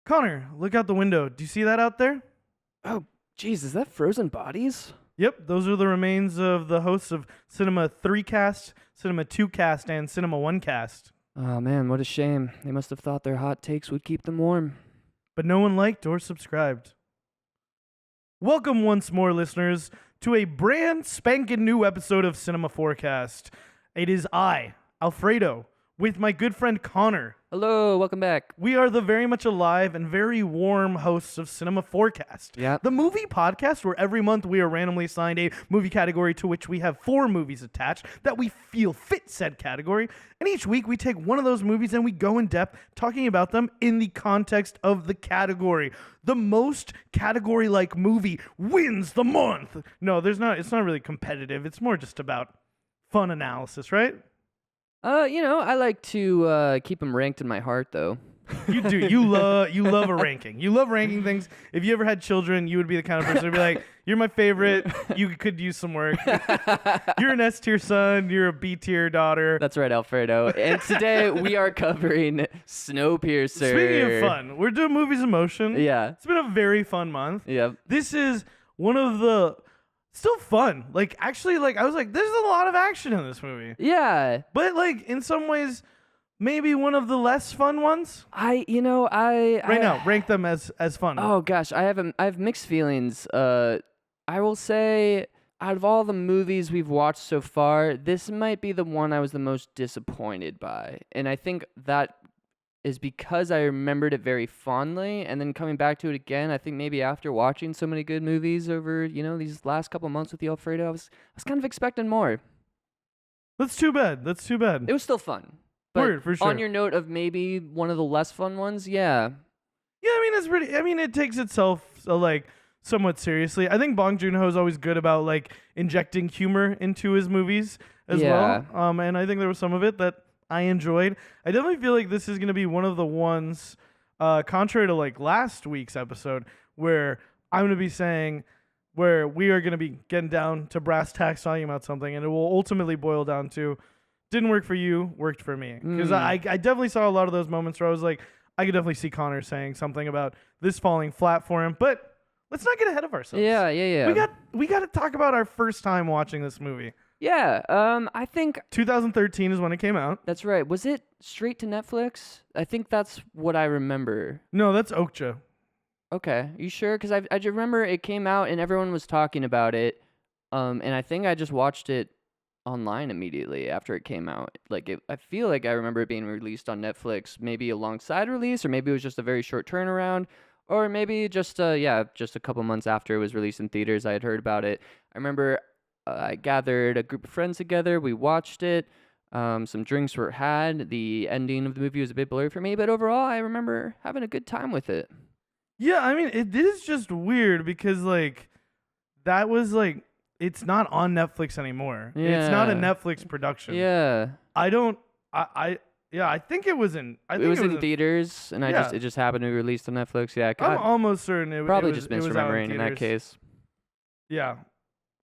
Connor, look out the window. Do you see that out there? Oh, geez, is that frozen bodies? Yep, those are the remains of the hosts of Cinema 3 Cast, Cinema 2 Cast, and Cinema 1 Cast. Oh, man, what a shame. They must have thought their hot takes would keep them warm. But no one liked or subscribed. Welcome once more, listeners, to a brand spanking new episode of Cinema Forecast. It is I, Alfredo, with my good friend Connor. Hello, welcome back. We are the very much alive and very warm hosts of Cinema Forecast. Yeah. The movie podcast where every month we are randomly assigned a movie category to which we have 4 movies attached that we feel fit said category. And each week we take one of those movies and we go in depth talking about them in the context of the category. The most category-like movie wins the month. No, it's not really competitive. It's more just about fun analysis, right? I like to keep them ranked in my heart, though. You do. You love a ranking. You love ranking things. If you ever had children, you would be the kind of person to be like, you're my favorite. You could use some work. You're an S-tier son. You're a B-tier daughter. That's right, Alfredo. And today we are covering Snowpiercer. Speaking of fun, we're doing movies in motion. Yeah. It's been a very fun month. Yep. This is one of the... Still fun. Actually, I was like, there's a lot of action in this movie. Yeah. But, in some ways, maybe one of the less fun ones. Right now, rank them as fun. Oh gosh, I have mixed feelings. I will say, out of all the movies we've watched so far, this might be the one I was the most disappointed by, and I think that is because I remembered it very fondly, and then coming back to it again, I think maybe after watching so many good movies over these last couple months with you, Alfredo, I was kind of expecting more. That's too bad. It was still fun. But Word, for sure. On your note of maybe one of the less fun ones, yeah. Yeah, it takes itself somewhat seriously. I think Bong Joon-ho is always good about injecting humor into his movies as well. And I think there was some of it that I enjoyed. I definitely feel like this is going to be one of the ones, contrary to last week's episode, where I'm going to be saying where we are going to be getting down to brass tacks talking about something, and it will ultimately boil down to didn't work for you, worked for me. Because I definitely saw a lot of those moments where I was like, I could definitely see Connor saying something about this falling flat for him, but let's not get ahead of ourselves. Yeah. We got to talk about our first time watching this movie. Yeah, I think 2013 is when it came out. that's right. Was it straight to Netflix? I think that's what I remember. No, that's Okja. Okay, you sure? Because I just remember it came out and everyone was talking about it, and I think I just watched it online immediately after it came out. I feel like I remember it being released on Netflix, maybe alongside release, or maybe it was just a very short turnaround, or maybe just a couple months after it was released in theaters, I had heard about it. I remember I gathered a group of friends together. We watched it. Some drinks were had. The ending of the movie was a bit blurry for me, but overall, I remember having a good time with it. Yeah, it is just weird because that was it's not on Netflix anymore. Yeah. It's not a Netflix production. Yeah. I think it was in. It was in theaters, and it just happened to be released on Netflix. Yeah, I'm almost certain it probably it was, just it was out misremembering in that case. Yeah,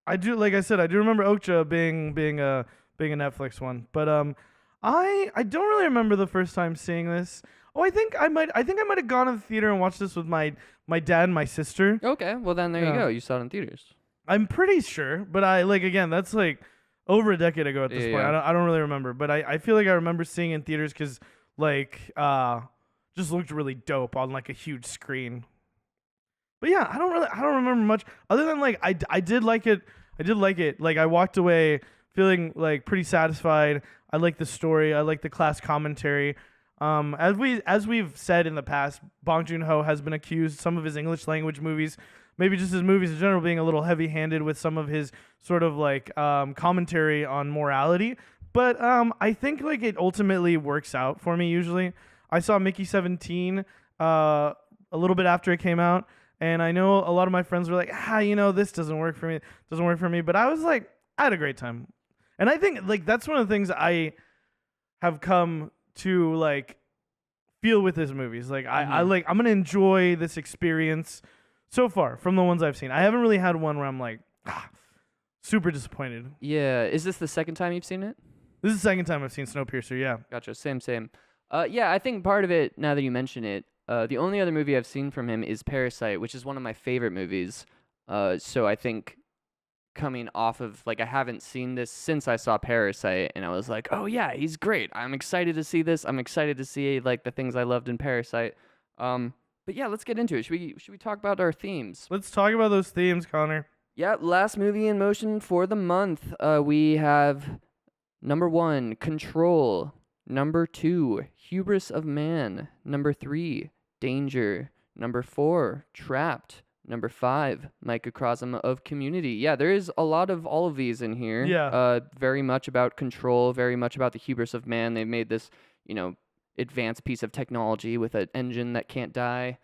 I do. Like I said, I do remember Okja being a Netflix one, but I don't really remember the first time seeing this. Oh, I think I might have gone to the theater and watched this with my dad and my sister. Okay, well then there you go. You saw it in theaters. I'm pretty sure, but again, that's over a decade ago at this point. Yeah. I don't really remember, but I feel like I remember seeing it in theaters because just looked really dope on a huge screen. But yeah, I don't remember much other than I did like it. I walked away feeling pretty satisfied. I like the story. I like the class commentary. As we've said in the past, Bong Joon-ho has been accused some of his English language movies, maybe just his movies in general, being a little heavy-handed with some of his sort of commentary on morality. But I think it ultimately works out for me. Usually, I saw Mickey 17 a little bit after it came out, and I know a lot of my friends were like, this doesn't work for me. But I was I had a great time, and I think that's one of the things I have come to feel with his movies. I'm gonna enjoy this experience so far from the ones I've seen. I haven't really had one where I'm super disappointed. Yeah, is this the second time you've seen it? This is the second time I've seen Snowpiercer. Yeah. Gotcha. Same. Yeah, I think part of it, now that you mention it, The only other movie I've seen from him is Parasite, which is one of my favorite movies. So I think coming off of, like, I haven't seen this since I saw Parasite, and I was like, oh yeah, he's great. I'm excited to see this. I'm excited to see, like, the things I loved in Parasite. But yeah, let's get into it. Should we talk about our themes? Let's talk about those themes, Connor. Yeah, last movie in motion for the month. We have number 1, Control. Number 2, Hubris of Man. Number 3, Danger. Number 4, Trapped. Number 5, Microcosm of Community. Yeah, there is a lot of all of these in here. Yeah. Very much about control, very much about the hubris of man. They've made this, advanced piece of technology with an engine that can't die.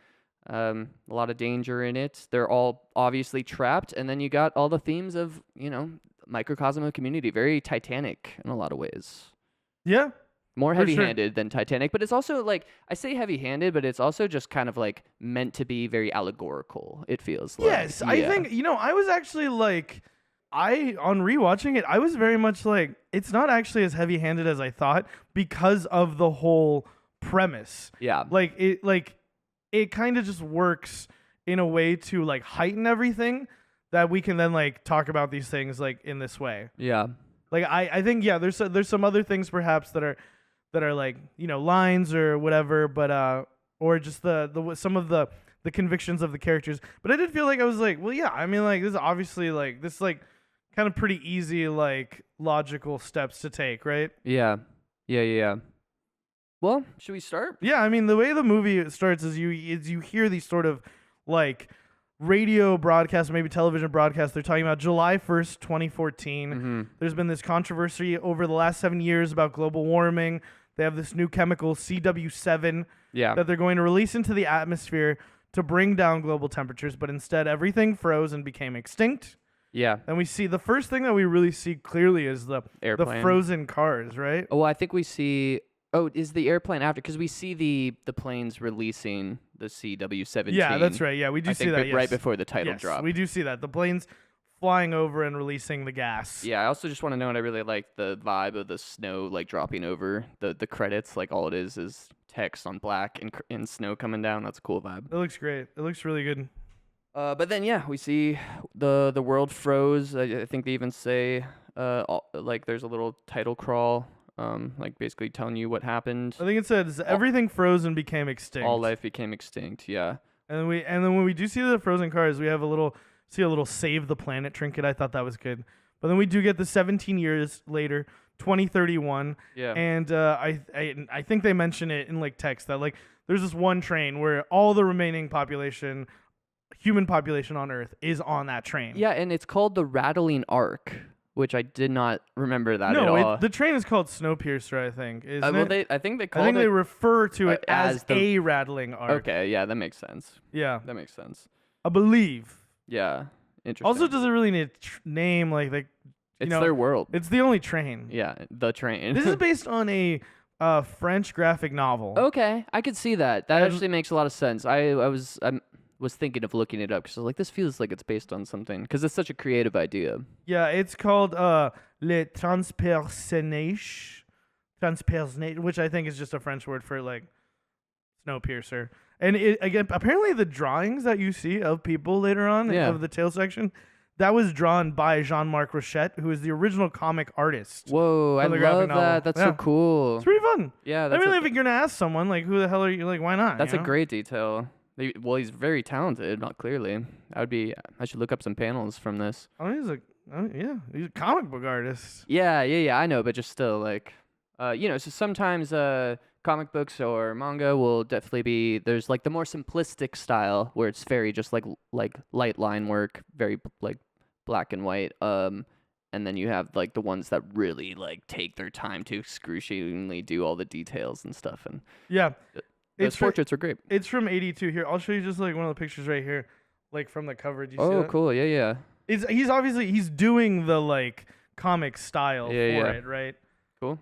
A lot of danger in it. They're all obviously trapped. And then you got all the themes of, Microcosm of Community. Very Titanic in a lot of ways. Yeah. More For heavy-handed than Titanic, but it's also, like, I say heavy-handed, but it's also just kind of, like, meant to be very allegorical, it feels like. Yes, I think, I was actually, like, on rewatching it, I was very much like, it's not actually as heavy-handed as I thought because of the whole premise. Yeah. Like, it kind of just works in a way to, like, heighten everything that we can then, like, talk about these things, like, in this way. Yeah. Like, I think, yeah, there's some other things perhaps that are like, lines or whatever, but or just the some of the convictions of the characters. But I did feel like I was like, well, yeah, I mean, like, this is obviously, like, this, like, kind of pretty easy, like, logical steps to take, right? Yeah. Well, should we start? Yeah, I mean, the way the movie starts is you hear these sort of, like, radio broadcasts, maybe television broadcasts. They're talking about July 1st, 2014. Mm-hmm. There's been this controversy over the last 7 years about global warming. They have this new chemical, CW7, that they're going to release into the atmosphere to bring down global temperatures, but instead everything froze and became extinct. Yeah. And we see the first thing that we really see clearly is the Airplane. frozen cars, right? Oh, well, I think we see... Oh, is the airplane after? Because we see the planes releasing the CW-17. Yeah, that's right. Yeah, we do see that, yes. Right before the title Yes, drop. we do see that. The planes flying over and releasing the gas. Yeah, I also just want to note I really like the vibe of the snow, like, dropping over the credits. Like, all it is text on black and snow coming down. That's a cool vibe. It looks great. It looks really good. But then, yeah, we see the world froze. I think they even say, like, there's a little title crawl, like, basically telling you what happened. I think it says everything froze and became extinct. All life became extinct. Yeah. And then when we do see the frozen cars, we have a little save the planet trinket. I thought that was good. But then we do get the 17 years later, 2031. Yeah. And I think they mention it in, like, text that, like, there's this one train where all the remaining human population on Earth is on that train. Yeah, and it's called the Rattling Ark, which I did not remember that at all. No, the train is called Snowpiercer, I think. Isn't it? I think they refer to it as a rattling arc. Okay, yeah, that makes sense. Yeah. That makes sense. I believe. Yeah, interesting. Also, does it really need a name? Like, it's their world. It's the only train. Yeah, the train. This is based on a French graphic novel. Okay, I could see that. That actually makes a lot of sense. I was thinking of looking it up because I was like, this feels like it's based on something because it's such a creative idea. Yeah, it's called Le Transpersonnage, which I think is just a French word for, like, Snowpiercer. And again, apparently the drawings that you see of people later on of the tail section, that was drawn by Jean-Marc Rochette, who is the original comic artist. Whoa, I love that. That's so cool. It's pretty fun. Yeah, I mean, if you're gonna ask someone, like, who the hell are you? Like, why not? That's a great detail. Well, he's very talented, not clearly. I should look up some panels from this. Oh, he's a comic book artist. Yeah, I know, but just still, like, so sometimes comic books or manga will definitely be, there's, like, the more simplistic style where it's very just like light line work, very, like, black and white. And then you have, like, the ones that really, like, take their time to excruciatingly do all the details and stuff. And yeah. Those portraits are great. It's from 82 here. I'll show you just, like, one of the pictures right here, like, from the cover. Do you see that? Oh, cool. Yeah. He's obviously doing the, like, comic style for it, right? Cool.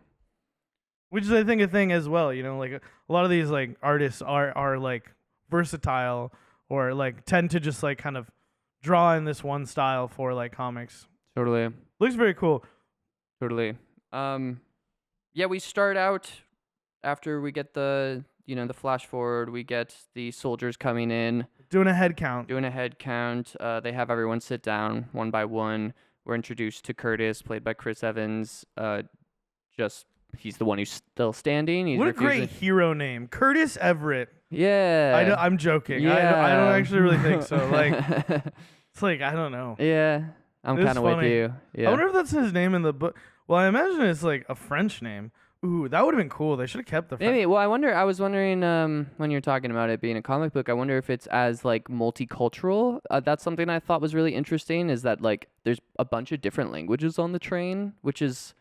Which is, I think, a thing as well. Like, a lot of these, like, artists are like versatile or, like, tend to just, like, kind of draw in this one style for, like, comics. Totally. Looks very cool. Totally. Yeah, we start out after we get the the flash forward. We get the soldiers coming in, Doing a head count. doing a head count. They have everyone sit down one by one. We're introduced to Curtis, played by Chris Evans. He's the one who's still standing. He's What a refusing. great hero name. Curtis Everett. Yeah. I'm joking. Yeah. I don't actually really think so. Like, it's like, I don't know. yeah. I'm It's kind of with funny. you. Yeah. I wonder if that's his name in the book. Well, I imagine it's like a French name. Ooh, that would have been cool. They should have kept the French. Maybe. Well, I was wondering when you're talking about it being a comic book, I wonder if it's as like multicultural. That's something I thought was really interesting, is that like there's a bunch of different languages on the train, which is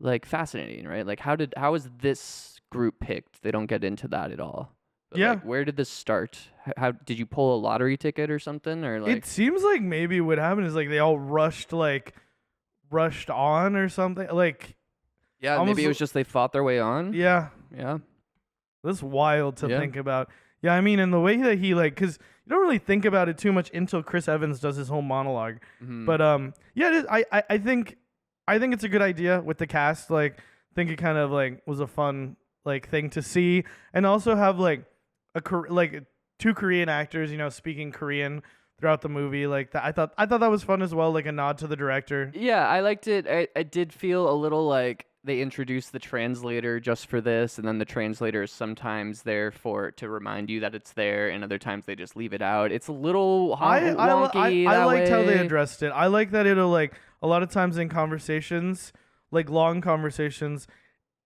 like fascinating, right? Like how is this group picked? They don't get into that at all. But, Yeah. like, where did this start? How did you pull a lottery ticket or something, or like? It seems like maybe what happened is like they all rushed on or something. Like, Yeah, almost maybe it was just they fought their way on. yeah, Yeah. that's wild to Yeah. think about. Yeah, I mean, and the way that he like, because you don't really think about it too much until Chris Evans does his whole monologue. Mhm. But yeah, it is, I think it's a good idea with the cast. Like, I think it kind of like was a fun like thing to see, and also have like like two Korean actors, speaking Korean throughout the movie. Like that, I thought that was fun as well. Like a nod to the director. Yeah, I liked it. I did feel a little like they introduced the translator just for this, and then the translator is sometimes there to remind you that it's there, and other times they just leave it out. It's a little wonky. I that liked how they way. addressed it. I like that it'll like a lot of times in conversations, like long conversations,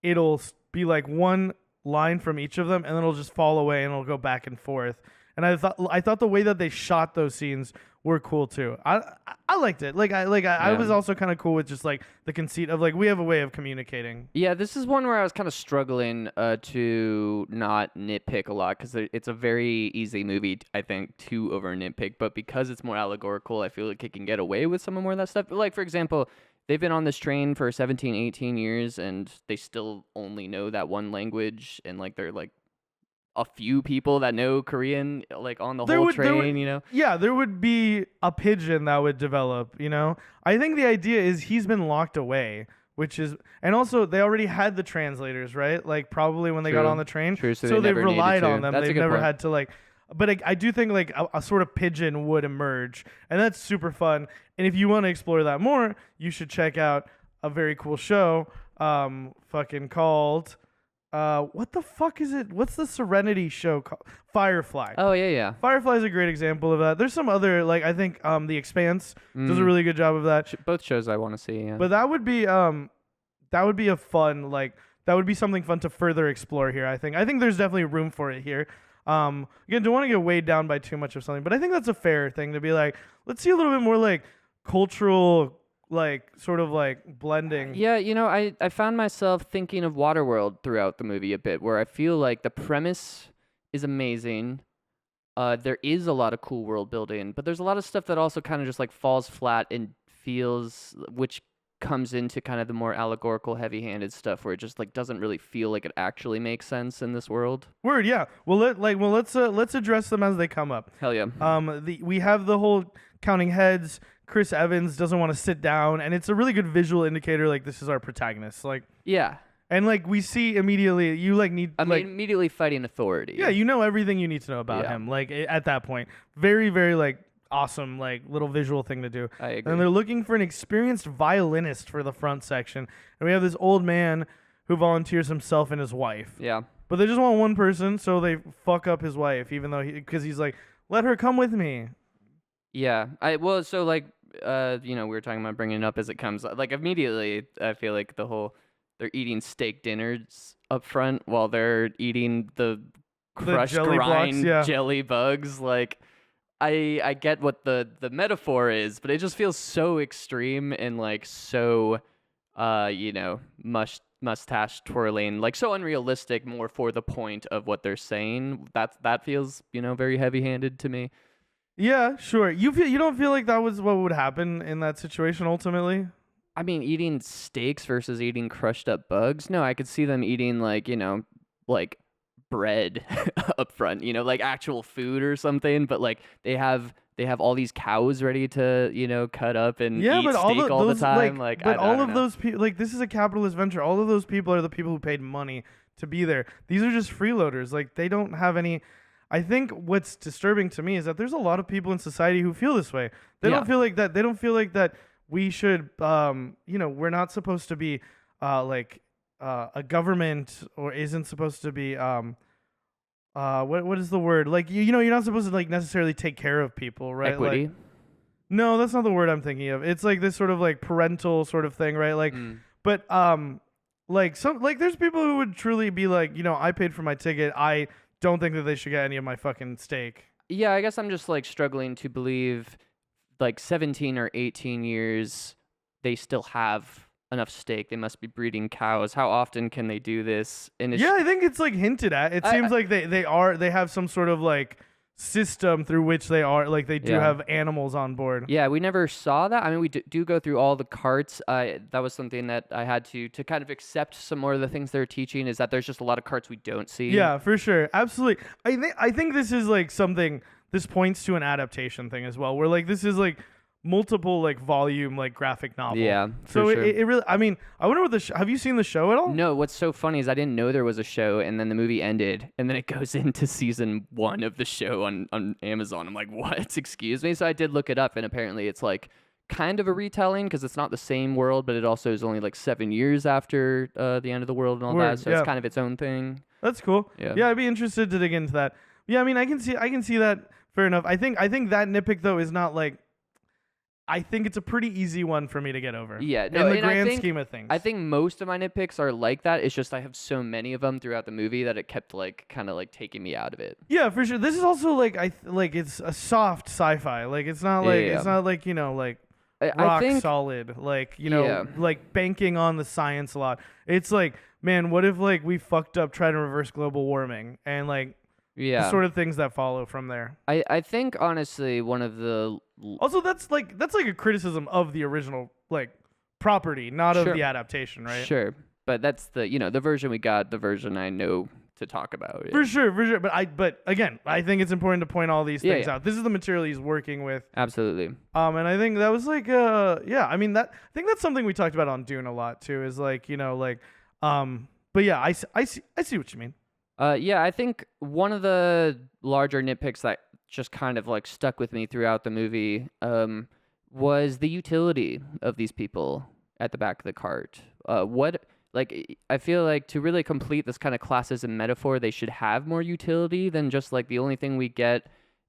it'll be like one line from each of them, and then it'll just fall away, and it'll go back and forth. And I thought the way that they shot those scenes were cool too. I liked it. I was also kind of cool with just like the conceit of like we have a way of communicating. Yeah, this is one where I was kind of struggling to not nitpick a lot, because it's a very easy movie, I think, to over nitpick. But because it's more allegorical, I feel like it can get away with some more of that stuff. But like, for example, they've been on this train for 17, 18 years, and they still only know that one language, and like they're like a few people that know Korean, like on the whole train, Yeah, there would be a pigeon that would develop, I think the idea is he's been locked away, and also they already had the translators, right? Like probably when they got True. on the train. True, so So they they've never needed relied to. on them. That's a They've good never point. had to like, but I do think like a sort of pigeon would emerge, and that's super fun. And if you want to explore that more, you should check out a very cool show, fucking called, what the fuck is it? What's the Serenity show called? Firefly. Oh, yeah. Firefly is a great example of that. There's some other, like, I think The Expanse does a really good job of that. Both shows I want to see, yeah. But that would be a fun, like, that would be something fun to further explore here, I think. I think there's definitely room for it here. Again, don't want to get weighed down by too much of something, but I think that's a fair thing to be like, let's see a little bit more, like, cultural, like, sort of, like, blending. Yeah, I found myself thinking of Waterworld throughout the movie a bit, where I feel like the premise is amazing. There is a lot of cool world building, but there's a lot of stuff that also kind of just like falls flat and which comes into kind of the more allegorical, heavy-handed stuff, where it just like doesn't really feel like it actually makes sense in this world. Word, yeah. Well, let's address them as they come up. Hell yeah. We have the whole counting heads. Chris Evans doesn't want to sit down, and it's a really good visual indicator. Like, this is our protagonist. Like, Yeah. and like we see immediately, you like need I like mean, immediately fighting authority. yeah, you know everything you need to know about Yeah. him. Like at that point, very very like awesome like little visual thing to do. I agree. And they're looking for an experienced violinist for the front section, and we have this old man who volunteers himself and his wife. Yeah. But they just want one person, so they fuck up his wife, even though because he's like, let her come with me. Yeah. We were talking about bringing it up as it comes. Like, immediately, I feel like they're eating steak dinners up front while they're eating the crushed jelly blocks, grind yeah. jelly bugs. Like, I get what the metaphor is, but it just feels so extreme and like so, mustache twirling, like so unrealistic, more for the point of what they're saying. That feels, very heavy-handed to me. Yeah, sure. You don't feel like that was what would happen in that situation ultimately? I mean, eating steaks versus eating crushed up bugs. No, I could see them eating like bread up front, like actual food or something. But like they have all these cows ready to cut up and eat but steak all the time. But I all don't of know. those people, like, this is a capitalist venture. All of those people are the people who paid money to be there. These are just freeloaders. Like they don't have any. I think what's disturbing to me is that there's a lot of people in society who feel this way. They don't feel like that. They don't feel like that. We should, we're not supposed to be a government, or isn't supposed to be what is the word? Like you're not supposed to like necessarily take care of people, right? Equity. Like, no, that's not the word I'm thinking of. It's like this sort of like parental sort of thing, right? Like, but like there's people who would truly be like, I paid for my ticket. I don't think that they should get any of my fucking steak. Yeah, I guess I'm just like struggling to believe like 17 or 18 years they still have enough steak. They must be breeding cows. How often can they do this? And I think it's like hinted at. It seems like they have some sort of like system through which they do have animals on board. Yeah, we never saw that. I mean, we do go through all the carts. That was something that I had to kind of accept some more of the things they're teaching, is that there's just a lot of carts we don't see. Yeah, for sure. Absolutely. I think this is like something, this points to an adaptation thing as well, where like this is like multiple like volume like graphic novel. Yeah, so sure. it really, I mean, I wonder what have you seen the show at all? No, what's so funny is I didn't know there was a show, and then the movie ended, and then it goes into season 1 of the show on Amazon. I'm like, what? Excuse me? So I did look it up, and apparently it's like kind of a retelling, because it's not the same world, but it also is only like 7 years after the end of the world and all that, so it's kind of its own thing. That's cool. Yeah, I'd be interested to dig into that. Yeah, I mean, I can see that. Fair enough. I think that nitpick though is not like, I think it's a pretty easy one for me to get over. Yeah, no, in the grand scheme of things. I think most of my nitpicks are like that. It's just I have so many of them throughout the movie that it kept like kind of like taking me out of it. Yeah, for sure. This is also like it's a soft sci-fi. Like it's not like it's not like like rock solid. Like like banking on the science a lot. It's like, man, what if like we fucked up trying to reverse global warming, and like the sort of things that follow from there. I think honestly one of the also that's like a criticism of the original like property, not of the adaptation, right? Sure, but that's the the version we got, the version I know to talk about. For sure. But again, I think it's important to point all these things out. This is the material he's working with. Absolutely. And I think that was like I mean I think that's something we talked about on Dune a lot too. Is like but yeah, I see what you mean. I think one of the larger nitpicks that just kind of like stuck with me throughout the movie was the utility of these people at the back of the cart. I feel like to really complete this kind of classism metaphor, they should have more utility than just like the only thing we get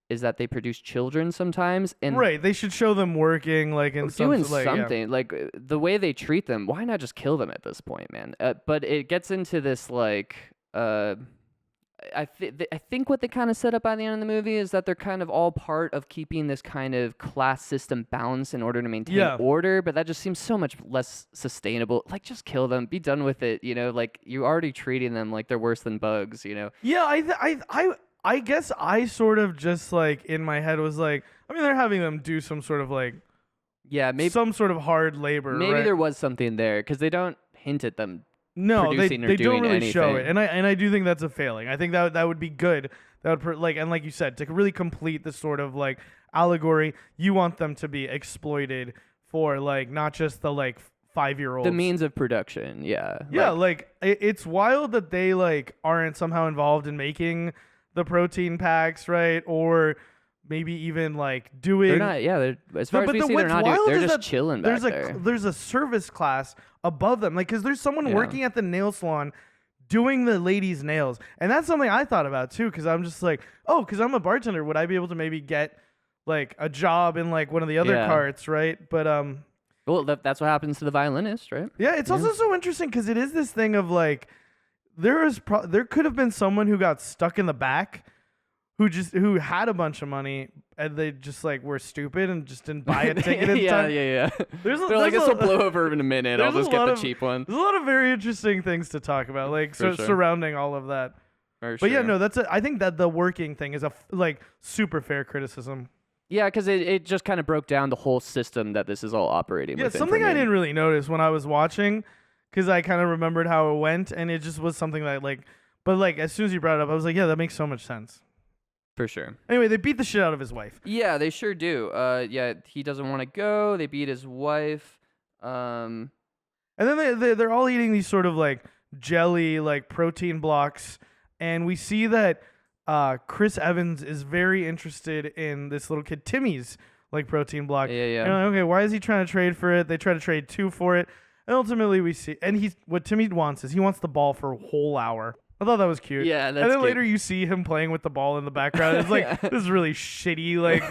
is that they produce children sometimes. And right, they should show them working like in doing something. Like the way they treat them, why not just kill them at this point, man? But it gets into this like I think what they kind of set up by the end of the movie is that they're kind of all part of keeping this kind of class system balance in order to maintain order, but that just seems so much less sustainable. Like, just kill them, be done with it, like you're already treating them like they're worse than bugs, Yeah, I guess I sort of just like in my head was like, I mean, they're having them do some sort of like maybe some sort of hard labor. Maybe right? There was something there because they don't hint at them. No, they don't really anything. show it, and I do think that's a failing. I think that would be good. That would like you said, to really complete this sort of like allegory. You want them to be exploited for like not just the like 5-year-olds. The means of production, yeah. Yeah, like it's wild that they like aren't somehow involved in making the protein packs, right? Or maybe even like doing. They're not. Yeah, as far as we see, they're not. They're just chilling back there. There's a service class above them, like because there's someone working at the nail salon doing the ladies' nails, and that's something I thought about too. Because I'm just like, because I'm a bartender, would I be able to maybe get like a job in like one of the other carts, right? But well, that's what happens to the violinist, right? Yeah, it's also so interesting because it is this thing of like there could have been someone who got stuck in the back who had a bunch of money and they just like were stupid and just didn't buy a ticket in time. Yeah. They're like, this will blow over in a minute. I'll just get the cheap one. There's a lot of very interesting things to talk about, like surrounding all of that. But yeah, no, I think that the working thing is a like super fair criticism. Yeah, because it just kind of broke down the whole system that this is all operating with. Yeah, something I didn't really notice when I was watching, because I kind of remembered how it went, and it just was something that like, but like as soon as you brought it up, I was like, yeah, that makes so much sense. For sure. Anyway, they beat the shit out of his wife. Yeah, they sure do. He doesn't want to go. They beat his wife. And then they're all eating these sort of like jelly like protein blocks, and we see that Chris Evans is very interested in this little kid Timmy's like protein block. Yeah, yeah. And I'm like, okay, why is he trying to trade for it? They try to trade 2 for it, and ultimately we see, and what Timmy wants is he wants the ball for a whole hour. I thought that was cute. Yeah, that's and then cute. later you see him playing with the ball in the background. It's like Yeah. this is really shitty, like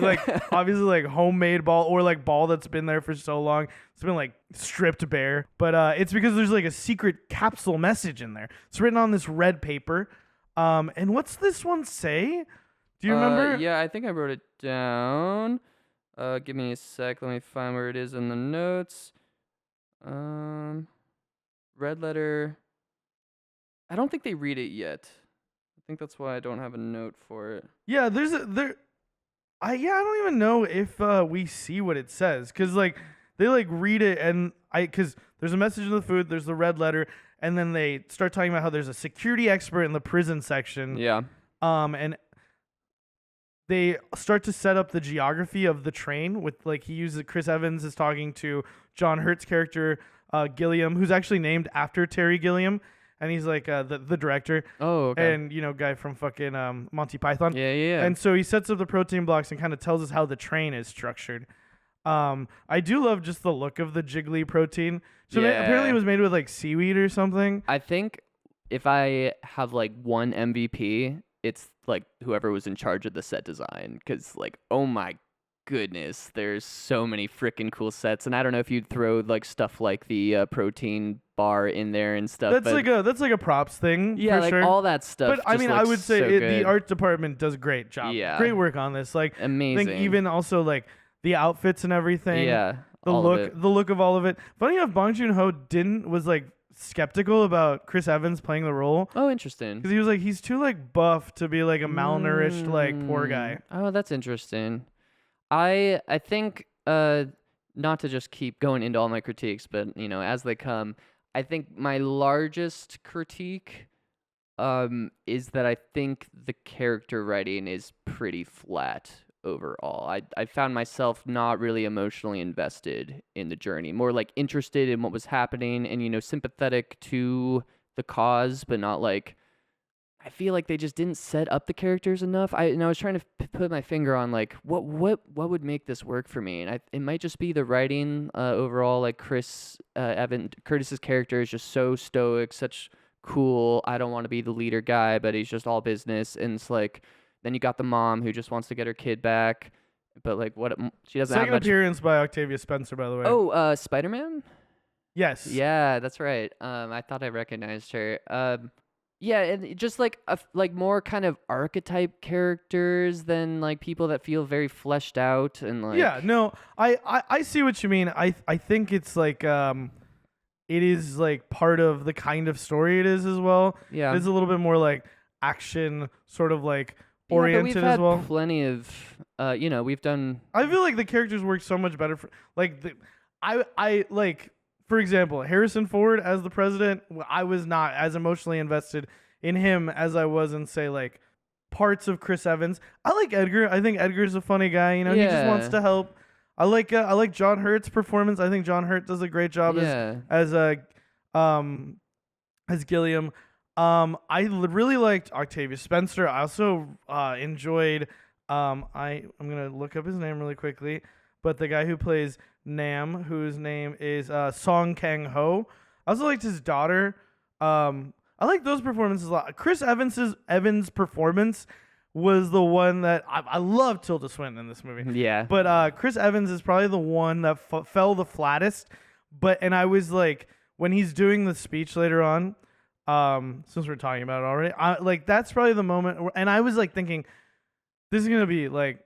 obviously like homemade ball or like ball that's been there for so long. It's been like stripped bare. But it's because there's like a secret capsule message in there. It's written on this red paper. And what's this one say? Do you remember? Yeah, I think I wrote it down. Give me a sec. Let me find where it is in the notes. Red letter. I don't think they read it yet. I think that's why I don't have a note for it. Yeah, I don't even know if we see what it says, cuz like they like read it, and cuz there's a message in the food, there's the red letter, and then they start talking about how there's a security expert in the prison section. Yeah. And they start to set up the geography of the train with like Chris Evans is talking to John Hurt's character Gilliam, who's actually named after Terry Gilliam. And he's like the director. Oh, okay. And, guy from fucking Monty Python. Yeah. And so he sets up the protein blocks and kind of tells us how the train is structured. I do love just the look of the jiggly protein. So apparently it was made with like seaweed or something. I think if I have like one MVP, it's like whoever was in charge of the set design. Because like, oh my goodness, there's so many freaking cool sets. And I don't know if you'd throw like stuff like the protein bar in there and stuff. That's like a props thing. Yeah, for like sure. all that stuff. But I mean, I would say the art department does a great job. Yeah. Great work on this. Like amazing. I think even also like the outfits and everything. Yeah. The look of all of it. Funny enough, Bong Joon-ho was like skeptical about Chris Evans playing the role. Oh, interesting. Because he was like, he's too like buff to be like a malnourished like poor guy. Oh, that's interesting. I think not to just keep going into all my critiques, but as they come, I think my largest critique is that I think the character writing is pretty flat overall. I found myself not really emotionally invested in the journey, more like interested in what was happening and sympathetic to the cause, but not like, I feel like they just didn't set up the characters enough. I was trying to put my finger on like what would make this work for me, and it might just be the writing overall. Like Curtis's character is just so stoic, such cool. I don't want to be the leader guy, but he's just all business, and it's like then you got the mom who just wants to get her kid back, but like what she doesn't have much. Second appearance by Octavia Spencer, by the way. Oh, Spider-Man. Yes. Yeah, that's right. I thought I recognized her. Yeah, and just like more kind of archetype characters than like people that feel very fleshed out and like. Yeah, no, I see what you mean. I think it's like it is like part of the kind of story it is as well. Yeah, it's a little bit more like action, sort of like oriented as well. We've had plenty of we've done. I feel like the characters work so much better for like I like. For example, Harrison Ford as the president, I was not as emotionally invested in him as I was in, say, like, parts of Chris Evans. I like Edgar. I think Edgar's a funny guy. He just wants to help. I like John Hurt's performance. I think John Hurt does a great job as Gilliam. I really liked Octavia Spencer. I also enjoyed. I'm gonna look up his name really quickly, but the guy who plays Nam, whose name is Song Kang-ho. I also liked his daughter. I like those performances a lot. Chris Evans' performance was the one that I love Tilda Swinton in this movie. Yeah. But Chris Evans is probably the one that fell the flattest. And I was like, when he's doing the speech later on, since we're talking about it already, that's probably the moment. And I was like thinking, this is gonna be like,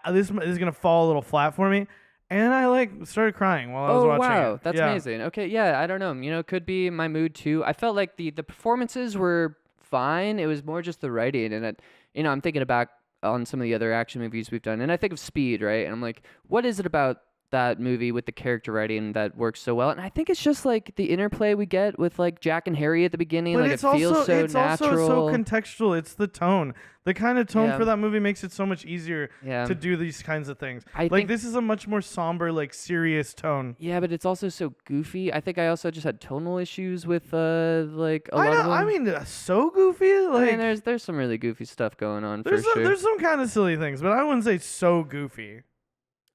this is gonna fall a little flat for me. And I started crying while I was watching it. Oh, wow. That's amazing. Okay, yeah, I don't know. It could be my mood too. I felt like the performances were fine. It was more just the writing. And, I'm thinking back on some of the other action movies we've done. And I think of Speed, right? And I'm like, what is it about that movie with the character writing that works so well. And I think it's just like the interplay we get with like Jack and Harry at the beginning. But Like it's it feels also so it's natural. also so contextual. It's the tone. The kind of tone Yeah. for that movie makes it so much easier Yeah. to do these kinds of things. I Like think- this is a much more somber, like serious tone. Yeah, but it's also so goofy. I think I also just had tonal issues with like a lot of them. I mean, so goofy. Like I mean, there's some really goofy stuff going on for sure. there's some kind of silly things, but I wouldn't say so goofy.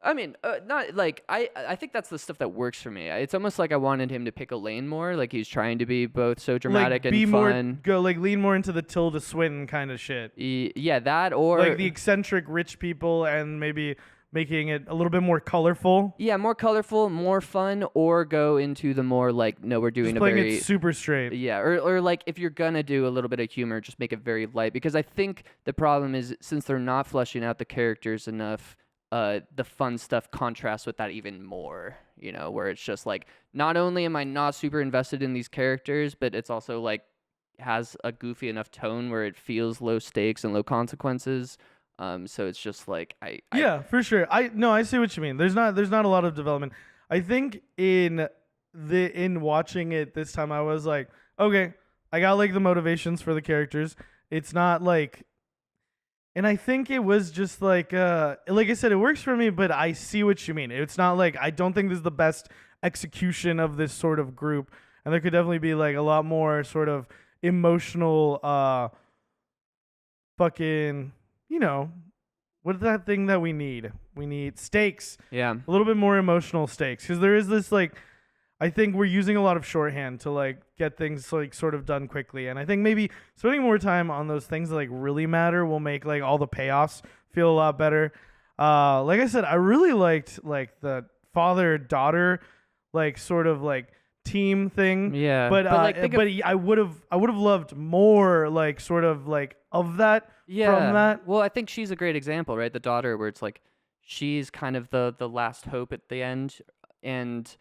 I mean, not like I think that's the stuff that works for me. It's almost like I wanted him to pick a lane more. Like he's trying to be both so dramatic Like be and more fun. lean more into the Tilda Swinton kind of shit. Yeah, that or Like the eccentric rich people and maybe making it a little bit more colorful. yeah, more colorful, more fun, or go into the more like no, we're doing Just a playing very it super straight. yeah, or like if you're gonna do a little bit of humor, just make it very light. Because I think the problem is since they're not fleshing out the characters enough. The fun stuff contrasts with that even more, you know, where it's just like, not only am I not super invested in these characters, but it's also like has a goofy enough tone where it feels low stakes and low consequences. So it's just like Yeah, for sure. I see what you mean. There's not a lot of development. I think in watching it this time, I was like, okay, I got like the motivations for the characters. It's not like. And I think it was just like I said, it works for me, but I see what you mean. It's not like, I don't think this is the best execution of this sort of group. And there could definitely be like a lot more sort of emotional, fucking, you know, what's that thing that we need? We need stakes. yeah. A little bit more emotional stakes. Because there is this like, I think we're using a lot of shorthand to like get things like sort of done quickly, and I think maybe spending more time on those things that like really matter will make like all the payoffs feel a lot better. Like I said, I really liked like the father-daughter like sort of like team thing. Yeah, but like, think of- I would have loved more like sort of like of that from that. Well, I think she's a great example, right? The daughter, where it's like she's kind of the last hope at the end, and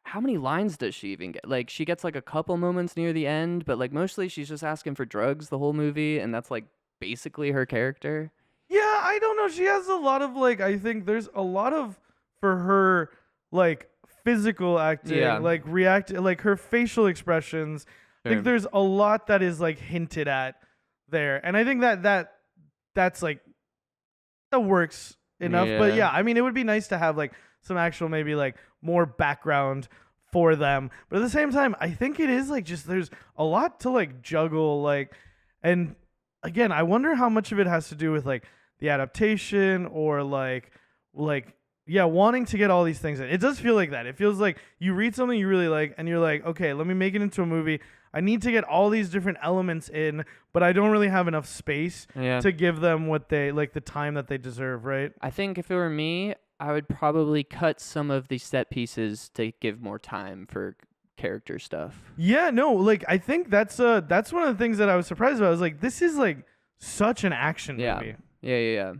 how many lines does she even get? Like she gets like a couple moments near the end, but like mostly she's just asking for drugs the whole movie, and that's like basically her character. Yeah, I don't know. She has a lot of like, I think there's a lot of for her like physical acting, like like her facial expressions. I think there's a lot that is like hinted at there, and I think that's like that works enough. But yeah, I mean, it would be nice to have like some actual maybe like more background for them, but at the same time, I think it is like just there's a lot to like juggle, like, and again, I wonder how much of it has to do with like the adaptation or like yeah, wanting to get all these things in. It does feel like that. It feels like you read something you really like and you're like, okay, let me make it into a movie. I need to get all these different elements in, but I don't really have enough space to give them what they like, the time that they deserve, right? I think if it were me, I would probably cut some of the set pieces to give more time for character stuff. Yeah, no, like I think that's one of the things that I was surprised about. I was like, this is like such an action movie. Yeah.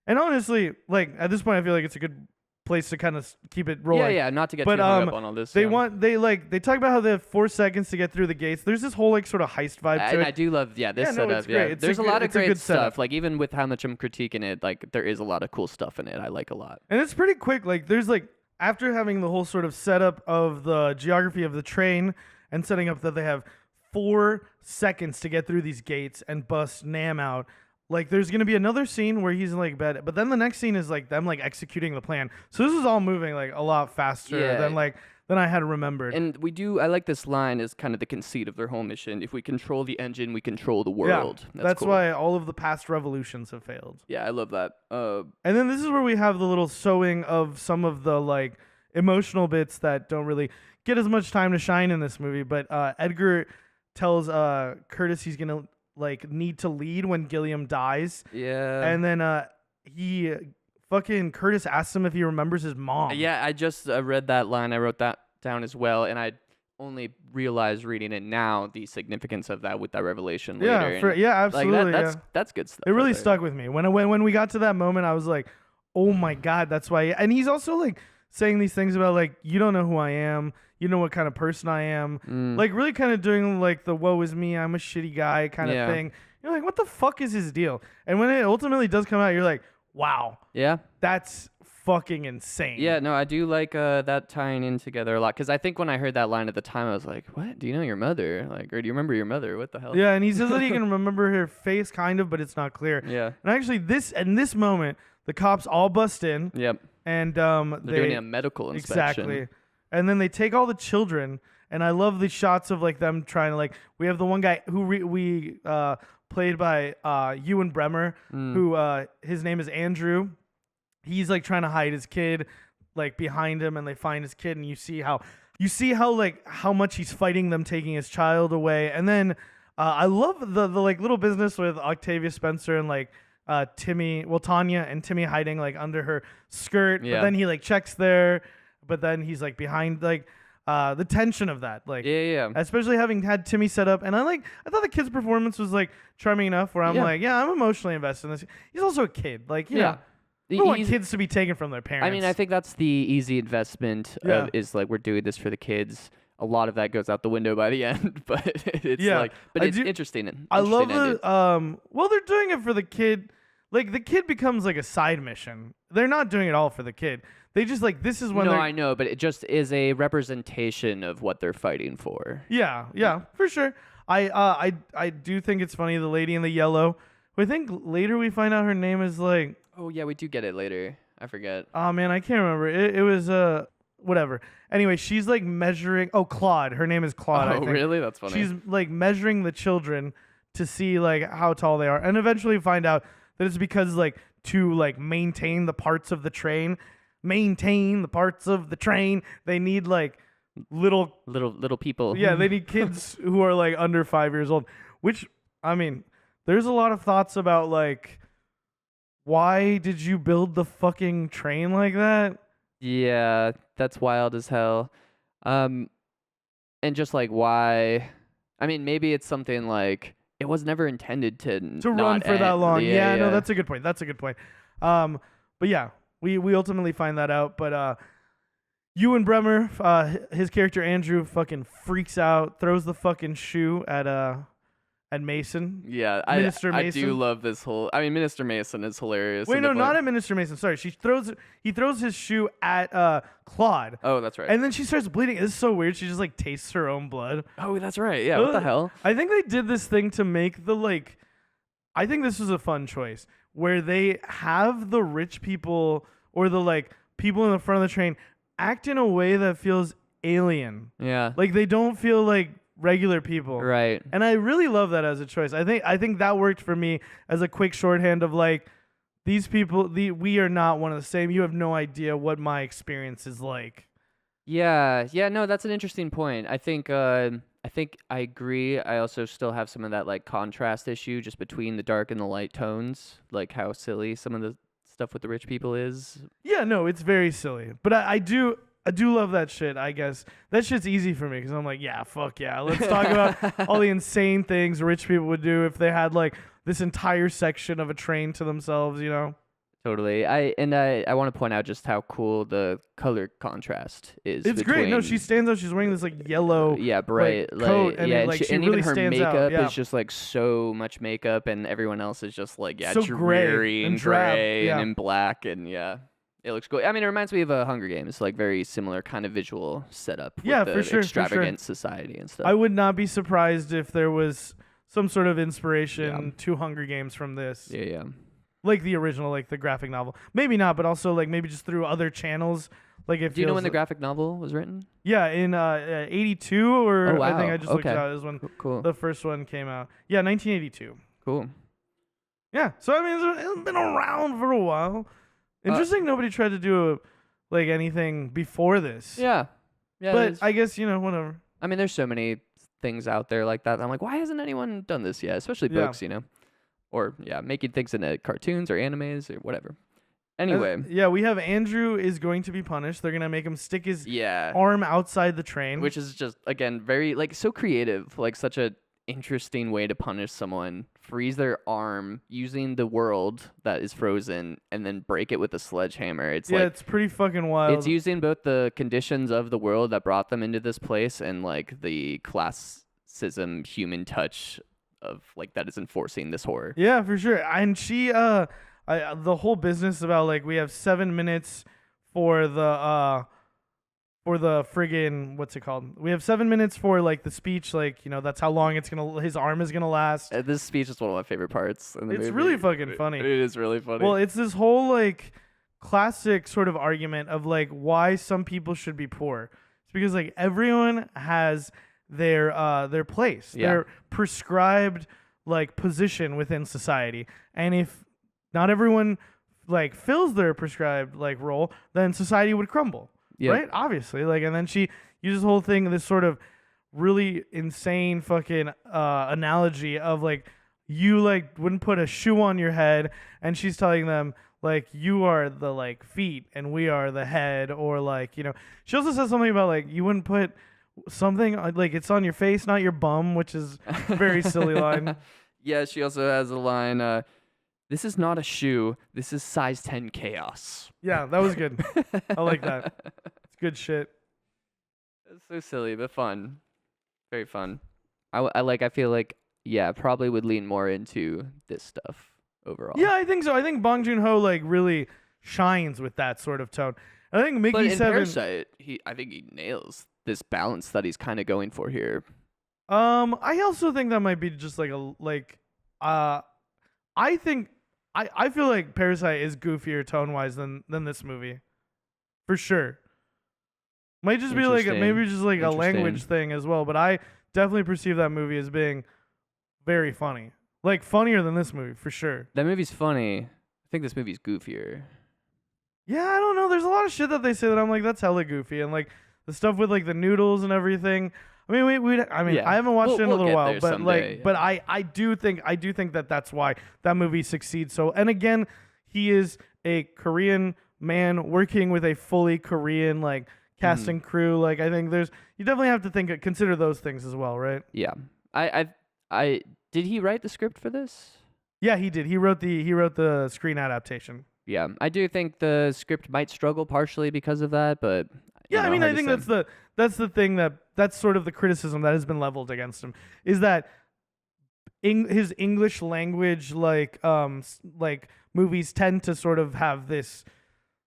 And honestly, like at this point, I feel like it's a good place to kind of keep it rolling. Yeah, not to get too hung up on all this. They talk about how they have 4 seconds to get through the gates. There's this whole like sort of heist vibe to and it. I do love this setup. It's great. There's a lot of great stuff. Setup. Like even with how much I'm critiquing it, like there is a lot of cool stuff in it. I like a lot. And it's pretty quick. Like there's like after having the whole sort of setup of the geography of the train and setting up that they have 4 seconds to get through these gates and bust Nam out. Like there's gonna be another scene where he's in like bed, but then the next scene is like them like executing the plan. So this is all moving like a lot faster than I had remembered. And I like this line as kind of the conceit of their whole mission. If we control the engine, we control the world. Yeah, that's cool. Why all of the past revolutions have failed. Yeah, I love that. And then this is where we have the little sewing of some of the like emotional bits that don't really get as much time to shine in this movie. But Edgar tells Curtis he's gonna like need to lead when Gilliam dies. Yeah. And then Curtis asks him if he remembers his mom. Yeah, I just read that line. I wrote that down as well, and I only realized reading it now the significance of that with that revelation later. Absolutely. Like that's good stuff. It really stuck with me. When we got to that moment, I was like, oh my God, that's why. And he's also like saying these things about like, you don't know who I am. You know what kind of person I am. Like really kind of doing like the woe is me, I'm a shitty guy kind of thing. You're like, what the fuck is his deal? And when it ultimately does come out, you're like, wow, Yeah. that's fucking insane. Yeah, no, I do like that tying in together a lot, because I think when I heard that line at the time, I was like, what? Do you know your mother? Like, or do you remember your mother? What the hell? Yeah, and he says that he can remember her face kind of, but it's not clear. Yeah. And actually in this moment, the cops all bust in Yep. and They're doing a medical inspection. exactly. And then they take all the children, and I love the shots of like them trying to like we have the one guy who we played by Ewan Bremer, who his name is Andrew. He's like trying to hide his kid like behind him, and they find his kid, and you see how like how much he's fighting them taking his child away. And then I love the like little business with Octavia Spencer and like Tanya and Timmy hiding like under her skirt. Yeah. But then he like checks there, but then he's like behind like the tension of that, like Yeah. especially having had Timmy set up. And I thought the kid's performance was like charming enough where I'm like, yeah, I'm emotionally invested in this. He's also a kid, like you know. I don't want kids to be taken from their parents. I mean, I think that's the easy investment is like, we're doing this for the kids. A lot of that goes out the window by the end, but it's like, but it's interesting. I love the well, they're doing it for the kid. Like the kid becomes like a side mission. They're not doing it all for the kid. They just like this is when I know, but it just is a representation of what they're fighting for. Yeah, for sure. I do think it's funny, the lady in the yellow, who I think later we find out her name is like, oh yeah, we do get it later. I forget. Oh man, I can't remember. It was whatever. Anyway, she's like measuring. Oh, Claude. Her name is Claude. I Oh think. Really? That's funny. She's like measuring the children to see like how tall they are, and eventually find out that it's because like to like maintain the parts of the train. They need like little people. Yeah, they need kids who are like under 5 years old. Which I mean, there's a lot of thoughts about like, why did you build the fucking train like that? Yeah, that's wild as hell. And just like why? I mean, maybe it's something like it was never intended to run for that long. Yeah, no, that's a good point. But yeah, we ultimately find that out. But Ewan Bremer, his character Andrew, fucking freaks out, throws the fucking shoe at Mason. Yeah, Minister I Mason. do love this whole. I mean, Minister Mason is hilarious. Wait, no, not at Minister Mason. Sorry, he throws his shoe at Claude. Oh, that's right. And then she starts bleeding. It's so weird. She just like tastes her own blood. Oh, that's right. Yeah, what the hell? I think they did this thing to make the like. I think this was a fun choice where they have the rich people or the like people in the front of the train act in a way that feels alien. Yeah. Like they don't feel like regular people. Right. And I really love that as a choice. I think that worked for me as a quick shorthand of like, these people, we are not one of the same. You have no idea what my experience is like. Yeah. No, that's an interesting point. I think I agree. I also still have some of that like contrast issue just between the dark and the light tones, like how silly some of the stuff with the rich people is. Yeah, no, it's very silly. But I do love that shit, I guess. That shit's easy for me because I'm like, yeah, fuck yeah. Let's talk about all the insane things rich people would do if they had like this entire section of a train to themselves, you know? Totally. I want to point out just how cool the color contrast is. It's great. No, she stands out. She's wearing this like yellow, bright coat, and yeah, she and really even her stands makeup out. Yeah. is just like so much makeup, and everyone else is just like so dreary and drab. gray Yeah. and in black, and yeah. It looks cool. I mean, it reminds me of a Hunger Games, like very similar kind of visual setup. With Yeah, the for sure. Extravagant society and stuff. I would not be surprised if there was some sort of inspiration to Hunger Games from this. Yeah. Like the original, like the graphic novel. Maybe not, but also like maybe just through other channels. Like it. Do you know when the graphic novel was written? Yeah, in 82 or oh, wow. I think I just looked it out. Is when the first one came out. Yeah, 1982. Cool. Yeah, so I mean, it's been around for a while. Interesting. Nobody tried to do like anything before this. Yeah. But I guess whatever. I mean, there's so many things out there like that. I'm like, why hasn't anyone done this yet? Especially books, or making things into cartoons or animes or whatever. Anyway. We have Andrew is going to be punished. They're gonna make him stick his arm outside the train, which is just again very like so creative, like such a interesting way to punish someone. Freeze their arm using the world that is frozen and then break it with a sledgehammer. It's pretty fucking wild. It's using both the conditions of the world that brought them into this place and like the classism human touch of like that is enforcing this horror. Yeah, for sure. And she the whole business about like we have 7 minutes for the friggin' what's it called? We have 7 minutes for like the speech, like, you know, that's how long his arm is gonna last. This speech is one of my favorite parts in the movie. It's really fucking funny. It is really funny. Well, it's this whole like classic sort of argument of like why some people should be poor. It's because like everyone has their place, their prescribed like position within society, and if not everyone like fills their prescribed like role, then society would crumble. Right? Obviously. Like, and then she uses the whole thing, this sort of really insane fucking analogy of like, you like wouldn't put a shoe on your head, and she's telling them like, you are the like feet and we are the head, or like, you know, she also says something about like, you wouldn't put something like it's on your face, not your bum, which is a very silly line. Yeah, she also has a line, this is not a shoe, this is size 10 chaos. Yeah, that was good. I like that. It's good shit. It's so silly, but fun. Very fun. I feel like, yeah, probably would lean more into this stuff overall. Yeah, I think so. I think Bong Joon-ho like really shines with that sort of tone. I think Mickey but in Seven. Parasite, I think he nails this balance that he's kind of going for here. I also think that might be just like I think I feel like Parasite is goofier tone wise than this movie, for sure. Might just be like maybe just like a language thing as well, but I definitely perceive that movie as being very funny, like funnier than this movie for sure. That movie's funny. I think this movie's goofier. Yeah, I don't know. There's a lot of shit that they say that I'm like, that's hella goofy, and like the stuff with like the noodles and everything. I mean, I haven't watched it in a little while, but someday, but I do think that that's why that movie succeeds. So, and again, he is a Korean man working with a fully Korean like cast and crew. Like, I think you definitely have to consider those things as well, right? Yeah. I did he write the script for this? Yeah, he did. He wrote the screen adaptation. Yeah, I do think the script might struggle partially because of that, but yeah, I mean, I think that's the thing that's sort of the criticism that has been leveled against him, is that his English language like movies tend to sort of have this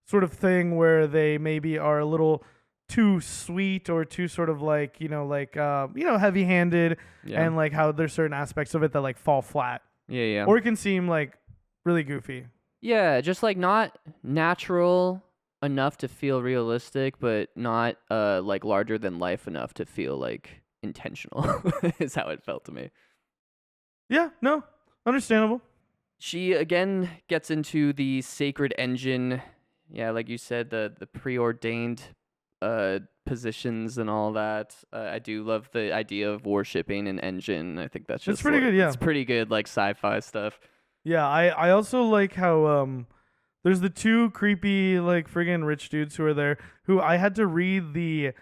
sort of thing where they maybe are a little too sweet or too sort of like, heavy-handed, and like how there's certain aspects of it that like fall flat. Yeah. Or it can seem like really goofy. Yeah, just like not natural enough to feel realistic, but not like larger than life enough to feel like intentional is how it felt to me. Yeah, no, understandable. She again gets into the sacred engine. Yeah, like you said, the preordained positions and all that. I do love the idea of worshipping an engine. I think that's just pretty good. Yeah, it's pretty good, like sci-fi stuff. Yeah, I also like how there's the two creepy like friggin' rich dudes who are there, who I had to read the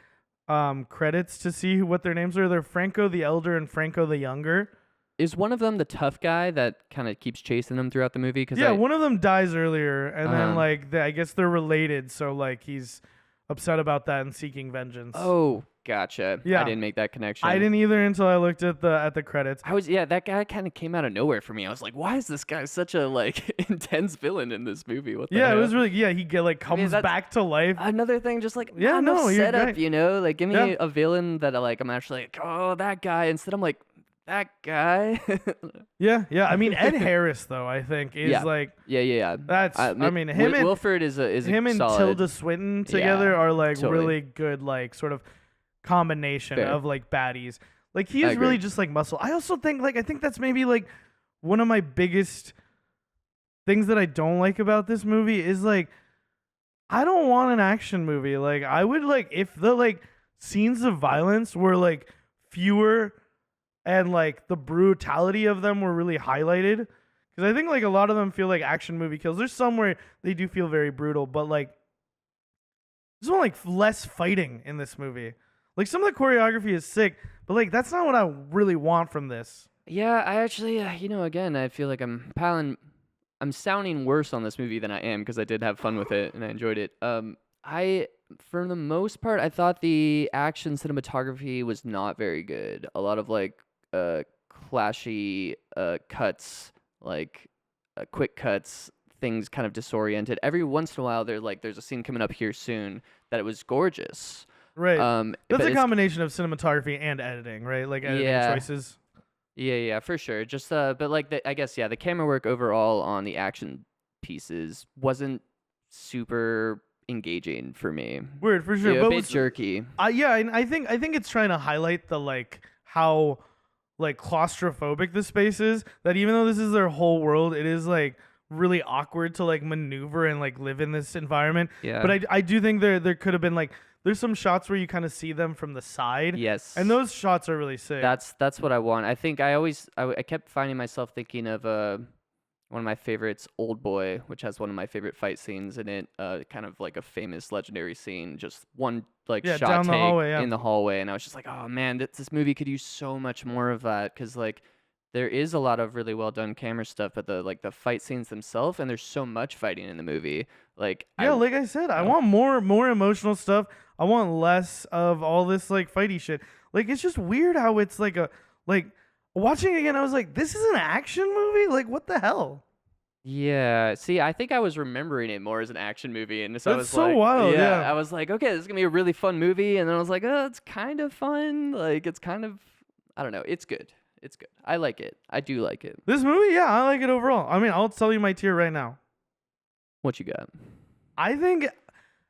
credits to see what their names are. They're Franco the Elder and Franco the Younger. Is one of them the tough guy that kind of keeps chasing them throughout the movie? Yeah, one of them dies earlier, and then like I guess they're related, so like he's upset about that and seeking vengeance. Oh, gotcha. Yeah. I didn't make that connection. I didn't either until I looked at the credits. That guy kind of came out of nowhere for me. I was like, why is this guy such a like intense villain in this movie? What the hell? It was really he comes back to life. Another thing, just like setup, right. You know, like give me a villain that like I'm actually like, oh, that guy. Instead, I'm like, that guy. yeah. I mean, Ed Harris though, I think is like That's I mean him and Wilford is him and solid. Tilda Swinton together are like really good like sort of combination of like baddies. Like he is really just like muscle. I also think I think that's maybe like one of my biggest things that I don't like about this movie is like I don't want an action movie. Like I would like if the like scenes of violence were like fewer and like the brutality of them were really highlighted, because I think like a lot of them feel like action movie kills. There's some where they do feel very brutal, but like there's one like less fighting in this movie. Like some of the choreography is sick, but like that's not what I really want from this. Yeah, I actually, again, I feel like I'm sounding worse on this movie than I am, because I did have fun with it and I enjoyed it. For the most part, I thought the action cinematography was not very good. A lot of like clashy cuts, like quick cuts, things kind of disoriented. Every once in a while, there's a scene coming up here soon that it was gorgeous. Right. But That's a combination of cinematography and editing, right? Like editing choices. Yeah, for sure. Just but like I guess the camera work overall on the action pieces wasn't super engaging for me. Weird, for sure. Yeah, but a bit jerky. Yeah, and I think it's trying to highlight the like how like claustrophobic the space is. That even though this is their whole world, it is like really awkward to like maneuver and like live in this environment. Yeah. But I do think there could have been like there's some shots where you kind of see them from the side. Yes. And those shots are really sick. That's what I want. I think I kept finding myself thinking of one of my favorites, Old Boy, which has one of my favorite fight scenes in it. Kind of like a famous legendary scene, just one like shot down the take hallway, in the hallway, and I was just like, oh man, this movie could use so much more of that, because like there is a lot of really well done camera stuff, but the fight scenes themselves, and there's so much fighting in the movie. Like like I said, I want more emotional stuff. I want less of all this like fighty shit. Like it's just weird how it's like watching it again, I was like, this is an action movie? Like what the hell? Yeah, see, I think I was remembering it more as an action movie, and so I was so like, wild, yeah. I was like, okay, this is gonna be a really fun movie, and then I was like, oh, it's kind of fun, like it's kind of, I don't know, it's good. It's good. I like it. I do like it. This movie, yeah, I like it overall. I mean, I'll tell you my tier right now. What you got? I think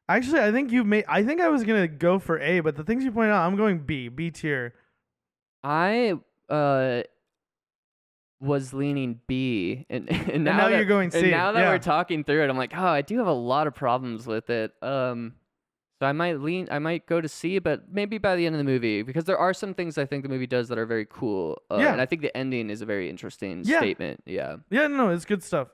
I think I was gonna go for A, but the things you pointed out, I'm going B tier. I was leaning B, and now you're going C. And now that we're talking through it, I'm like, oh, I do have a lot of problems with it. So I might go to C, but maybe by the end of the movie, because there are some things I think the movie does that are very cool. And I think the ending is a very interesting statement. Yeah. Yeah, no, it's good stuff.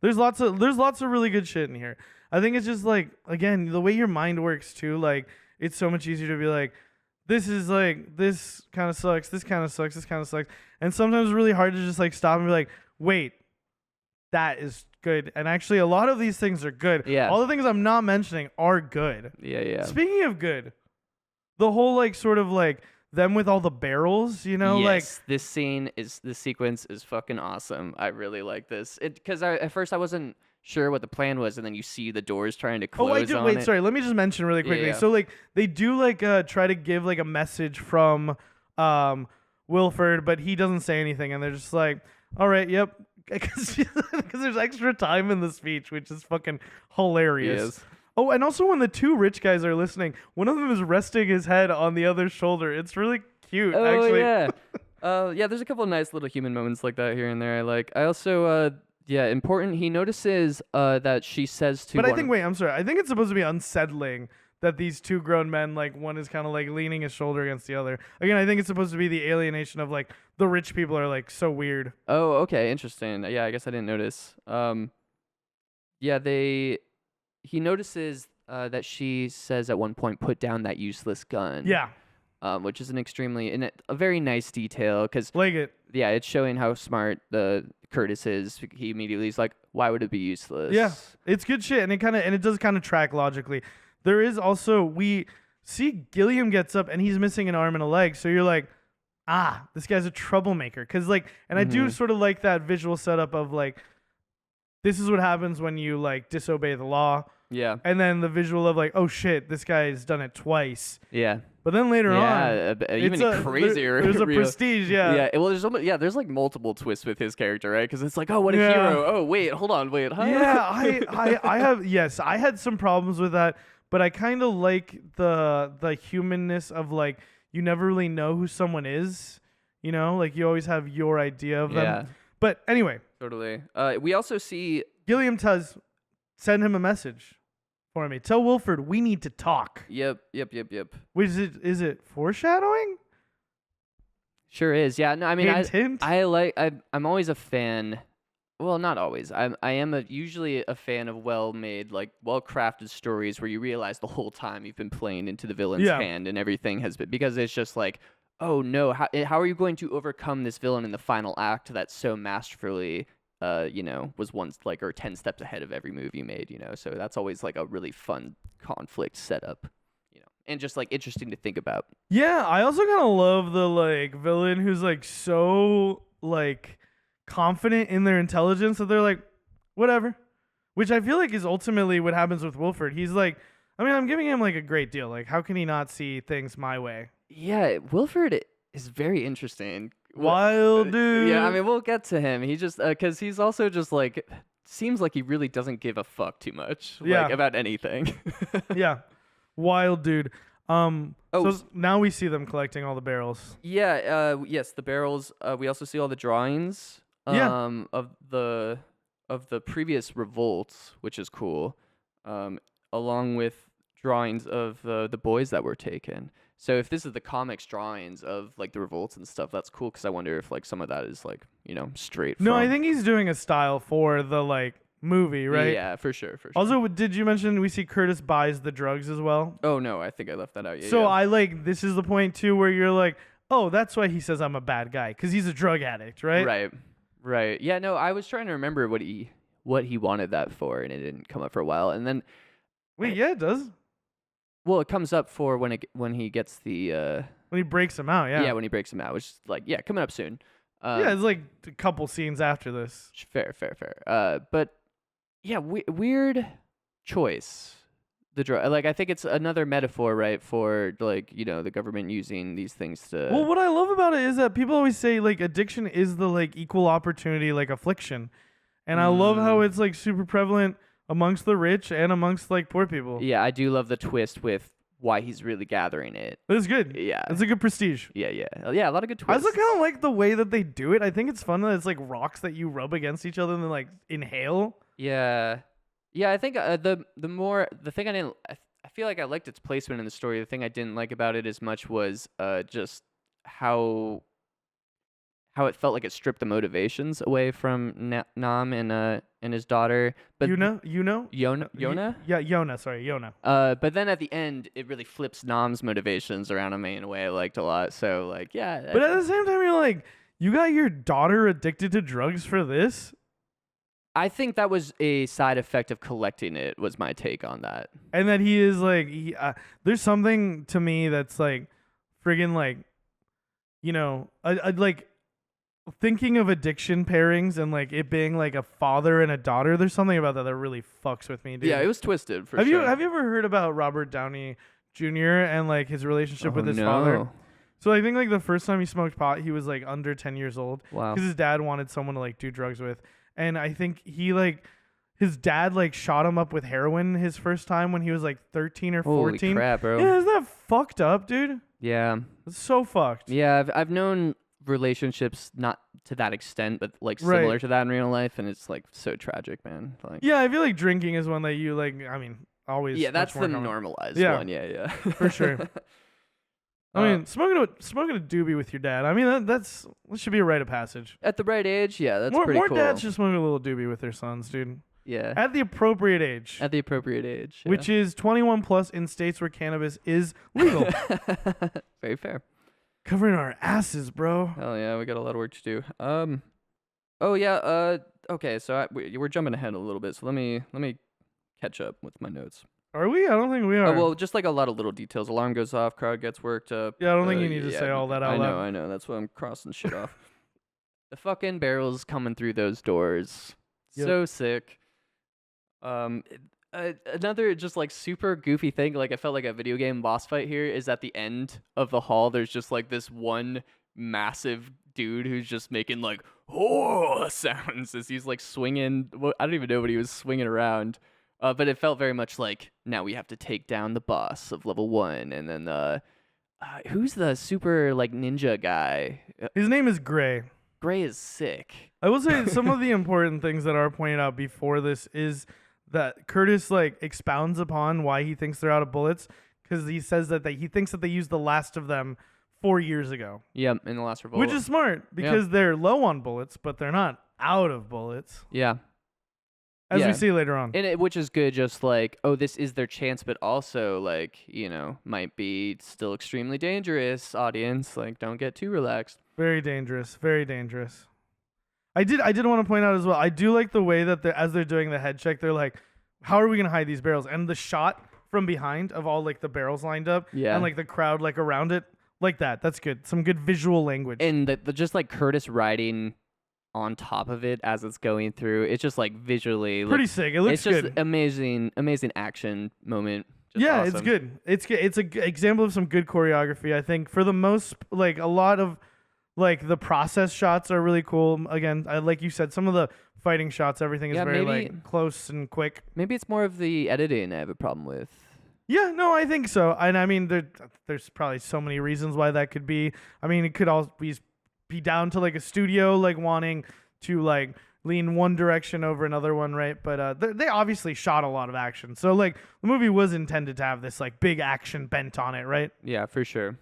There's lots of really good shit in here. I think it's just like, again, the way your mind works too, like it's so much easier to be like, this is like, this kind of sucks, this kind of sucks, this kind of sucks. And sometimes it's really hard to just like stop and be like, wait, that is good. And actually a lot of these things are good. Yeah. All the things I'm not mentioning are good. Yeah. Speaking of good, the whole like sort of like them with all the barrels, you know, like this sequence is fucking awesome. I really like this. Because at first I wasn't sure what the plan was, and then you see the doors trying to close. Oh, I do. Wait, sorry. Let me just mention really quickly. Yeah. So like they do like try to give like a message from Wilford, but he doesn't say anything, and they're just like, all right, yep. Because there's extra time in the speech, which is fucking hilarious. Yes. Oh, and also when the two rich guys are listening, one of them is resting his head on the other's shoulder. It's really cute, actually. Yeah. Yeah, there's a couple of nice little human moments like that here and there I like. I also, important, he notices that she says to But I think, I'm sorry. I think it's supposed to be unsettling that these two grown men, like one is kind of like leaning his shoulder against the other. Again, I think it's supposed to be the alienation of like the rich people are like so weird. Oh, okay, interesting. Yeah, I guess I didn't notice. He notices that she says at one point, "Put down that useless gun." Yeah. Which is a very nice detail, because like it. Yeah, it's showing how smart the Curtis is. He immediately is like, "Why would it be useless?" Yeah, it's good shit, and it does kind of track logically. There is also, we see Gilliam gets up and he's missing an arm and a leg, so you're like, this guy's a troublemaker, because like, and I do sort of like that visual setup of like, this is what happens when you like disobey the law. Yeah. And then the visual of like, oh shit, this guy's done it twice. Yeah. But then later on, even crazier. There's a prestige, yeah. Yeah, well, there's like multiple twists with his character, right? Because it's like, oh, what a hero. Oh, wait, hold on, wait. Huh? Yeah, I had some problems with that, but I kind of like the humanness of like, you never really know who someone is, you know? Like you always have your idea of them. Yeah. But anyway. Totally. We also see Gilliam does send him a message for me. Tell Wilford we need to talk. Yep. Which is it foreshadowing? Sure is. Yeah. No, I mean, hint. I'm always a fan. Well, not always. I am usually a fan of well-made, like well-crafted stories where you realize the whole time you've been playing into the villain's hand and everything has been, because it's just like, oh no, how are you going to overcome this villain in the final act that's so masterfully, was once like, or 10 steps ahead of every move you made, so that's always like a really fun conflict setup, and just like interesting to think about. Yeah, I also kind of love the like villain who's like so like confident in their intelligence that they're like, whatever, which I feel like is ultimately what happens with Wilford. He's like, I mean, I'm giving him like a great deal. Like, how can he not see things my way? Yeah, Wilford is very interesting. Wild dude. Yeah, I mean, we'll get to him. He just because he's also just like seems like he really doesn't give a fuck too much, like about anything. Yeah, wild dude. Oh, So now we see them collecting all the barrels. Yeah. Yes, the barrels. We also see all the drawings. Of the previous revolts, which is cool. Along with drawings of the boys that were taken. So if this is the comics drawings of like the revolts and stuff, that's cool because I wonder if like some of that is like straight. No, I think he's doing a style for the like movie, right? Yeah, for sure. Also, did you mention we see Curtis buys the drugs as well? Oh no, I think I left that out. Yeah. So yeah. I like this is the point too where you're like, oh, that's why he says I'm a bad guy because he's a drug addict, right? Right. Yeah. No, I was trying to remember what he wanted that for, and it didn't come up for a while, and then. Wait, yeah, it does. Well, it comes up for when he gets the when he breaks him out, yeah. Yeah, when he breaks him out, which is like coming up soon. Yeah, it's like a couple scenes after this. Fair. But yeah, weird choice. The drug, like I think it's another metaphor, right, for like the government using these things to. Well, what I love about it is that people always say like addiction is the like equal opportunity like affliction, and I love how it's like super prevalent amongst the rich and amongst like poor people. Yeah, I do love the twist with why he's really gathering it. It's good. Yeah, it's a good prestige. Yeah, a lot of good twists. I also kind of like the way that they do it. I think it's fun that it's like rocks that you rub against each other and then like inhale. Yeah. I think the thing I feel like I liked its placement in the story. The thing I didn't like about it as much was just how it felt like it stripped the motivations away from Nam and his daughter. But Yona? Yona? Yeah, Yona. Sorry, Yona. But then at the end, it really flips Nam's motivations around in a way I liked a lot. So like, yeah. But at the same time, you're like, you got your daughter addicted to drugs for this? I think that was a side effect of collecting it. Was my take on that. And that he is like, there's something to me that's like, friggin' like, like. Thinking of addiction pairings and like it being like a father and a daughter, there's something about that really fucks with me, dude. Yeah, it was twisted for sure. Have you ever heard about Robert Downey Jr. and like his relationship with his father? So I think like the first time he smoked pot, he was like under 10 years old. Wow. Because his dad wanted someone to like do drugs with, and I think his dad like shot him up with heroin his first time when he was like 13 or 14. Holy crap, bro. Yeah, isn't that fucked up, dude? Yeah. It's so fucked. Yeah, I've known relationships not to that extent but like similar to that in real life, and it's like so tragic, man. Like, yeah, I feel like drinking is one that you like, I mean, always. Yeah, that's the normalized one. Yeah. For sure. I mean, smoking a doobie with your dad, I mean, that should be a rite of passage at the right age. Yeah, that's pretty more cool. dads should smoke a little doobie with their sons, dude. Yeah, at the appropriate age, yeah. Which is 21 plus in states where cannabis is legal. Very fair. Covering our asses, bro. Hell yeah, we got a lot of work to do. Oh yeah. Okay, so we're jumping ahead a little bit. So let me catch up with my notes. Are we? I don't think we are. Oh, well, just like a lot of little details. Alarm goes off. Crowd gets worked up. Yeah, I don't think you need to say all that out loud. I know. That's why I'm crossing shit off. The fucking barrels coming through those doors. Yep. So sick. Another just like super goofy thing, like I felt like a video game boss fight here, is at the end of the hall there's just like this one massive dude who's just making like sounds as he's like swinging. I don't even know what he was swinging around, but it felt very much like now we have to take down the boss of level 1, and then who's the super like ninja guy? His name is Gray. Gray is sick. I will say some of the important things that are pointed out before this is that Curtis like expounds upon why he thinks they're out of bullets, because he says that he thinks that they used the last of them 4 years ago. Yeah, in the last revolt. Which is smart because they're low on bullets, but they're not out of bullets. Yeah. As we see later on. And which is good, just like, oh, this is their chance, but also like, might be still extremely dangerous, audience. Like, don't get too relaxed. Very dangerous. Very dangerous. I did want to point out as well, I do like the way that as they're doing the head check, they're like, how are we going to hide these barrels? And the shot from behind of all like the barrels lined up and like the crowd like around it, like that's good. Some good visual language. And the just like Curtis riding on top of it as it's going through. It's just like visually Pretty sick. It looks it's just good. amazing action moment. Just Yeah, awesome. it's good. It's a example of some good choreography. I think for the most, like a lot of like the process shots are really cool. Again, like you said, some of the fighting shots, everything is very like close and quick. Maybe it's more of the editing I have a problem with. Yeah, no, I think so. And I mean, there's probably so many reasons why that could be. I mean, it could always be down to like a studio like wanting to like lean one direction over another one, right? But they obviously shot a lot of action, so like the movie was intended to have this like big action bent on it, right? Yeah, for sure.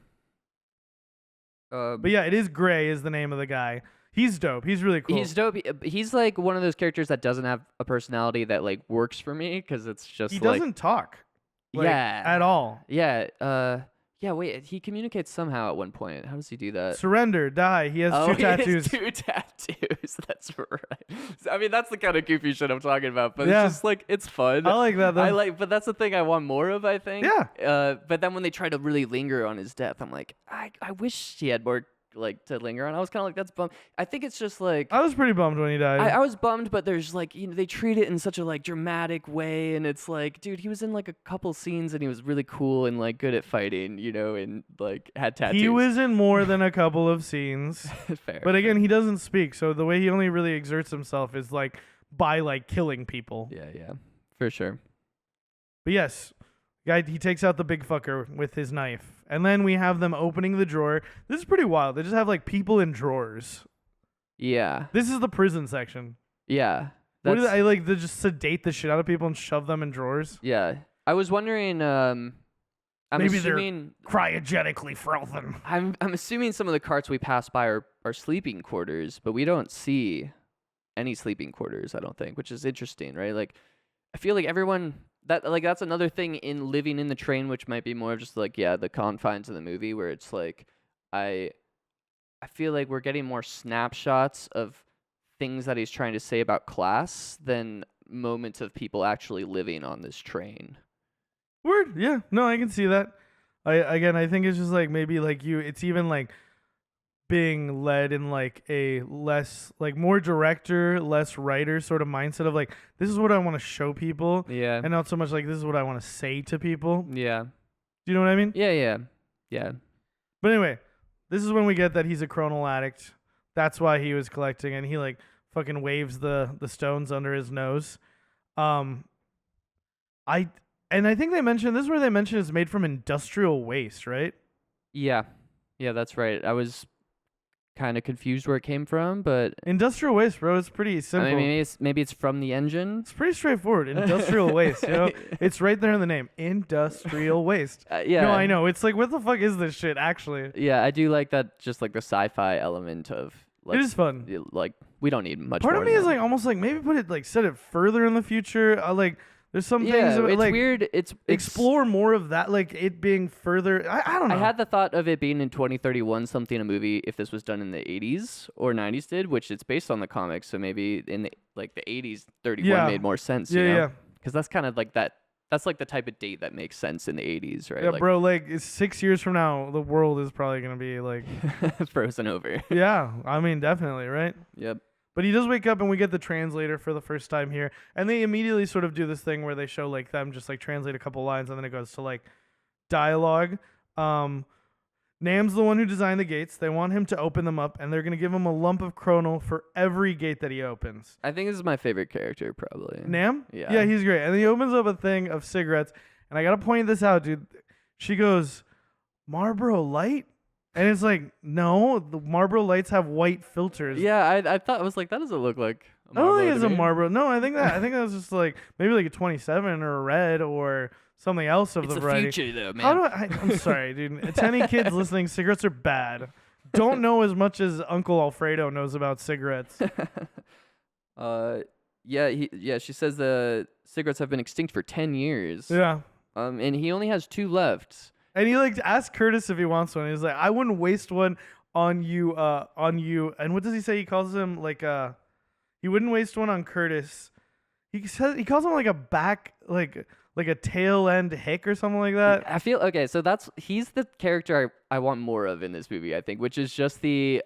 But yeah, it is Gray is the name of the guy. He's dope. He's really cool. He's dope. He's like one of those characters that doesn't have a personality that like works for me because it's just he like, doesn't talk. Like, yeah, at all. Yeah. Yeah. Wait. He communicates somehow at one point. How does he do that? Surrender, die. He has two tattoos. He has 2 tattoos. That's right. I mean, that's the kind of goofy shit I'm talking about. But Yeah. it's just like it's fun. I like that though. but that's the thing I want more of. I think. Yeah. But then when they try to really linger on his death, I'm like, I wish he had more like to linger on. I was kind of like, that's bummed. I think it's just like I was pretty bummed when he died. I was bummed, but there's like, they treat it in such a like dramatic way, and it's like, dude, he was in like a couple scenes and he was really cool and like good at fighting, and like had tattoos. He was in more than a couple of scenes. Fair. But again, he doesn't speak, so the way he only really exerts himself is like by like killing people. Yeah, for sure. But yes, guy, he takes out the big fucker with his knife. And then we have them opening the drawer. This is pretty wild. They just have like people in drawers. Yeah. This is the prison section. Yeah. What do they like? They just sedate the shit out of people and shove them in drawers. Yeah. I was wondering. Maybe assuming they're cryogenically frozen. I'm assuming some of the carts we pass by are sleeping quarters, but we don't see any sleeping quarters. I don't think, which is interesting, right? Like, I feel like everyone. That's another thing in living in the train, which might be more of just like, the confines of the movie, where it's like, I feel like we're getting more snapshots of things that he's trying to say about class than moments of people actually living on this train. Word, yeah, no, I can see that. I think it's just like maybe like it's even like being led in like a less like more director, less writer sort of mindset of like, this is what I want to show people, and not so much like this is what I want to say to people. Yeah, do you know what I mean? Yeah. But anyway, this is when we get that he's a chronal addict. That's why he was collecting, and he like fucking waves the stones under his nose. I think they mentioned this is where they mentioned it's made from industrial waste, right? Yeah, that's right. I was kind of confused where it came from, but industrial waste, bro, it's pretty simple. I mean, maybe it's from the engine. It's pretty straightforward. Industrial waste, it's right there in the name. Industrial waste. Yeah. No, I know. It's like, what the fuck is this shit? Actually. Yeah, I do like that. Just like the sci-fi element of. It is fun. Like, we don't need much. Part more of me is like almost like maybe put it like set it further in the future. Like. There's some things that, it's like weird. It's explore more of that, like it being further. I don't know. I had the thought of it being in 2031 something a movie if this was done in the 80s or 90s did, which it's based on the comics. So maybe in the 80s, 31 made more sense. Yeah. Because that's kind of like that. That's like the type of date that makes sense in the 80s, right? Yeah, like, bro. Like 6 years from now, the world is probably gonna be like frozen over. Yeah, I mean definitely, right? Yep. But he does wake up, and we get the translator for the first time here, and they immediately sort of do this thing where they show like them just like translate a couple lines, and then it goes to like dialogue. Nam's the one who designed the gates. They want him to open them up, and they're gonna give him a lump of chronal for every gate that he opens. I think this is my favorite character, probably. Nam? Yeah, he's great. And he opens up a thing of cigarettes, and I gotta point this out, dude. She goes, Marlboro Light. And it's like, no, the Marlboro Lights have white filters. Yeah, I thought, I was like, that doesn't look like a Marlboro. I don't think it's a Marlboro. No, I think that was just like maybe like a 27 or a red or something else of the variety. It's the future though, man. I'm sorry, dude. To any kids listening, cigarettes are bad. Don't know as much as Uncle Alfredo knows about cigarettes. She says the cigarettes have been extinct for 10 years. Yeah. And he only has 2 left. And he like asked Curtis if he wants one. He's like, I wouldn't waste one on you. And what does he say? He calls him like he wouldn't waste one on Curtis. He calls him like a back like a tail end hick or something like that. I feel okay. So he's the character I want more of in this movie. I think, which is just the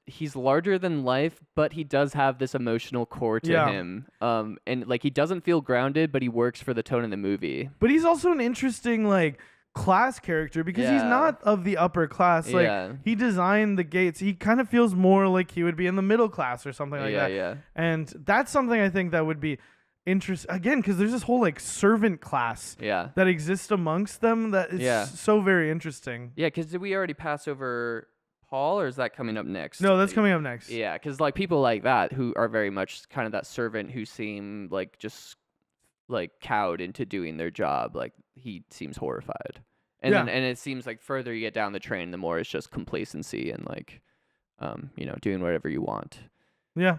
he's larger than life, but he does have this emotional core to Yeah. him. And like he doesn't feel grounded, but he works for the tone of the movie. But he's also an interesting like class character because he's Yeah. not of the upper class. Like Yeah. he designed the gates. He kind of feels more like he would be in the middle class or something like that. Yeah. And that's something I think that would be interesting again because there's this whole like servant class Yeah. that exists amongst them that is Yeah. so very interesting. Yeah, because did we already pass over Paul, or is that coming up next? No, that's coming up next. Yeah, because like people like that who are very much kind of that servant who seem like just like cowed into doing their job. Like he seems horrified, and Yeah. then it seems like further you get down the train, the more it's just complacency and like, doing whatever you want. Yeah.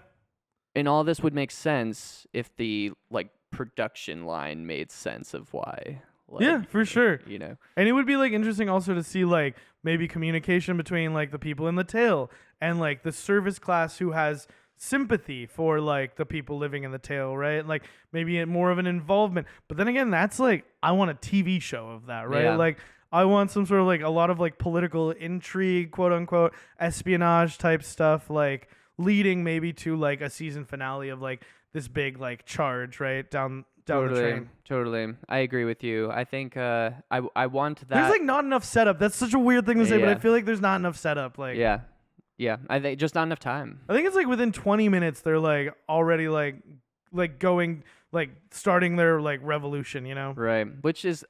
And all this would make sense if the like production line made sense of why. Like, Yeah, for sure. You know. And it would be like interesting also to see like maybe communication between like the people in the tail and like the service class who has sympathy for like the people living in the tail, right? Like maybe more of an involvement. But then again, that's like I want a TV show of that, right? Yeah. Like I want some sort of like a lot of like political intrigue, quote unquote, espionage type stuff, like leading maybe to like a season finale of like this big like charge, right? Down the train. Totally. I agree with you. I think I want that. There's like not enough setup. That's such a weird thing to say, but I Yeah. feel like there's not enough setup. Like Yeah. I think just not enough time. I think it's like within 20 minutes they're like already like going like starting their like revolution, you know? Right. Which is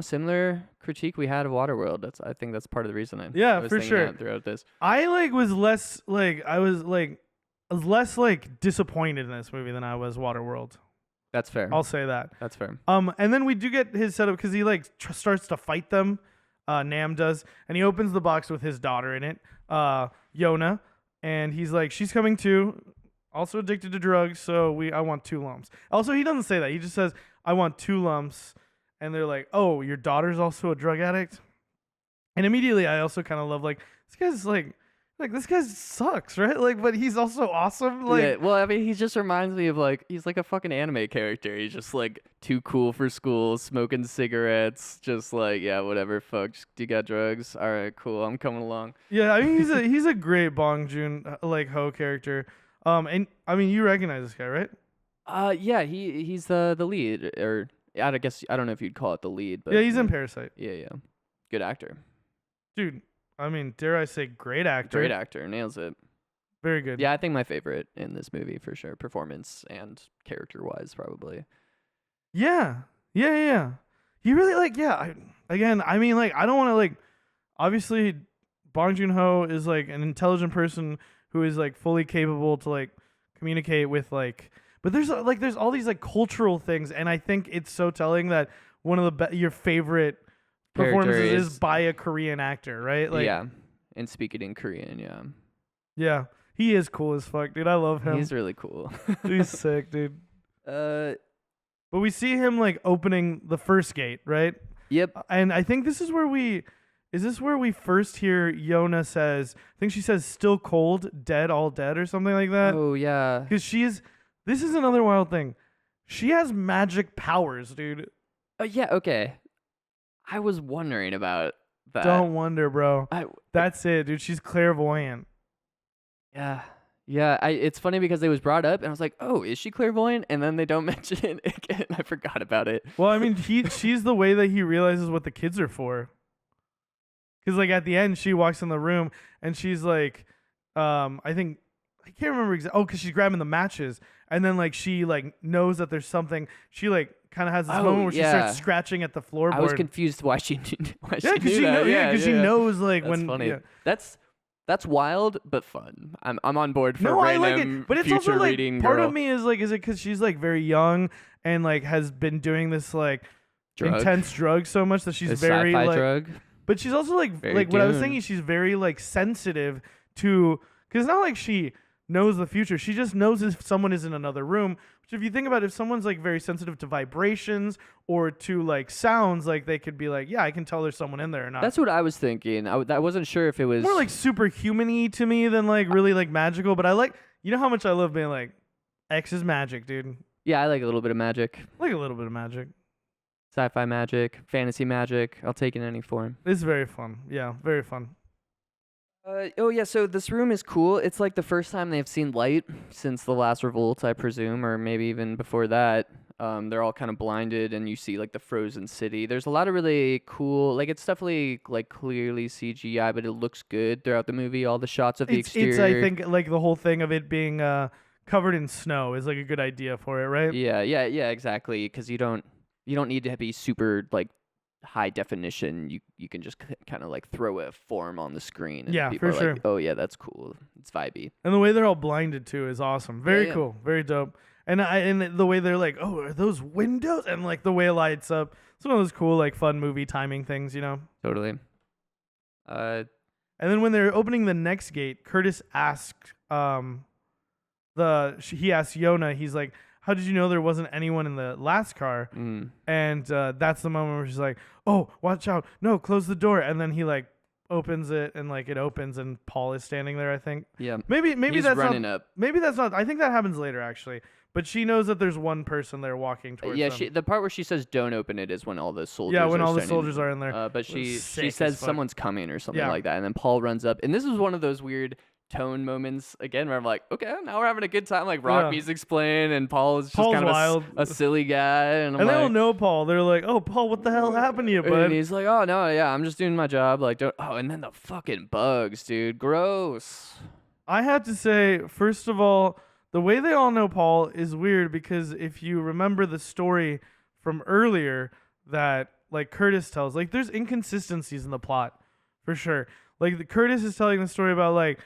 similar critique we had of Waterworld. I think that's part of the reason I Yeah, was for thinking sure. that throughout this. I like was less like I was less like disappointed in this movie than I was Waterworld. That's fair. I'll say that. That's fair. And then we do get his setup because he like starts to fight them. Nam does, and he opens the box with his daughter in it, Yona, and he's like, she's coming too, also addicted to drugs. So I want 2 lumps. Also, he doesn't say that. He just says, I want 2 lumps, and they're like, oh, your daughter's also a drug addict. And immediately, I also kind of love like this guy's like this guy sucks, right? Like, but he's also awesome. Like, yeah, well, I mean, he just reminds me of like he's like a fucking anime character. He's just like too cool for school, smoking cigarettes, just like yeah, whatever. Fuck, just, you got drugs? All right, cool. I'm coming along. yeah, I mean he's a great Bong Joon like Ho character. And I mean you recognize this guy, right? Yeah, he's the lead, or I guess I don't know if you'd call it the lead, but Yeah, he's in Parasite. Yeah, good actor. Dude, I mean, dare I say great actor. Great actor, nails it. Very good. Yeah, I think my favorite in this movie for sure, performance and character-wise, probably. Yeah. He really like I mean like I don't want to like obviously Bong Joon-ho is like an intelligent person who is like fully capable to like communicate with like but there's all these like cultural things and I think it's so telling that one of the your favorite performances is by a Korean actor, right? Like yeah, and speak it in Korean, yeah. Yeah. He is cool as fuck, dude. I love him. He's really cool. He's sick, dude. But we see him like opening the first gate, right? Yep. And I think this is where we first hear Yona says, I think she says still cold, dead, all dead or something like that. Oh yeah. Cuz this is another wild thing. She has magic powers, dude. Yeah, okay. I was wondering about that. Don't wonder, bro. That's it, dude. She's clairvoyant. Yeah. It's funny because it was brought up, and I was like, "Oh, is she clairvoyant?" And then they don't mention it again. I forgot about it. Well, I mean, she's the way that he realizes what the kids are for. Because like at the end, she walks in the room and she's like, I can't remember exactly. Oh, because she's grabbing the matches, and then like she like knows that there's something. She like kind of has this moment where she starts scratching at the floorboard. I was confused why she knew. Why Yeah, she knew that. she knows like That's when. funny. Yeah. That's wild but fun. I'm on board for No, I random like it, but it's future also like reading part girl. of me is like, is it because she's like very young and like has been doing this like intense drug so much that she's A very sci-fi like. drug. But she's also like Very what I was Dune. thinking. She's very like sensitive to because it's not like she knows the future. She just knows if someone is in another room. Which, if you think about it, if someone's like very sensitive to vibrations or to like sounds, like they could be like, yeah, I can tell there's someone in there or not. That's what I was thinking. I wasn't sure if it was more like superhuman-y to me than like really like magical. But I like, you know how much I love being like, X is magic, dude. Yeah, I like a little bit of magic. I like a little bit of magic. Sci-fi magic, fantasy magic. I'll take it in any form. It's very fun. Yeah, very fun. Oh yeah, so this room is cool. It's like the first time they've seen light since the last revolt, I presume, or maybe even before that. They're all kind of blinded, and you see like the frozen city. There's a lot of really cool, like it's definitely like clearly CGI, but it looks good throughout the movie. All the shots of the exterior. It's I think like the whole thing of it being covered in snow is like a good idea for it, right? Yeah, exactly. Because you don't need to be super like high definition. You can just kind of like throw a form on the screen. And Yeah, people for are sure. Like, oh yeah, that's cool. It's vibey. And the way they're all blinded too is awesome. Very Yeah. cool. Very dope. And the way they're like, oh, are those windows? And like the way it lights up. It's one of those cool like fun movie timing things, you know. Totally. And then when they're opening the next gate, Curtis asks he asks Yona, he's like, how did you know there wasn't anyone in the last car? And that's the moment where she's like, oh, watch out. No, close the door. And then he like opens it and like it opens and Paul is standing there, I think. Yeah. Maybe He's that's running not, up. Maybe that's not. I think that happens later actually. But she knows that there's one person there walking towards them. The part where she says don't open it is when all the soldiers Yeah, when are all the standing, soldiers are in there. but she Sick says as fuck. someone's coming or something Yeah. like that, and then Paul runs up, and this is one of those weird tone moments again where I'm like, okay, now we're having a good time, like rock Yeah. music's playing, and Paul's Paul's kind of wild. a silly guy, and I'm And they like, don't know Paul. They're like, oh, Paul, what the hell happened to you, bud? and he's like, oh no, yeah, I'm just doing my job, like, don't. Oh, and then the fucking bugs, dude, gross. I have to say, first of all, the way they all know Paul is weird because if you remember the story from earlier that like Curtis tells, like there's inconsistencies in the plot for sure. Like Curtis is telling the story about like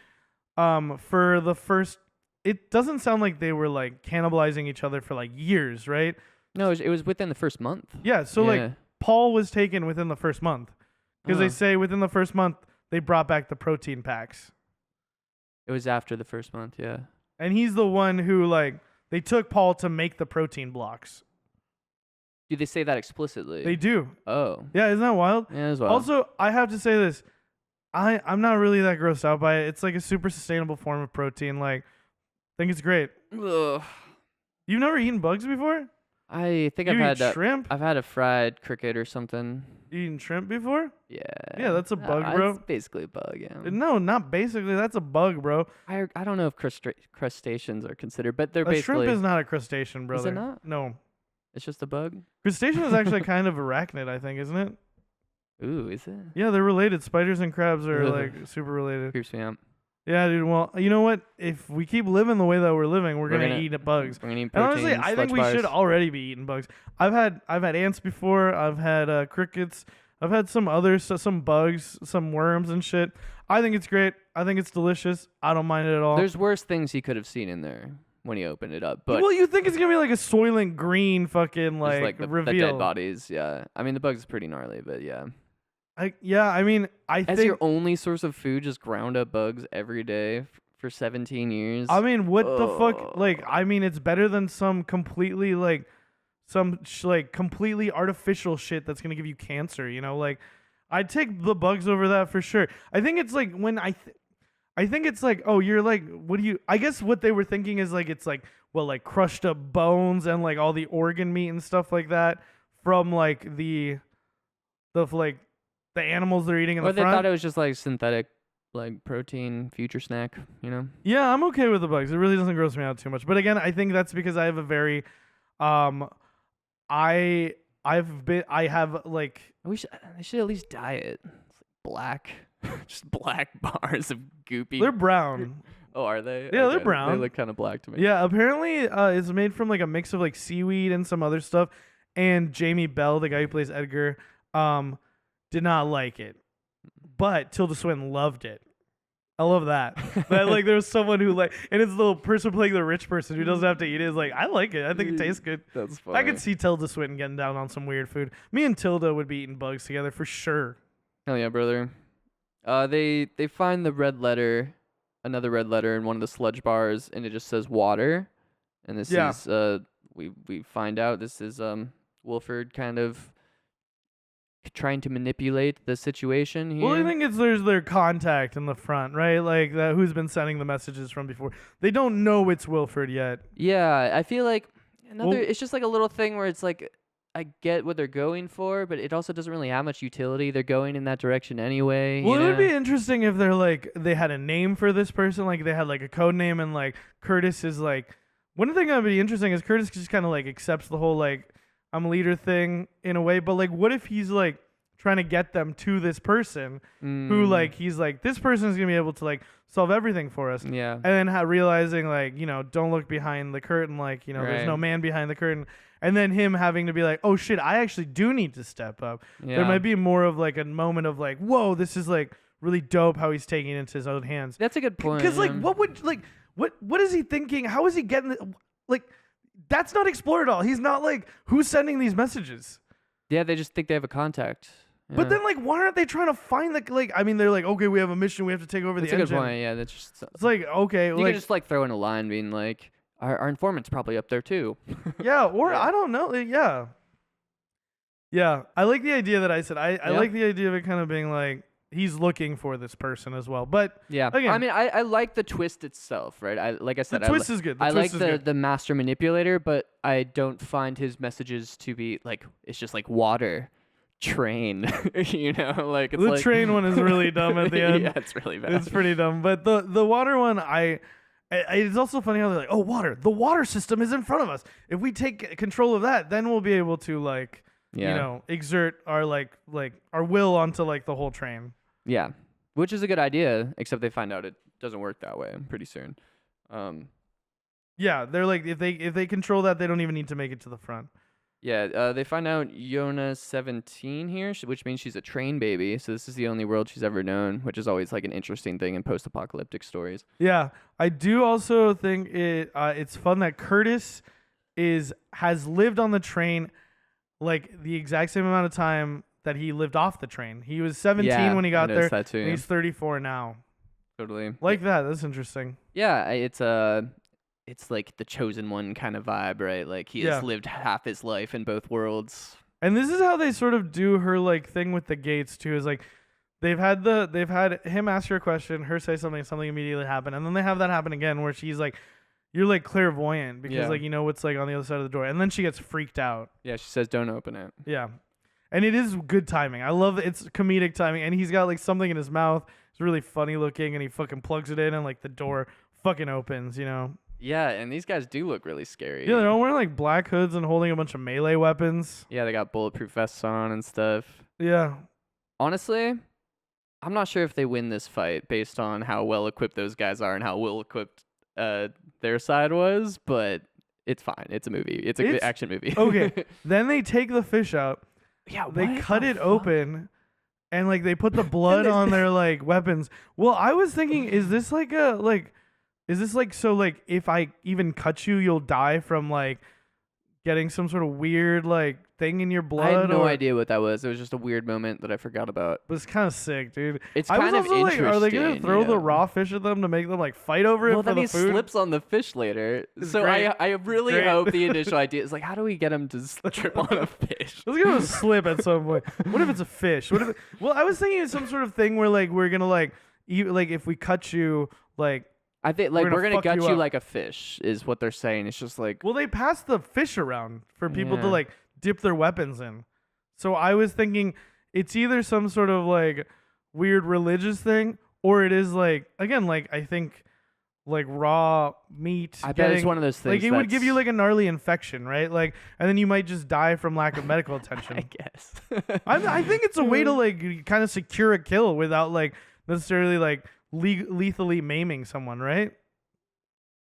for the first, it doesn't sound like they were like cannibalizing each other for like years, right? No, it was within the first month. Yeah, so like Paul was taken within the first month because they say within the first month they brought back the protein packs. It was after the first month, yeah. And he's the one who, like, they took Paul to make the protein blocks. Do they say that explicitly? They do. Oh. Yeah, isn't that wild? Yeah, as well. Also, I have to say this. I'm not really that grossed out by it. It's like a super sustainable form of protein. Like, I think it's great. Ugh. You've never eaten bugs before? I think You I've eat had shrimp? I've had a fried cricket or something. You eaten shrimp before? Yeah. Yeah, that's a bug, bro. It's basically a bug, yeah. No, not basically. That's a bug, bro. I don't know if crustaceans are considered, but they're A basically. shrimp is not a crustacean, brother. Is it not? No. It's just a bug. Crustacean is actually kind of arachnid, I think, isn't it? Ooh, is it? Yeah, they're related. Spiders and crabs are Ugh. like super related. Creeps me out. Yeah, dude. Well, you know what? If we keep living the way that we're living, we're gonna eat bugs. We're gonna eat And protein, honestly, I think sludge we bars. should already be eating bugs. I've had ants before. I've had crickets. I've had some others, some bugs, some worms and shit. I think it's great. I think it's delicious. I don't mind it at all. There's worse things you could have seen in there when you opened it up, but well, you think it's gonna be like a Soylent Green fucking just like the reveal? dead bodies. Yeah, I mean the bugs is pretty gnarly, but yeah. I mean, I As think. your only source of food, just ground up bugs every day for 17 years. I mean, what the fuck? Like, I mean, it's better than some completely like completely artificial shit that's gonna give you cancer. You know, like I'd take the bugs over that for sure. I think it's like when I think it's like, oh, you're like, what do you? I guess what they were thinking is like it's like well, like crushed up bones and like all the organ meat and stuff like that from like the animals they're eating in or the they front. thought it was just like synthetic, like protein future snack. You know. Yeah, I'm okay with the bugs. It really doesn't gross me out too much. But again, I think that's because I have a very, I have like They should at least dye it. It's like black, just black bars of goopy. they're brown. Oh, are they? Yeah, they're Okay, brown. They look kind of black to me. Yeah, apparently it's made from like a mix of like seaweed and some other stuff. And Jamie Bell, the guy who plays Edgar, did not like it, but Tilda Swinton loved it. I love that. That like there's someone who like, and it's the person playing the rich person who doesn't have to eat it. Is like, I like it. I think it tastes good. That's funny. I could see Tilda Swinton getting down on some weird food. Me and Tilda would be eating bugs together for sure. Hell yeah, brother. They find the red letter, another red letter in one of the sludge bars, and it just says water. And this is we find out this is Wilford kind of trying to manipulate the situation here. Well, I think there's their contact in the front, right? Like that who's been sending the messages from before. They don't know it's Wilford yet. Yeah, I feel like Well- it's just like a little thing where it's like I get what they're going for, but it also doesn't really have much utility. They're going in that direction anyway. Well, you it would know? be interesting if they're like they had a name for this person, like they had like a code name, and like Curtis is like one thing that would be interesting is Curtis just kind of like accepts the whole like I'm a leader thing in a way, but like what if he's like trying to get them to this person who like he's like this person is gonna be able to like solve everything for us, Yeah. and then realizing like don't look behind the curtain, like there's no Right. man behind the curtain. And then him having to be like, oh shit, I actually do need to step up. Yeah. There might be more of like a moment of like, whoa, this is like really dope how he's taking it into his own hands. That's a good point. Because like, yeah. what would like, what is he thinking? How is he getting like? That's not explored at all. He's not like who's sending these messages. Yeah, they just think they have a contact. But Yeah. then like, why aren't they trying to find the like? I mean, they're like, okay, we have a mission. We have to take over That's the a engine. good point. Yeah, that's just. It's like okay, You like could just like throw in a line being like, our informant's probably up there too. yeah, or Yeah. I don't know. Yeah. Yeah. I like the idea that I said. I Yeah. like the idea of it kind of being like he's looking for this person as well. But Yeah. Again- I mean, I like the twist itself, right? Like I the said, twist is good. The I like twist is the good. the master manipulator, but I don't find his messages to be like it's just like water, train, like it's The like, train one is really dumb at the end. Yeah, it's really bad. It's pretty dumb. But the water one, it's also funny how they're like, oh, water. The water system is in front of us. If we take control of that, then we'll be able to like, Yeah. exert our like our will onto like the whole train. Yeah, which is a good idea, except they find out it doesn't work that way pretty soon. Yeah, they're like if they control that, they don't even need to make it to the front. Yeah, they find out Yona's 17 here, which means she's a train baby. So this is the only world she's ever known, which is always like an interesting thing in post-apocalyptic stories. Yeah, I do also think it's fun that Curtis has lived on the train like the exact same amount of time that he lived off the train. He was 17 Yeah, when he I got there, noticed that too, and yeah. he's 34 now. Totally. Like that. That's interesting. Yeah, it's like the chosen one kind of vibe, right? Like he Yeah. has lived half his life in both worlds. And this is how they sort of do her like thing with the gates too. Is like they've had him ask her a question, her say something immediately happen, and then they have that happen again where she's like, "You're like clairvoyant because Yeah. like you know what's like on the other side of the door," and then she gets freaked out. Yeah, she says don't open it. Yeah, and it is good timing. I love it's comedic timing, and he's got like something in his mouth. It's really funny looking, and he fucking plugs it in, and like the door fucking opens. Yeah, and these guys do look really scary. Yeah, they're all wearing like black hoods and holding a bunch of melee weapons. Yeah, they got bulletproof vests on and stuff. Yeah. Honestly, I'm not sure if they win this fight based on how well equipped those guys are and how well equipped their side was, but it's fine. It's a movie. It's a good action movie. Okay. Then they take the fish out. Yeah, They what cut the it fuck? open, and like they put the blood they- on their like weapons. Well, I was thinking, is this like so like if I even cut you, you'll die from like getting some sort of weird like thing in your blood? I had no or, idea what that was. It was just a weird moment that I forgot about. But it's kind of sick, dude. It's I was kind of also like, interesting. are they gonna throw the yeah. raw fish at them to make them like fight over it Well, for then the he food? slips on the fish later. It's So great. I really Great. hope the initial idea is like, how do we get him to trip on a fish? Let's give him a slip at some point. What if it's a fish? What if? Well, I was thinking it's some sort of thing where like we're gonna like like if we cut you like. I think like gonna we're gonna fuck gut you you up. like a fish is what they're saying. It's just like Well, they pass the fish around for people to Yeah. like dip their weapons in. So I was thinking it's either some sort of like weird religious thing, or it is like again like I think like raw meat. I bet it's one of those things. Like it would give you that's- like a gnarly infection, right? Like, and then you might just die from lack of medical attention. I guess. I think it's a way to like kind of secure a kill without like necessarily like lethally maiming someone, right?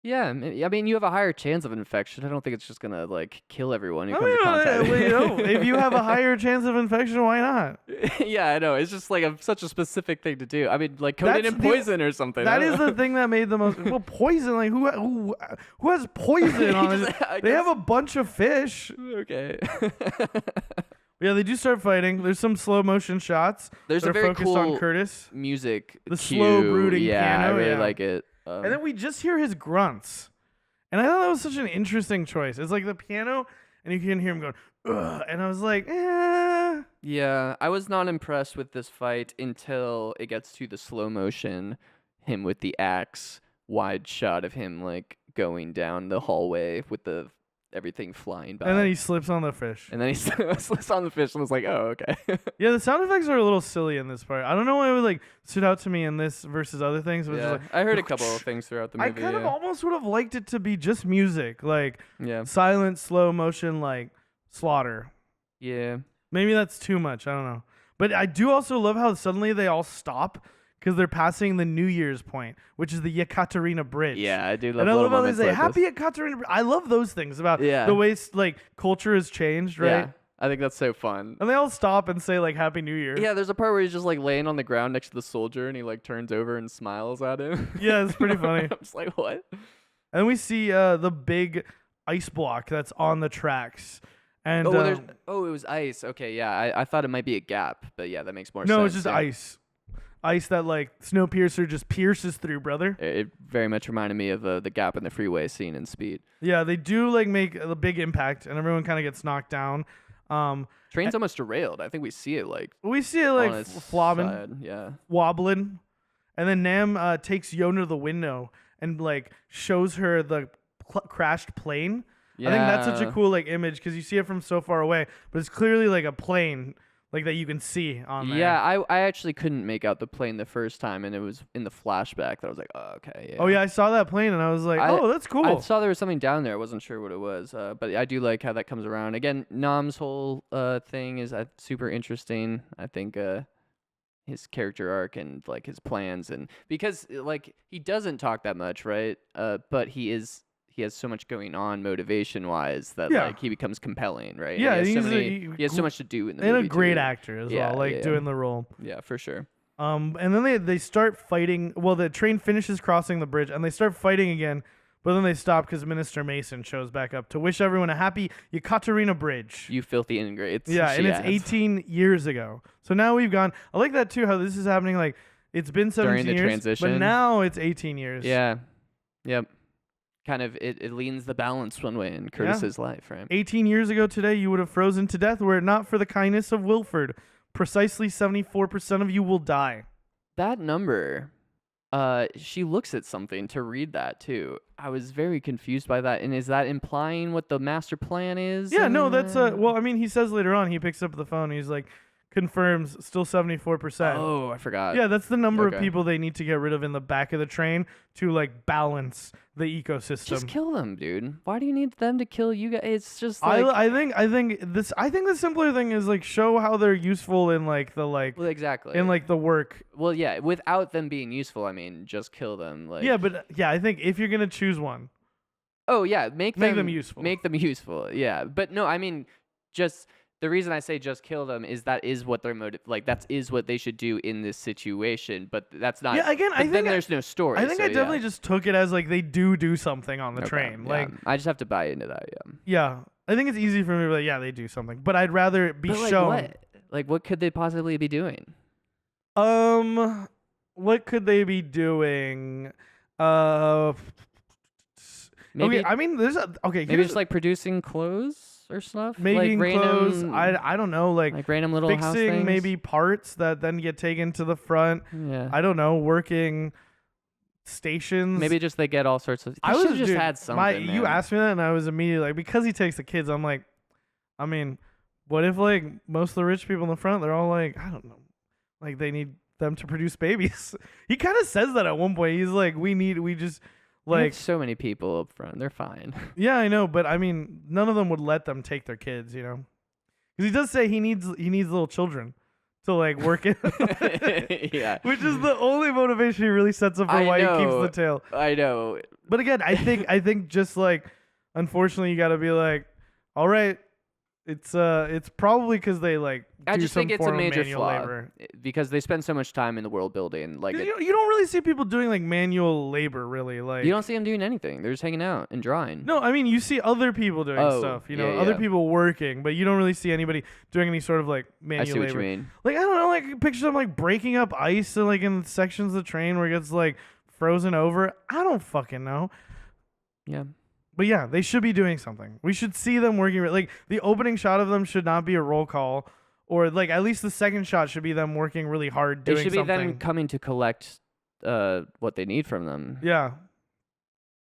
Yeah, I mean, you have a higher chance of infection. I don't think it's just gonna like kill everyone who I comes in contact. mean, if you have a higher chance of infection, why not? Yeah, I know. It's just like such a specific thing to do. I mean, like coat it That's in the- poison or something. That I is don't the thing that made the most. Well, poison. Like who has poison on Just- it? I They have guess- a bunch of fish. Okay. Yeah, they do start fighting. There's some slow motion shots. There's that a are very focused cool on Curtis. music. The cue. slow brooding yeah, I piano, really yeah. like it. And then we just hear his grunts. And I thought that was such an interesting choice. It's like the piano, and you can hear him going, ugh. And I was like, Yeah, I was not impressed with this fight until it gets to the slow motion, him with the axe, wide shot of him like going down the hallway with the everything flying by. And then he slips on the fish. And then he slips on the fish and was like, "Oh, okay." Yeah, the sound effects are a little silly in this part. I don't know why it would like stood out to me in this versus other things. But Yeah, I heard a couple of things throughout the movie. I kind of almost would have liked it to be just music, like Yeah. silent, slow motion, like slaughter. Yeah. Maybe that's too much. I don't know. But I do also love how suddenly they all stop because they're passing the New Year's point, which is the Yekaterina Bridge. Yeah, I do love. And I love how they say like "Happy Yekaterina Bridge." I love those things about the way like culture has changed, right? Yeah, I think that's so fun. And they all stop and say like "Happy New Year." Yeah, there's a part where he's just like laying on the ground next to the soldier, and he like turns over and smiles at him. Yeah, it's pretty funny. I'm just like, what? And we see the big ice block that's on the tracks. And it was ice. Okay, yeah, I thought it might be a gap, but yeah, that makes more sense. No, it's just yeah. ice that like Snowpiercer just pierces through, brother. It very much reminded me of the gap in the freeway scene in Speed. Yeah, they do like make a big impact, and everyone kind of gets knocked down. Train's almost derailed. I think we see it like flobbing, wobbling, and then Nam takes Yona to the window and like shows her the crashed plane. Yeah. I think that's such a cool like image because you see it from so far away, but it's clearly like a plane like that you can see on there. Yeah, I actually couldn't make out the plane the first time, and it was in the flashback that I was like, oh, okay. Yeah. Oh yeah, I saw that plane and I was like, oh, that's cool. I saw there was something down there. I wasn't sure what it was, but I do like how that comes around. Again, Nam's whole thing is super interesting. I think his character arc and like his plans, and because like he doesn't talk that much, right? But he has so much going on motivation wise that like he becomes compelling, right? Yeah, he has so much to do in the movie. And a great actor as well, like doing the role. Yeah, for sure. And then they start fighting. Well, the train finishes crossing the bridge and they start fighting again, but then they stop because Minister Mason shows back up to wish everyone a happy Yekaterina Bridge. You filthy ingrates. Yeah, and it's 18 years ago. So now we've gone. I like that too. How this is happening. Like it's been 17 during the years, transition, but now it's 18 years. Yeah. Yep. Kind of it leans the balance one way in Curtis's life, right? 18 years ago today, you would have frozen to death were it not for the kindness of Wilford. Precisely 74% of you will die. That number, she looks at something to read that too. I was very confused by that. And is that implying what the master plan is? Yeah, no, that's well, I mean, he says later on, he picks up the phone, he's like, confirms still 74%. Oh, I forgot. Yeah, that's the number of people they need to get rid of in the back of the train to like balance the ecosystem. Just kill them, dude. Why do you need them to kill you guys? It's just like I think the simpler thing is like show how they're useful in like the like exactly in like the work. Well, yeah, without them being useful, I mean, just kill them. Like yeah, but yeah, I think if you're gonna choose one. Oh yeah, make them useful. Make them useful. Yeah, but no, I mean, just. The reason I say just kill them is that is what their motive, like that is what they should do in this situation. But that's not. Yeah, again, I think then there's no story. I think I definitely just took it as like they do something on the train. Yeah. Like I just have to buy into that. Yeah. Yeah, I think it's easy for me to be like, yeah, they do something, but I'd rather it be shown. What? Like, what could they possibly be doing? What could they be doing? Maybe. Okay, I mean, maybe just like producing clothes. Or stuff, making like clothes. I don't know, like random little house fixing things. Maybe parts that then get taken to the front. Yeah, I don't know, working stations. Maybe just they get all sorts of. I should just had something. You asked me that, and I was immediately like, because he takes the kids. I'm like, I mean, what if like most of the rich people in the front, they're all like, I don't know, like they need them to produce babies. He kind of says that at one point. He's like, we just. Like so many people up front, they're fine. Yeah, I know, but I mean, none of them would let them take their kids, you know, because he does say he needs little children to like work it. Yeah, which is the only motivation he really sets up for why he keeps the tail. I know, but again, I think just like, unfortunately, you got to be like, all right, it's probably because they like. I just think it's a major flaw labor. Because they spend so much time in the world building. Like you don't really see people doing like manual labor, really. Like you don't see them doing anything. They're just hanging out and drawing. No, I mean you see other people doing stuff. You know, other people working, but you don't really see anybody doing any sort of like manual labor. I see what you mean. Like I don't know, like picture them like breaking up ice and like in sections of the train where it gets like frozen over. I don't fucking know. Yeah. But yeah, they should be doing something. We should see them working. Like the opening shot of them should not be a roll call. Or like at least the second shot should be them working really hard doing something. It should be them coming to collect what they need from them. Yeah.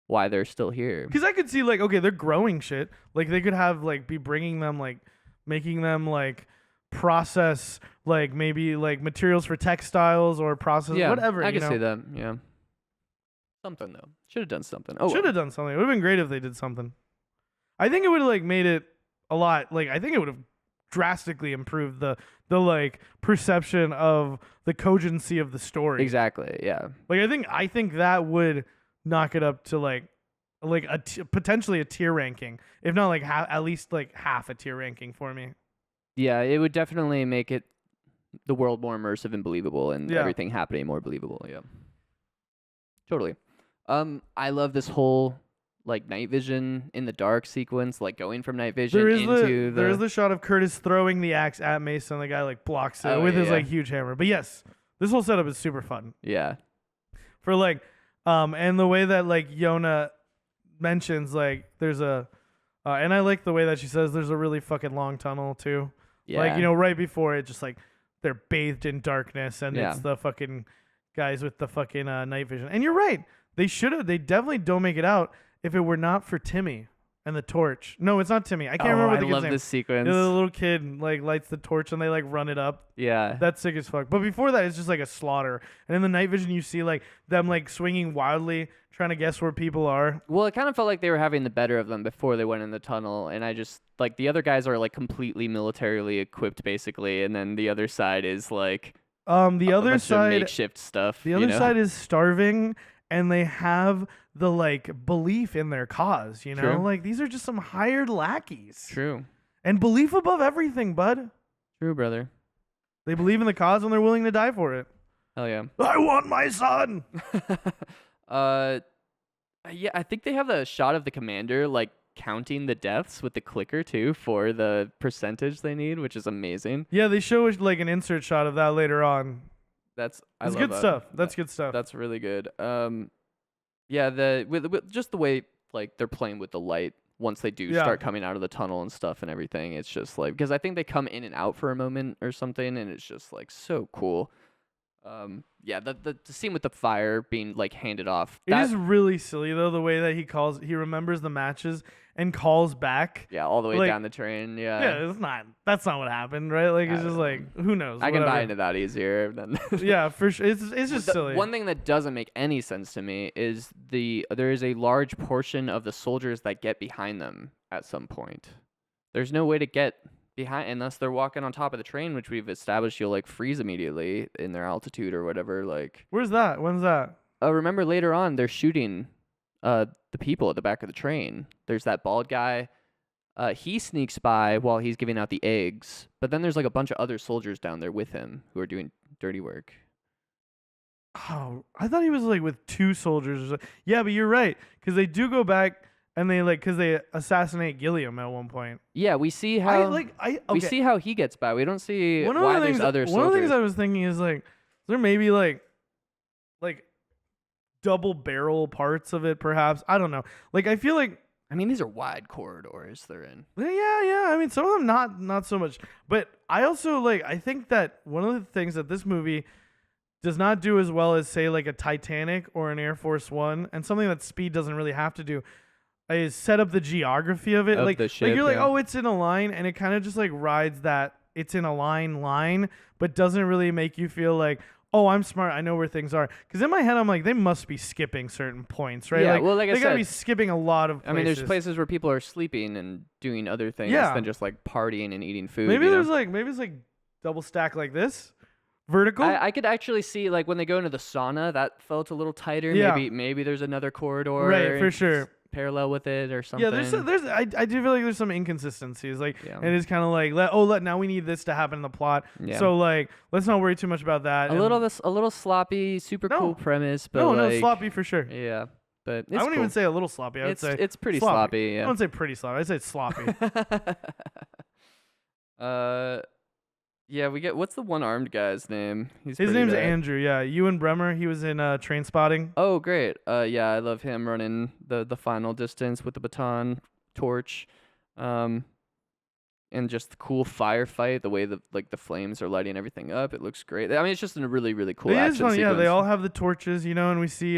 why they're still here. Because I could see like, okay, they're growing shit. Like they could have like be bringing them like making them like process like maybe like materials for textiles or process whatever. I you can know? see that. Yeah. Something though. Should have done something. Oh, Should have done something. It would have been great if they did something. I think it would have like made it a lot like I think it would have drastically improved the like perception of the cogency of the story. Exactly. Yeah. Like I think that would knock it up to like potentially a tier ranking, if not like at least like half a tier ranking for me. Yeah, it would definitely make it the world more immersive and believable, and everything happening more believable. Yeah. Totally. I love this whole like night vision in the dark sequence, like going from night vision into there is the shot of Curtis throwing the axe at Mason. The guy like blocks it with his like huge hammer. But yes, this whole setup is super fun. Yeah. For like, and the way that like Yona mentions like there's a, and I like the way that she says there's a really fucking long tunnel too. Yeah. Like, you know, right before it, just like they're bathed in darkness, and Yeah. it's the fucking guys with the fucking night vision. And you're right. They definitely don't make it out if it were not for Timmy and the torch. No, it's not Timmy. I can't remember what the I kid's love name. this sequence. The little kid like lights the torch and they like run it up. Yeah. That's sick as fuck. But before that, it's just like a slaughter. And in the night vision, you see like them like swinging wildly, trying to guess where people are. Well, it kind of felt like they were having the better of them before they went in the tunnel, and I just like the other guys are like completely militarily equipped basically, and then the other side is like The a other bunch of side, makeshift stuff. the other side is starving, and they have the like belief in their cause. You know, True. like these are just some hired lackeys. True. And belief above everything, bud. True, brother. They believe in the cause and they're willing to die for it. Hell yeah. I want my son. Yeah, I think they have a shot of the commander like counting the deaths with the clicker too for the percentage they need, which is amazing. Yeah, they show like an insert shot of that later on. That's That's good stuff. That's good stuff. That's really good. Yeah, with just the way like they're playing with the light once they do start coming out of the tunnel and stuff and everything. It's just like because I think they come in and out for a moment or something, and it's just like so cool. Yeah, the scene with the fire being like handed off. It is really silly though, the way that he remembers the matches and calls back. Yeah, all the way like, down the train. Yeah. Yeah, that's not what happened, right? Like it's just like who knows? I can whatever. buy into that easier than Yeah, for sure. It's just silly. One thing that doesn't make any sense to me is there is a large portion of the soldiers that get behind them at some point. There's no way to get behind unless they're walking on top of the train, which we've established you'll like freeze immediately in their altitude or whatever. Like, where's that? When's that? Remember later on they're shooting the people at the back of the train. There's that bald guy. He sneaks by while he's giving out the eggs, but then there's like a bunch of other soldiers down there with him who are doing dirty work. Oh, I thought he was like with two soldiers. Or something. Yeah, but you're right because they do go back and they like because they assassinate Gilliam at one point. Yeah, we see how we see how he gets by. We don't see why there's other soldiers. One of the things I was thinking is like there may be like double barrel parts of it, perhaps. I don't know. Like I feel like these are wide corridors they're in. Yeah. I mean, some of them not so much. But I also like I think that one of the things that this movie does not do as well as say like a Titanic or an Air Force One, and something that Speed doesn't really have to do, is set up the geography of it. Of like, the ship, like you're like, oh, it's in a line, and it kind of just like rides that it's in a line, but doesn't really make you feel like, oh, I'm smart, I know where things are. Because in my head, I'm like, they must be skipping certain points, right? Yeah, like, well, like I they gotta said, be skipping a lot of places. there's places where people are sleeping and doing other things than just like partying and eating food. Maybe maybe it's like double stack like this. Vertical? I could actually see like when they go into the sauna, that felt a little tighter. Yeah. Maybe there's another corridor. Right, for sure. Parallel with it or something. Yeah, I do feel like there's some inconsistencies. Like it is kind of like now we need this to happen in the plot. Yeah. So like let's not worry too much about that. A little sloppy, super cool premise, but no, sloppy for sure. Yeah. But I wouldn't even say a little sloppy. I would say it's pretty sloppy. Yeah. I wouldn't say pretty sloppy. I'd say it's sloppy. Yeah, we get what's the one-armed guy's name? His name's Andrew. Yeah, Ewan Bremer. He was in Train Spotting. Oh, great. Yeah, I love him running the final distance with the baton torch, and just the cool firefight. The way the flames are lighting everything up. It looks great. I mean, it's just a really really cool action sequence. Yeah, they all have the torches, and we see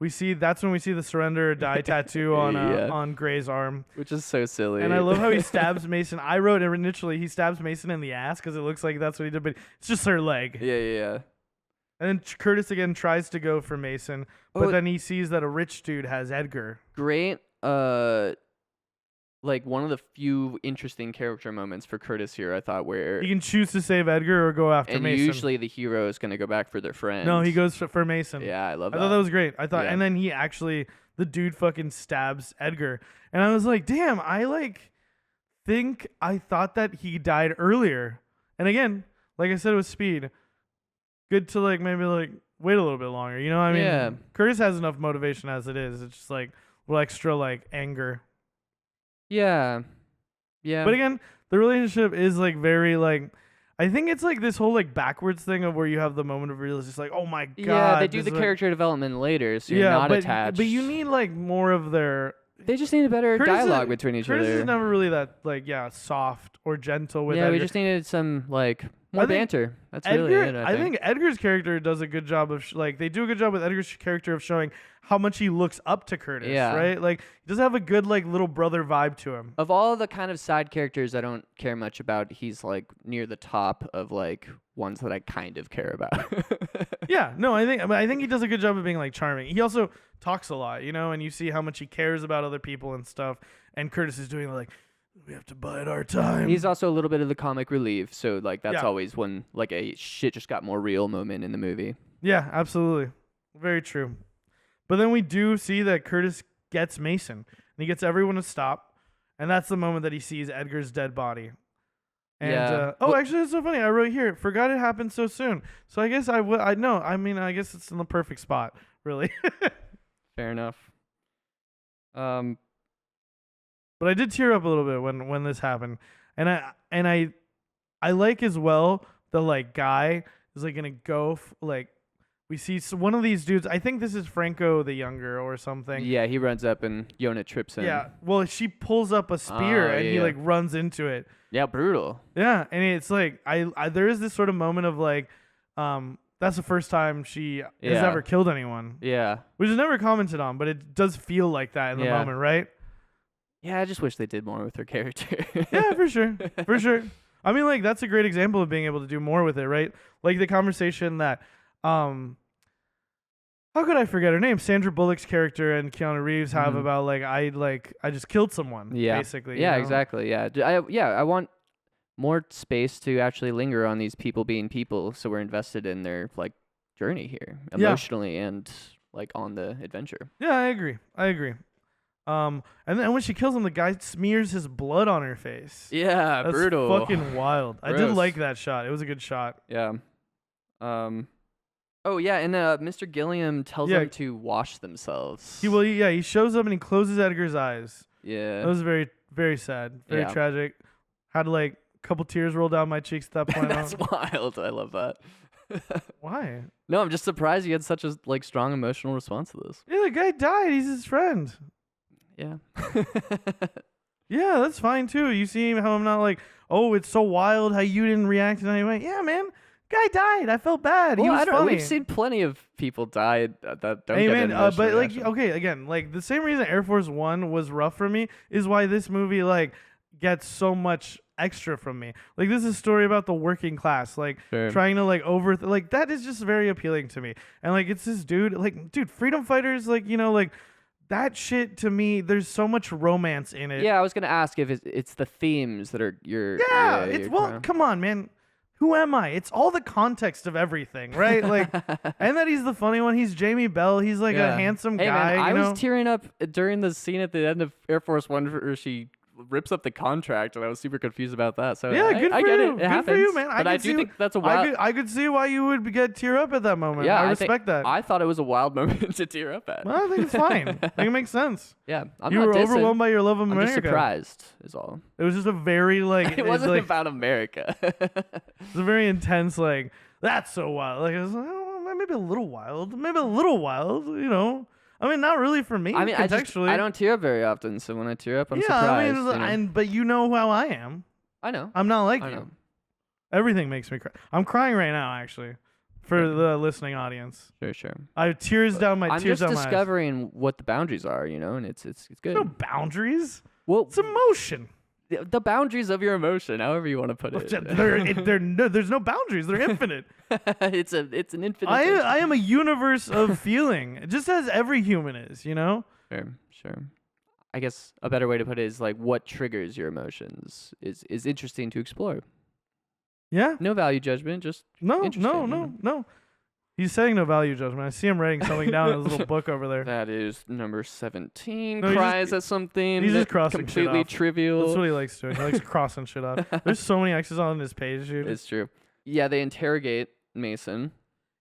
That's when we see the surrender or die tattoo on Yeah. on Gray's arm. Which is so silly. And I love how he stabs Mason. I wrote initially he stabs Mason in the ass because it looks like that's what he did, but it's just her leg. Yeah. And then Curtis again tries to go for Mason, but Oh, then he sees that a rich dude has Edgar. Great. Like one of the few interesting character moments for Curtis here, I thought, where He can choose to save Edgar or go after and Mason. usually the hero is gonna go back for their friend. No, he goes for Mason. Yeah, I love I that. thought that was great. I thought, Yeah. and then the dude fucking stabs Edgar, and I was like, damn, I thought that he died earlier. And again, like I said with Speed, good to maybe wait a little bit longer. You know what I mean? Yeah. Curtis has enough motivation as it is. It's just extra anger. Yeah. But again, the relationship is very I think it's this whole backwards thing of where you have the moment of realization, it's oh my god. Yeah, they do this the is character development later, so you're not attached. But you need more of their. They just need a better dialogue between each Curtis other. is never really that soft or gentle with. Yeah, Edgar. we just needed some more I think banter. That's Edgar, really it. I think Edgar's character does a good job of they do a good job with Edgar's character of showing how much he looks up to Curtis. Yeah. Right. He does have a good little brother vibe to him. Of all the kind of side characters I don't care much about, he's near the top of ones that I kind of care about. Yeah, no, I think he does a good job of being charming. He also talks a lot, and you see how much he cares about other people and stuff. And Curtis is doing we have to bide our time. He's also a little bit of the comic relief, so that's Yeah. always when a shit just got more real moment in the movie. Yeah, absolutely, very true. But then we do see that Curtis gets Mason, and he gets everyone to stop, and that's the moment that he sees Edgar's dead body. And Yeah. actually, that's so funny. I wrote here, forgot it happened so soon. So I guess I guess it's in the perfect spot, really. Fair enough. But I did tear up a little bit when this happened, and I like as well the guy is gonna go we see one of these dudes. I think this is Franco the Younger or something. Yeah, he runs up and Yona trips him. Yeah. Well, she pulls up a spear and he yeah. runs into it. Yeah, brutal. Yeah, and it's I there is this sort of moment of that's the first time she has Yeah. ever killed anyone, Yeah. which is never commented on, but it does feel like that in the Yeah. moment, right? Yeah, I just wish they did more with her character. Yeah, for sure. For sure. I mean, that's a great example of being able to do more with it, right? Like the conversation that, how could I forget her name? Sandra Bullock's character and Keanu Reeves have about I just killed someone. Yeah. Basically. Yeah, you know? exactly. Yeah. I want more space to actually linger on these people being people, so we're invested in their journey here emotionally and on the adventure. Yeah, I agree. And then when she kills him, the guy smears his blood on her face. Yeah, That's brutal. fucking wild. I did Gross. like that shot. It was a good shot. Yeah. Oh yeah, and Mr. Gilliam tells them to wash themselves. He shows up and he closes Edgar's eyes. Yeah. That was very, very sad. Very tragic. Had a couple tears roll down my cheeks at that point. That's wild. I love that. Why? No, I'm just surprised he had such a strong emotional response to this. Yeah, the guy died. He's his friend. Yeah. Yeah, that's fine too. You see how I'm not oh, it's so wild how you didn't react in any way. Yeah, man. Guy died. I felt bad. He was funny. We've seen plenty of people die that don't Hey, get man, an emotional but reaction. okay, again, the same reason Air Force One was rough for me is why this movie gets so much extra from me. This is a story about the working class, Sure. trying to that is just very appealing to me. And it's this dude, dude, freedom fighters, that shit to me. There's so much romance in it. Yeah, I was gonna ask if it's the themes that are Come on, man. Who am I? It's all the context of everything, right? And that he's the funny one. He's Jamie Bell. He's a handsome guy. Man, I you know? was tearing up during the scene at the end of Air Force One where she rips up the contract, and I was super confused about that. So yeah, good for I get you. it. It Good happens. for you, man. But I do think that's a wild. I could see why you would tear up at that moment. Yeah, I respect that. I thought it was a wild moment to tear up at. Well, I think it's fine. I think it makes sense. Yeah, You were overwhelmed by your love of I'm America. just surprised, is all. It was just a very It wasn't about America. It's a very intense that's so wild. It was oh, maybe a little wild. Maybe a little wild. You know. I mean, not really for me. I mean, contextually. I don't tear up very often, so when I tear up, I'm yeah, surprised. I mean, but you know how I am. I know. I'm not like I you. know. Everything makes me cry. I'm crying right now, actually. for the listening audience. Sure. I have tears down my I'm tears just down my eyes. discovering what the boundaries are, and it's good. No boundaries. Well, It's emotion. the boundaries of your emotion, however you want to put it. There's no boundaries. They're infinite. It's an infinite. I am a universe of feeling, just as every human is. Sure. I guess a better way to put it is like what triggers your emotions is interesting to explore. Yeah. No value judgment, just No. interesting, He's saying no value judgment. I see him writing something down in his little book over there. That is number 17. No, Cries at something. he's just crossing shit completely off. trivial. That's what he likes doing. He likes crossing shit off. There's so many X's on his page, dude. It's true. Yeah, they interrogate Mason.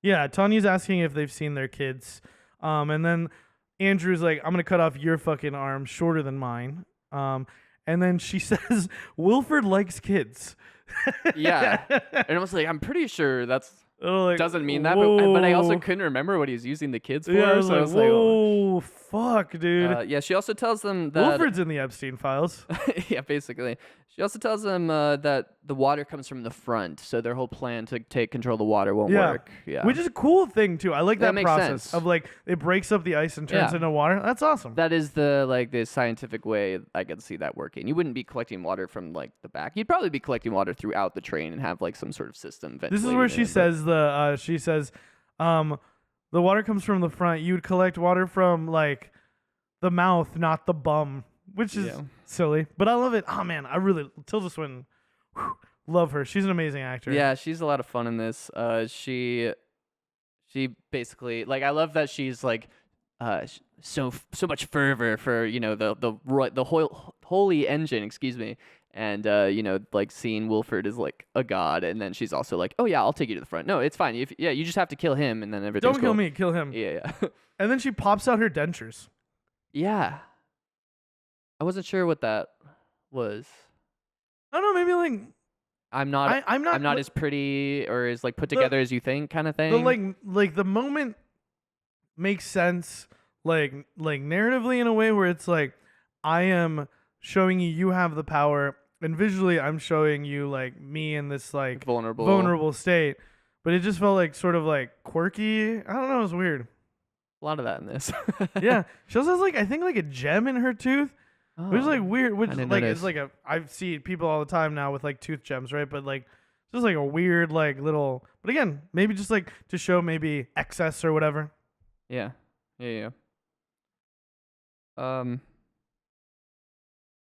Yeah, Tanya's asking if they've seen their kids. And then Andrew's like, I'm going to cut off your fucking arm shorter than mine. And then she says, Wilford likes kids. Yeah. And I was like, I'm pretty sure that's Like, doesn't mean that, but I also whoa. couldn't remember what he's using the kids for. Yeah, I was so like, I was like, whoa, fuck, dude. yeah, she also tells them that Wilford's in the Epstein files. yeah, basically. She also tells them that the water comes from the front, so their whole plan to take control of the water won't work. Yeah, Which is a cool thing, too. I like that makes process sense. of, like, it breaks up the ice and turns Yeah. into water. That's awesome. that is the scientific way I can see that working. You wouldn't be collecting water from like the back. You'd probably be collecting water throughout the train and have like some sort of system. This is where ventilating she it, says, the water comes from the front. You would collect water from, like, the mouth, not the bum, which is silly. But I love it. Oh, man, Tilda Swinton, love her. She's an amazing actor. Yeah, she's a lot of fun in this. She basically like I love that she's like so much fervor for the holy engine, excuse me, and like seeing Wilford as like a god, and then she's also like, oh yeah, I'll take you to the front. No, it's fine. You just have to kill him, and then everything's Don't kill cool. me, kill him. Yeah. And then she pops out her dentures. Yeah. I wasn't sure what that was. I don't know, maybe like I'm not I'm not as pretty or as like put together as you think, kind of thing. like the moment makes sense like narratively in a way where it's like I am showing you have the power, and visually I'm showing you like me in this like vulnerable state, but it just felt like sort of like quirky. I don't know, it was weird. A lot of that in this. Yeah, she also has like I think like a gem in her tooth. Which is like weird, which didn't like notice. it's like I see people all the time now with like tooth gems, right? But like just like a weird like little, but again, maybe just like to show maybe excess or whatever. Yeah.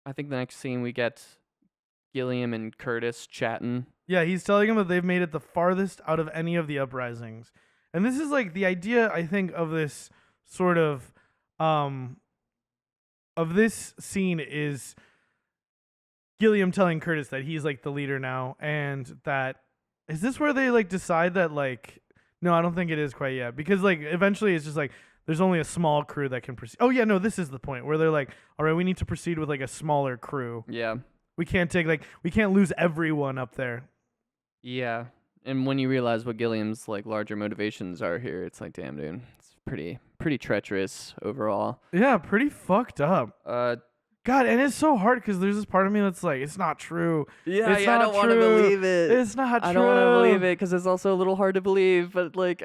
I think the next scene we get Gilliam and Curtis chatting. Yeah, he's telling him that they've made it the farthest out of any of the uprisings. And this is like the idea, I think, of this sort of this scene is Gilliam telling Curtis that he's like the leader now, and that is this where they like decide that like no, I don't think it is quite yet, because like eventually it's just like there's only a small crew that can proceed. Oh yeah, no, this is the point where they're like, all right, we need to proceed with like a smaller crew. Yeah. We can't lose everyone up there. Yeah. And when you realize what Gilliam's like larger motivations are here, it's like, damn, dude, it's pretty treacherous overall. Yeah, pretty fucked up. God, and it's so hard because there's this part of me that's like, it's not true. Yeah, it's I not don't want to true. believe it. It's not true. I don't want to believe it because it's also a little hard to believe. But like,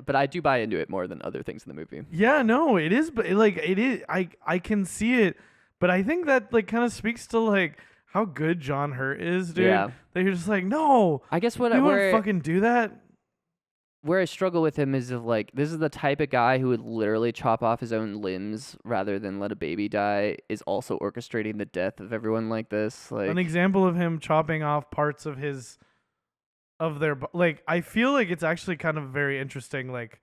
but I do buy into it more than other things in the movie. Yeah, no, it is, but like it is. I can see it, but I think that like kind of speaks to like how good John Hurt is, dude. Yeah. That you're just like, no, I guess you wouldn't fucking do that. Where I struggle with him is of like, this is the type of guy who would literally chop off his own limbs rather than let a baby die, is also orchestrating the death of everyone like this. Like An example of him chopping off parts of like, I feel like it's actually kind of very interesting, like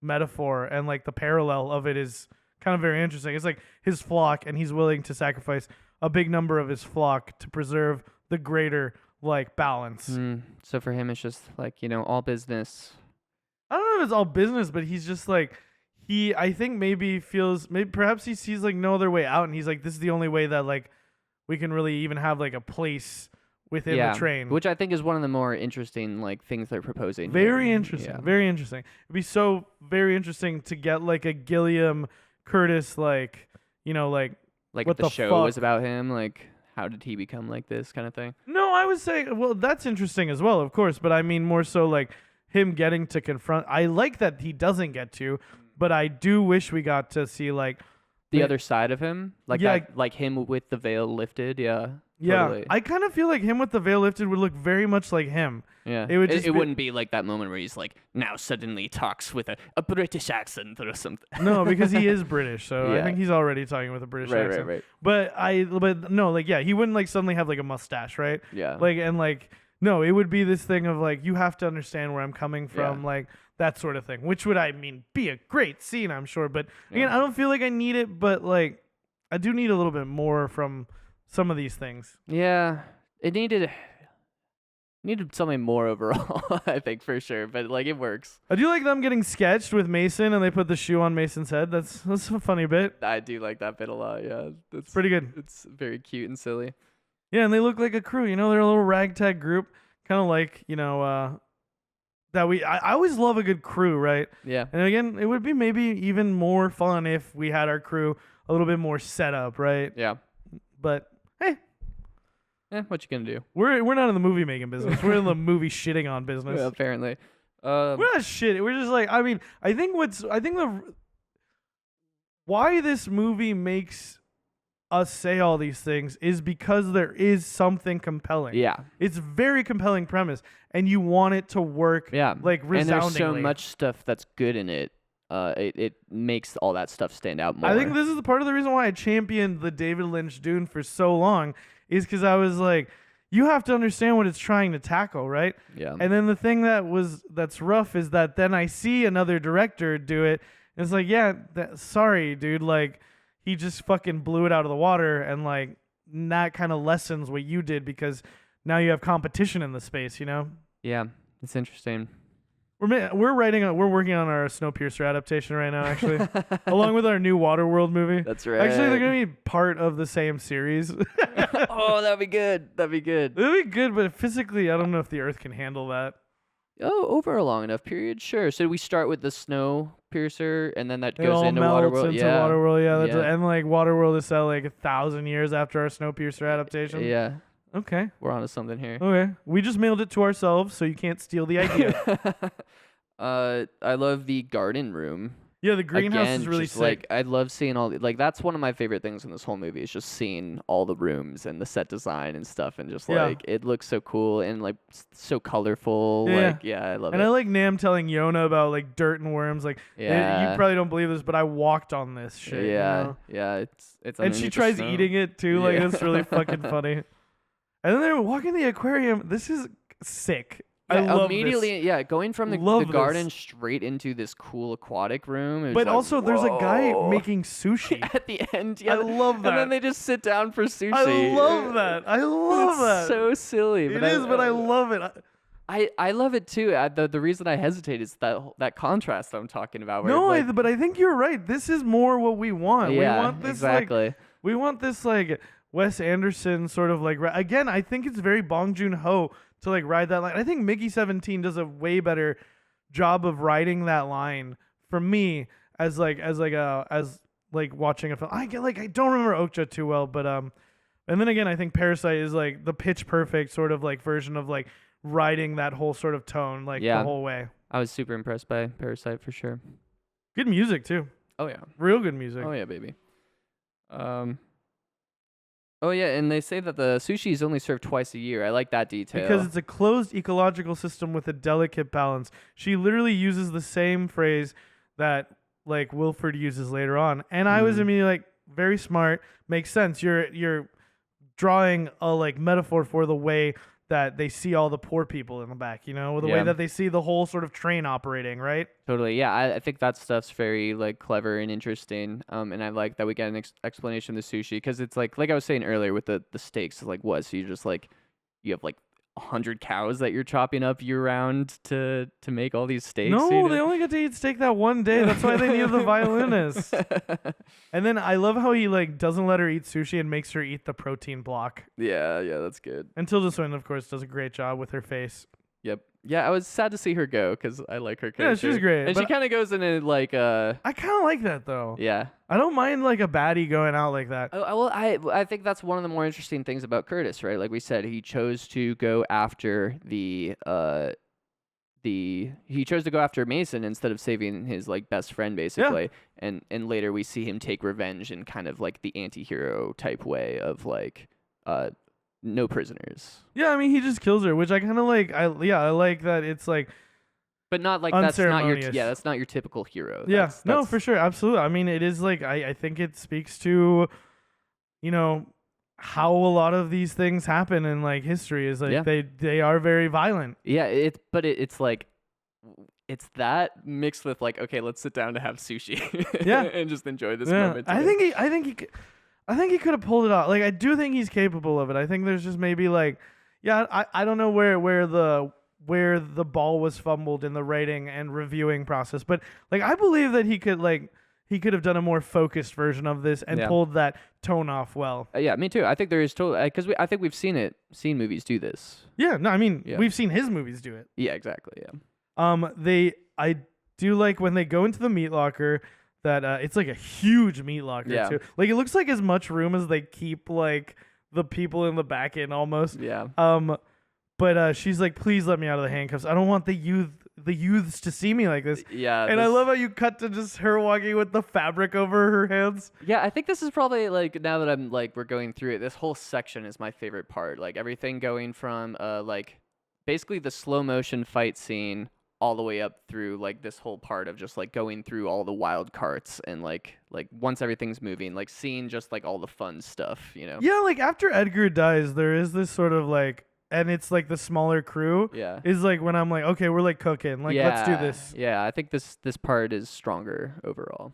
metaphor, and like the parallel of it is kind of very interesting. It's like his flock, and he's willing to sacrifice a big number of his flock to preserve the greater like balance. So for him, it's just like, all business. I don't know if it's all business, but he's just like, I think maybe perhaps he sees like no other way out, and he's like, this is the only way that like we can really even have like a place within the train. Which I think is one of the more interesting like things they're proposing. Very interesting. Yeah. Very interesting. It'd be so very interesting to get like a Gilliam Curtis like like what if the the show fuck? was about him, like how did he become like this kind of thing? No, I would say, well, that's interesting as well, of course, but I mean more so like him getting to confront. I like that he doesn't get to, but I do wish we got to see like The other side of him, like Yeah. that, like him with the veil lifted. Yeah. Yeah, Totally. I kind of feel like him with the veil lifted would look very much like him. Yeah. It would just it be- wouldn't be like that moment where he's like now suddenly talks with a British accent or something. No, because he is British, so I Yeah. think he's already talking with a British Right, accent. right. But no, like yeah, he wouldn't like suddenly have like a mustache, right? Yeah. Like and like no, it would be this thing of like you have to understand where I'm coming from, Yeah. like that sort of thing. Which would be a great scene, I'm sure. But again, Yeah. I don't feel like I need it, but like I do need a little bit more from some of these things. Yeah. It needed something more overall, I think, for sure. But like it works. I do like them getting sketched with Mason and they put the shoe on Mason's head. That's a funny bit. I do like that bit a lot. Yeah. It's pretty good. It's very cute and silly. Yeah, and they look like a crew. You know, they're a little ragtag group, kind of like that I always love a good crew, right? Yeah. And again, it would be maybe even more fun if we had our crew a little bit more set up, right? Yeah. But hey, What you gonna do? we're not in the movie making business. We're in the movie shitting on business. Yeah, apparently. We're not shitting. We're just like I think why this movie makes us say all these things is because there is something compelling. Yeah. It's very compelling premise, and you want it to work. Yeah. Like And resoundingly. there's so much stuff that's good in it. It makes all that stuff stand out more. I think this is the part of the reason why I championed the David Lynch Dune for so long is because I was like, you have to understand what it's trying to tackle, right? Yeah. And then the thing that's rough is that then I see another director do it, and it's like, yeah, sorry, dude, like he just fucking blew it out of the water, and like that kind of lessens what you did because now you have competition in the space, you know? Yeah. It's interesting. We're working on our Snowpiercer adaptation right now, actually, along with our new Waterworld movie. That's right. Actually, they're gonna be part of the same series. Oh, that'd be good. That'd be good. It'll be good, but physically, I don't know if the Earth can handle that. Oh, over a long enough period, sure. So we start with the Snowpiercer, and then that It goes all into melts Waterworld. into Yeah. Waterworld, yeah. Yeah. And like Waterworld is set like 1,000 years after our Snowpiercer adaptation. Yeah. Okay. We're onto something here. Okay. We just mailed it to ourselves, so you can't steal the idea. I love the garden room. Yeah, the greenhouse Again, is really just, sick. like I love seeing all like that's one of my favorite things in this whole movie is just seeing all the rooms and the set design and stuff and just Yeah. like it looks so cool and like so colorful. Yeah. Like yeah, I love And it. I like Nam telling Yona about like dirt and worms. Like, Yeah. you probably don't believe this, but I walked on this shit. you yeah, know? yeah, it's And she underneath the tries snow. eating it too. Like, Yeah. it's really fucking funny. And then they're walking the aquarium. This is sick. I Yeah, love immediately, this. yeah, going from the Love garden this. straight into this cool aquatic room. It was But like, also, there's a guy whoa. making sushi. at the end. Yeah, I love that. And then they just sit down for sushi. I love that. I love It's that. so silly. It is, but I love it. I love it too. The reason I hesitate is that contrast I'm talking about. Where No, like, but I think you're right. This is more what we want. yeah, We want this exactly. like we want this like Wes Anderson sort of like again. I think it's very Bong Joon-ho to like ride that line. I think Mickey 17 does a way better job of riding that line for me as like watching a film. I don't remember Okja too well, but and then again, I think Parasite is like the pitch perfect sort of like version of like riding that whole sort of tone like Yeah. the whole way. I was super impressed by Parasite for sure. Good music too. Oh yeah. Real good music. Oh yeah, baby. Oh yeah, and they say that the sushi is only served twice a year. I like that detail. Because it's a closed ecological system with a delicate balance. She literally uses the same phrase that like Wilford uses later on. And I was immediately like, very smart, makes sense. You're drawing a like metaphor for the way that they see all the poor people in the back, you know, the way Yeah. that they see the whole sort of train operating, right? Totally, yeah. I think that stuff's very like clever and interesting. And I like that we get an explanation of the sushi because it's like I was saying earlier with the steaks, like what? So you just like you have like 100 cows that you're chopping up year round to make all these steaks. No, you know? they only get to eat steak that one day. That's why they needed the violinist. And then I love how he like doesn't let her eat sushi and makes her eat the protein block. yeah, that's good. And Tilda Swinton, of course, does a great job with her face. Yep. Yeah, I was sad to see her go because I like her character. Yeah, she was great, and she but- kind of goes in a like I kind of like that though. yeah. I don't mind like a baddie going out like that. I think that's one of the more interesting things about Curtis, right? Like we said, he chose to go after he chose to go after Mason instead of saving his like best friend basically. And later we see him take revenge in kind of like the anti-hero type way of like no prisoners. Yeah, I mean he just kills her, which I kind of like. I like that it's like, but not like that's not your unceremonious. that's not your typical hero. Yeah, no, for sure, absolutely. I mean, it is like I think it speaks to, you know, how a lot of these things happen in like history is like they are very violent. Yeah, it's like it's that mixed with like, okay, let's sit down to have sushi. Yeah. And just enjoy this moment. I think he could have pulled it off. Like I do think he's capable of it. I think there's just maybe like, I don't know where the ball was fumbled in the writing and reviewing process, but like I believe that he could have done a more focused version of this and pulled that tone off well. Yeah, me too. I think there is totally because I think we've seen movies do this. Yeah, no, I mean we've seen his movies do it. Yeah, exactly. Yeah. I do like when they go into the meat locker that it's like a huge meat locker too. Like it looks like as much room as they keep like the people in the back in almost. Yeah. But she's like, please let me out of the handcuffs. I don't want the youths to see me like this. Yeah. And I love how you cut to just her walking with the fabric over her hands. Yeah, I think this is probably like, now that I'm like we're going through it, this whole section is my favorite part. Like everything going from like basically the slow motion fight scene all the way up through like this whole part of just like going through all the wild carts and like once everything's moving, like seeing just like all the fun stuff, you know? Yeah, like after Edgar dies, there is this sort of like, and it's like the smaller crew is like when I'm like, okay, we're like cooking, like let's do this. Yeah, I think this part is stronger overall.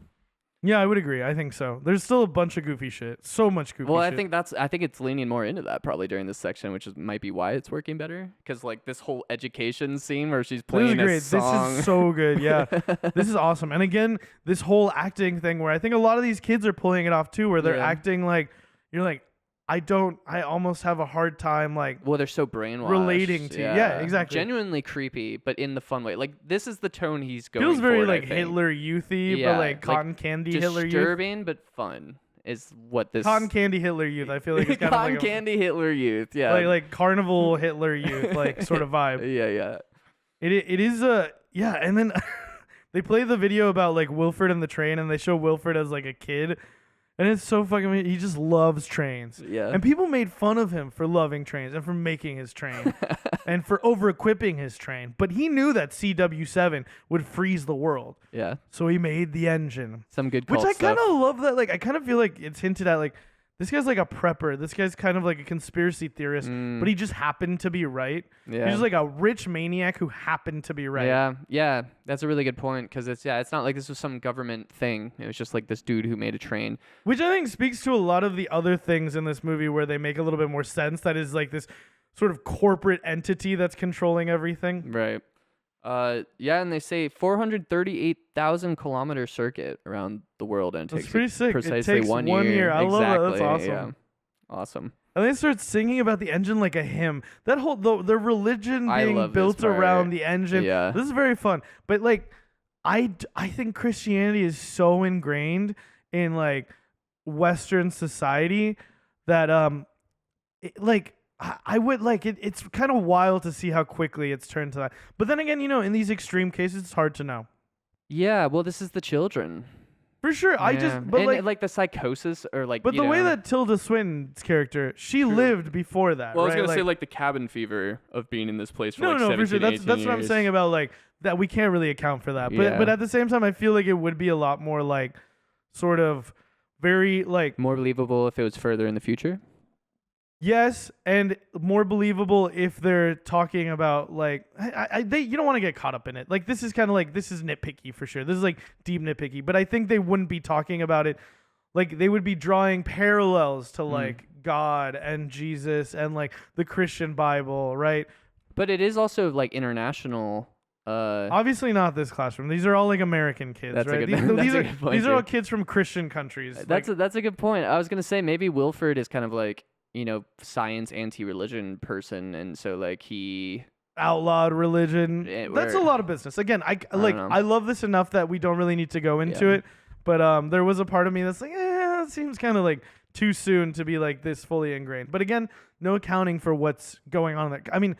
Yeah, I would agree. I think so. There's still a bunch of goofy shit. So much goofy shit. Well, I think it's leaning more into that probably during this section, which might be why it's working better. Because like this whole education scene where she's playing a song. This is so good. Yeah, this is awesome. And again, this whole acting thing where I think a lot of these kids are pulling it off too, where they're acting like you're like, I almost have a hard time like. Well, they're so brainwashed. Relating to. Yeah, exactly. Genuinely creepy, but in the fun way. Like this is the tone he's going for. Feels very like Hitler Youthy, but like cotton candy Hitler Youth. Disturbing but fun is what this. Cotton candy Hitler Youth. I feel like it's kind of like candy Hitler Youth. Yeah. Like carnival Hitler Youth, like sort of vibe. Yeah. It is and then they play the video about like Wilford and the train, and they show Wilford as like a kid. And it's so fucking. He just loves trains. Yeah. And people made fun of him for loving trains and for making his train and for over equipping his train. But he knew that CW7 would freeze the world. Yeah. So he made the engine. Some good cult Which I stuff. kind of love that. Like, I kind of feel like it's hinted at, like, this guy's like a prepper. This guy's kind of like a conspiracy theorist, but he just happened to be right. Yeah. He's just like a rich maniac who happened to be right. Yeah. That's a really good point because it's not like this was some government thing. It was just like this dude who made a train. Which I think speaks to a lot of the other things in this movie where they make a little bit more sense. That is like this sort of corporate entity that's controlling everything. Right. And they say 438,000 kilometer circuit around the world, and it takes pretty sick. Precisely it takes 1 year. I love that. That's awesome. Yeah. Awesome. And they start singing about the engine like a hymn. That whole the religion being built around the engine. Yeah. This is very fun. But like, I think Christianity is so ingrained in like Western society that I would like it. It's kind of wild to see how quickly it's turned to that. But then again, in these extreme cases, it's hard to know. Yeah, well, this is the children. For sure. Yeah. But like the psychosis or like. But the way that Tilda Swinton's character, she lived before that. Well, right? I was gonna say like the cabin fever of being in this place for like 17, for sure. That's what I'm saying about like that. We can't really account for that. But at the same time, I feel like it would be a lot more like sort of very like more believable if it was further in the future. Yes, and more believable if they're talking about like you don't want to get caught up in it. Like this is kind of like this is nitpicky for sure. This is like deep nitpicky, but I think they wouldn't be talking about it like they would be drawing parallels to like God and Jesus and like the Christian Bible, right? But it is also like international. Obviously not this classroom. These are all like American kids, right? These are all kids from Christian countries. That's a good point. I was gonna say maybe Wilford is kind of like, science anti-religion person, and so like he outlawed religion. That's a lot of business. Again, I love this enough that we don't really need to go into it. But there was a part of me that's like, it seems kind of like too soon to be like this fully ingrained. But again, no accounting for what's going on. I mean,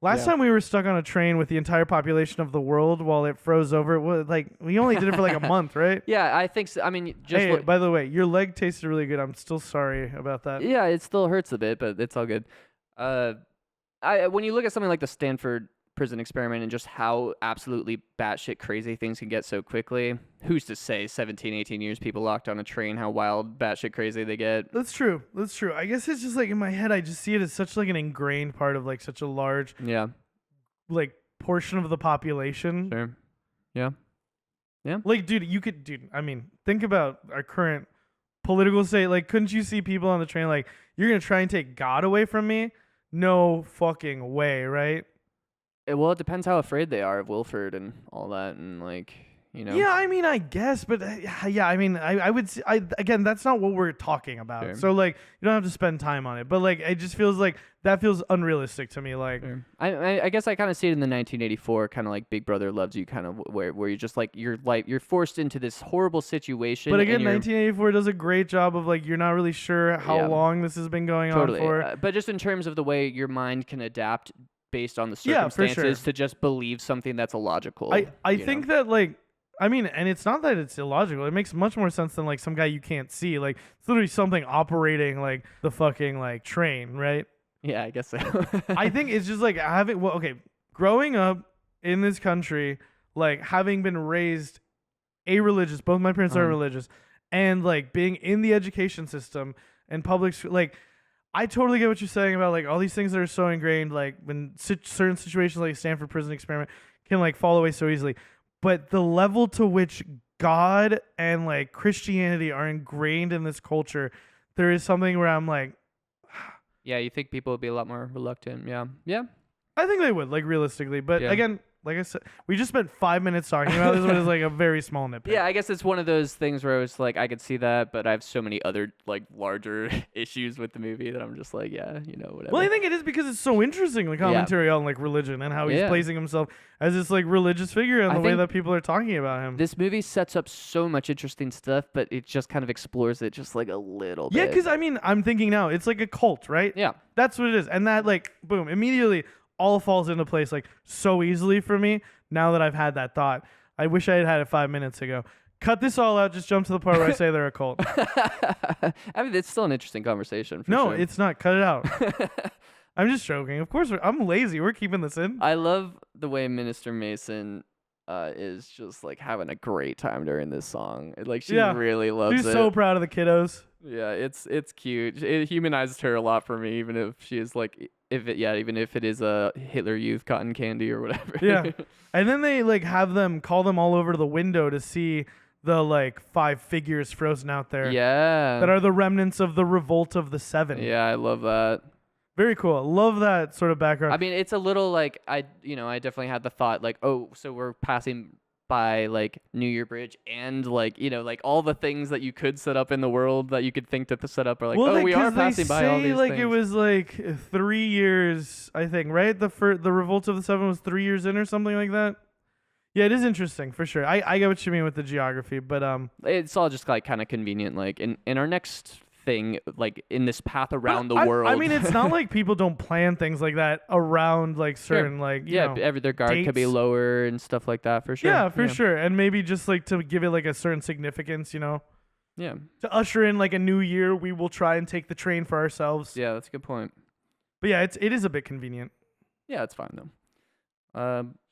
Last time we were stuck on a train with the entire population of the world while it froze over, it was like we only did it for like a month, right? Yeah, I think so. I mean, just Hey, by the way, your leg tasted really good. I'm still sorry about that. yeah, it still hurts a bit, but it's all good. When you look at something like the Stanford prison experiment and just how absolutely batshit crazy things can get so quickly, who's to say 17, 18 years people locked on a train, how wild batshit crazy they get? That's true. That's true. I guess it's just like in my head, I just see it as such like an ingrained part of like such a large Yeah, like portion of the population. sure. Yeah. Like, dude, I mean, think about our current political state. Like, couldn't you see people on the train like, you're going to try and take God away from me? No fucking way, right? Well, it depends how afraid they are of Wilford and all that, and like, you know. Yeah, I mean, I guess, but yeah, I mean, I would, again, that's not what we're talking about. Sure. So, like, you don't have to spend time on it. But, like, it just feels like that feels unrealistic to me. Like, Sure. I guess I kind of see it in the 1984 kind of like Big Brother Loves You kind of where you're just like you're forced into this horrible situation. But again, 1984 does a great job of like you're not really sure how Yeah. long this has been going Totally. on for. But just in terms of the way your mind can adapt based on the Yeah, for circumstances sure. to just believe something that's illogical. I you think know? that like I mean, and it's not that it's illogical. It makes much more sense than like some guy you can't see. Like it's literally something operating like the fucking like train, right? Yeah, I guess so. I think it's just like having growing up in this country, like having been raised a-religious, both my parents are religious, and like being in the education system and public like I totally get what you're saying about like all these things that are so ingrained, like when certain situations like Stanford prison experiment can like fall away so easily. But the level to which God and like Christianity are ingrained in this culture, there is something where I'm like, Yeah, you think people would be a lot more reluctant. Yeah. Yeah. I think they would, like realistically. But Yeah. again, like I said, we just spent 5 minutes talking about this, but it's like a very small nitpick. Yeah, I guess it's one of those things where it's like I could see that, but I have so many other like larger issues with the movie that I'm just like, yeah, you know, whatever. Well, I think it is because it's so interesting, the commentary on like religion and how he's Yeah. placing himself as this like religious figure and I the way think that people are talking about him. This movie sets up so much interesting stuff, but it just kind of explores it just like a little Yeah, bit. because I mean, I'm thinking now, it's like a cult, right? Yeah. That's what it is. And that like, boom, immediately all falls into place like so easily for me now that I've had that thought. I wish I had had it 5 minutes ago. Cut this all out. Just jump to the part where I say they're a cult. I mean, it's still an interesting conversation. For No, sure. it's not. Cut it out. I'm just joking. Of course, I'm lazy. We're keeping this in. I love the way Minister Mason is just like having a great time during this song. Like she Yeah. really loves She's it. so proud of the kiddos. Yeah, it's cute. It humanizes her a lot for me, even if she is like, even if it is a Hitler Youth cotton candy or whatever. Yeah. And then they like have them call them all over to the window to see the like 5 figures frozen out there. Yeah. That are the remnants of the revolt of the 7. Yeah, I love that. Very cool. Love that sort of background. I mean, it's a little like I definitely had the thought like, oh, so we're passing by like New Year Bridge and like like all the things that you could set up in the world that you could think to set up are like, well, we are 'cause passing by all these like things. it was like 3 years, I think, right? The revolt of the 7 was 3 years in or something like that. Yeah, it is interesting for sure. I get what you mean with the geography, but It's all just like kind of convenient. Like in our next thing, like in this path around the world. I mean, it's not like people don't plan things like that around like certain like you know, their guard could be dates. lower and stuff like that for sure. Yeah, for sure. And maybe just like to give it like a certain significance, you know, Yeah, to usher in like a new year, we will try and take the train for ourselves. yeah, that's a good point. But yeah, it is a bit convenient. Yeah, it's fine though.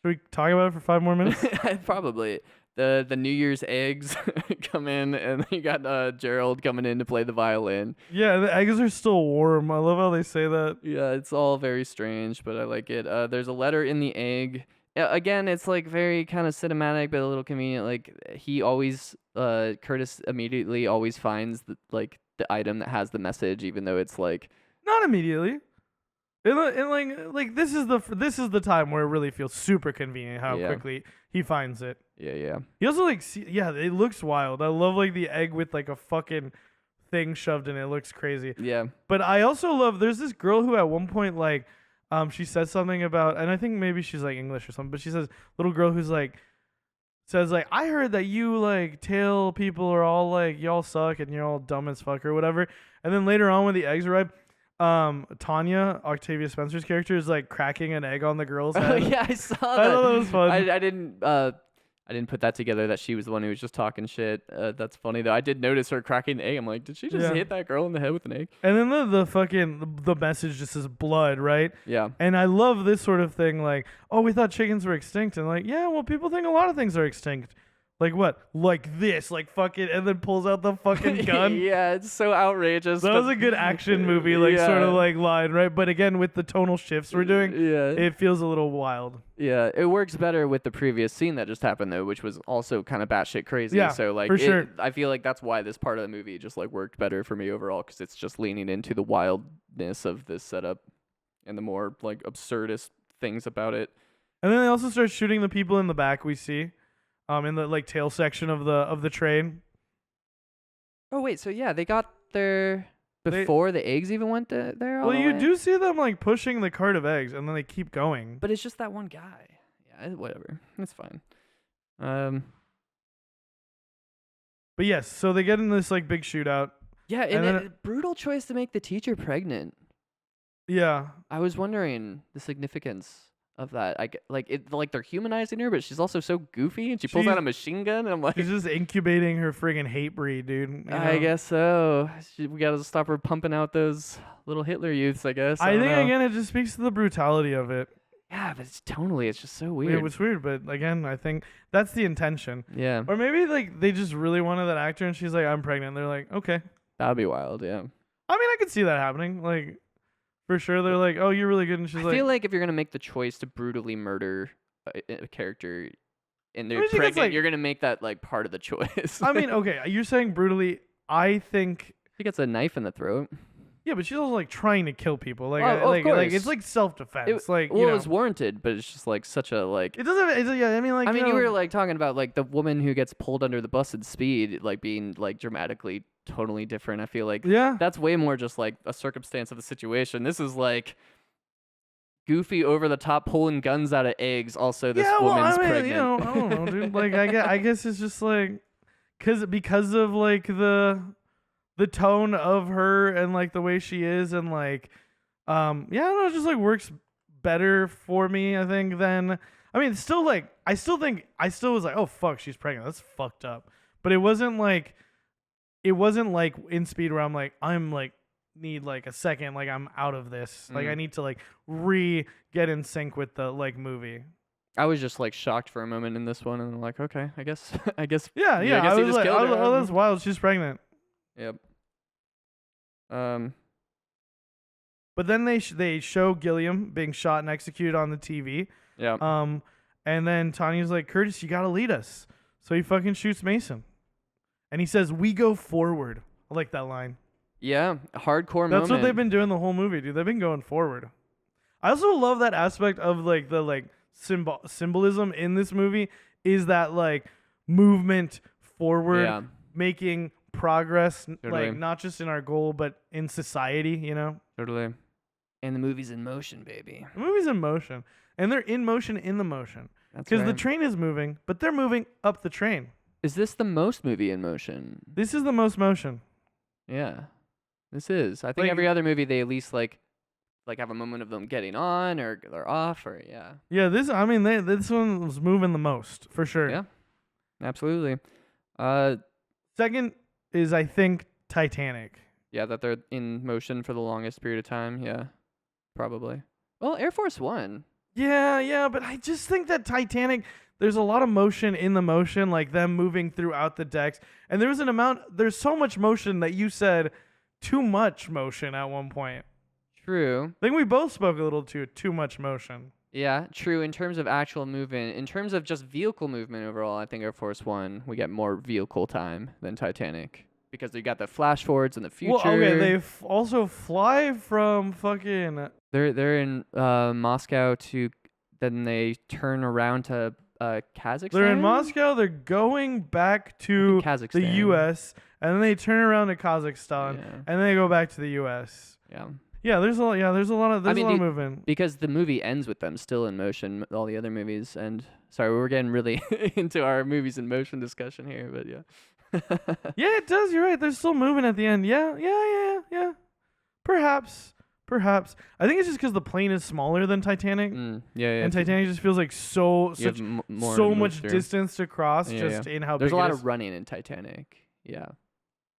Should we talk about it for 5 more minutes? Probably. The New Year's eggs come in, and you got Gerald coming in to play the violin. Yeah, the eggs are still warm. I love how they say that. Yeah, it's all very strange, but I like it. There's a letter in the egg. Again, it's like very kind of cinematic, but a little convenient. Like he always, Curtis immediately always finds the item that has the message, even though it's like Not immediately. And like this is the time where it really feels super convenient how Yeah. quickly he finds it. yeah. He also like it looks wild. I love like the egg with like a fucking thing shoved in it. It looks crazy. Yeah. But I also love there's this girl who at one point like she says something about, and I think maybe she's like English or something, but she says little girl who's like says like, I heard that you like tail people are all like y'all suck and you're all dumb as fuck or whatever. And then later on when the eggs arrive, Tanya, Octavia Spencer's character, is like cracking an egg on the girl's Oh head. yeah, I saw that. I thought that was fun. I didn't put that together that she was the one who was just talking shit. That's funny though. I did notice her cracking the egg. I'm like, did she just hit that girl in the head with an egg? And then the fucking the message just says blood, right? Yeah. And I love this sort of thing, like, oh, we thought chickens were extinct, and like, yeah, well, people think a lot of things are extinct. Like what? Like this, like fucking, and then pulls out the fucking gun. Yeah, it's so outrageous. That was a good action movie, like sort of like line, right? But again, with the tonal shifts we're doing, it feels a little wild. Yeah, it works better with the previous scene that just happened though, which was also kind of batshit crazy. Yeah, so like, for sure. I feel like that's why this part of the movie just like worked better for me overall, because it's just leaning into the wildness of this setup and the more like absurdist things about it. And then they also start shooting the people in the back we see. In the like tail section of the train. Oh wait, so yeah, they got there before the eggs even went there. Well, you do see them like pushing the cart of eggs, and then they keep going. But it's just that one guy. Yeah, whatever, it's fine. But yes, so they get in this like big shootout. Yeah, and a brutal choice to make the teacher pregnant. Yeah, I was wondering the significance of that. Like they're humanizing her, but she's also so goofy, and she pulls out a machine gun, and I'm like, she's just incubating her friggin' hate breed, dude. You know? I guess so. We gotta stop her pumping out those little Hitler youths, I guess. I think again, it just speaks to the brutality of it. Yeah, but it's just so weird. It was weird, but again, I think that's the intention. Yeah. Or maybe like they just really wanted that actor, and she's like, I'm pregnant. And they're like, okay. That'd be wild. Yeah. I mean, I could see that happening. Like. For sure, they're like, "Oh, you're really good," and she's like, "I feel like if you're gonna make the choice to brutally murder a character, and they're pregnant, like, you're gonna make that like part of the choice." I mean, okay, you're saying brutally. I think she gets a knife in the throat. Yeah, but she's also like trying to kill people. Like, of course. like it's like self-defense. Like, well, it's warranted, but it's just like such a like. It doesn't. Yeah, I mean, like. You were like talking about like the woman who gets pulled under the bus at speed, like being like dramatically totally different. I feel like that's way more just like a circumstance of the situation. This is like goofy, over the top, pulling guns out of eggs. Also, this woman's pregnant. You know, I don't know, dude. Like, I guess it's just like, because of like the tone of her and like the way she is, and like, I don't know, it just like works better for me, I think, than. I mean, still like, I still was like, oh fuck, she's pregnant. That's fucked up. But it wasn't like in Speed where I'm like need like a second, like I'm out of this. Like I need to like get in sync with the like movie. I was just like shocked for a moment in this one, and I'm like, okay, I guess. Yeah. I guess I was like, oh, that's wild. She's pregnant. Yep. But then they show Gilliam being shot and executed on the TV. Yeah. And then Tanya's like, Curtis, you gotta lead us. So he fucking shoots Mason, and he says, "We go forward." I like that line. Yeah, hardcore moment. That's what they've been doing the whole movie, dude. They've been going forward. I also love that aspect of like the like symbolism in this movie is that like movement forward, making progress, totally. like not just in our goal but in society, you know. Totally. And the movie's in motion, baby. The movie's in motion, and they're in motion in the motion. Because the train is moving, but they're moving up the train. Is this the most movie in motion? This is the most motion. Yeah, this is. I think like, every other movie they at least like have a moment of them getting on or they're off or yeah. Yeah, this one was moving the most for sure. Yeah, absolutely. Second is I think Titanic. Yeah, that they're in motion for the longest period of time. Yeah, probably. Well, Air Force One. Yeah, but I just think that Titanic, there's a lot of motion in the motion, like them moving throughout the decks. And there's so much motion that you said too much motion at one point. True. I think we both spoke a little too much motion. Yeah, true. In terms of actual movement, in terms of just vehicle movement overall, I think Air Force One, we get more vehicle time than Titanic. Because they got the flash forwards in the future. Well, okay, they also fly from fucking... They're in Moscow to... Then they turn around to Kazakhstan? They're in Moscow. They're going back to the U.S. And then they turn around to Kazakhstan. Yeah. And then they go back to the U.S. Yeah. Yeah, there's a lot of movement. Because the movie ends with them still in motion, all the other movies. And sorry, we're getting really into our movies in motion discussion here, but yeah. Yeah, it does. You're right. They're still moving at the end. Yeah. Perhaps. Perhaps. I think it's just because the plane is smaller than Titanic. Yeah, And Titanic just feels like so much distance to cross in how there's big a lot it is. of running in Titanic. Yeah.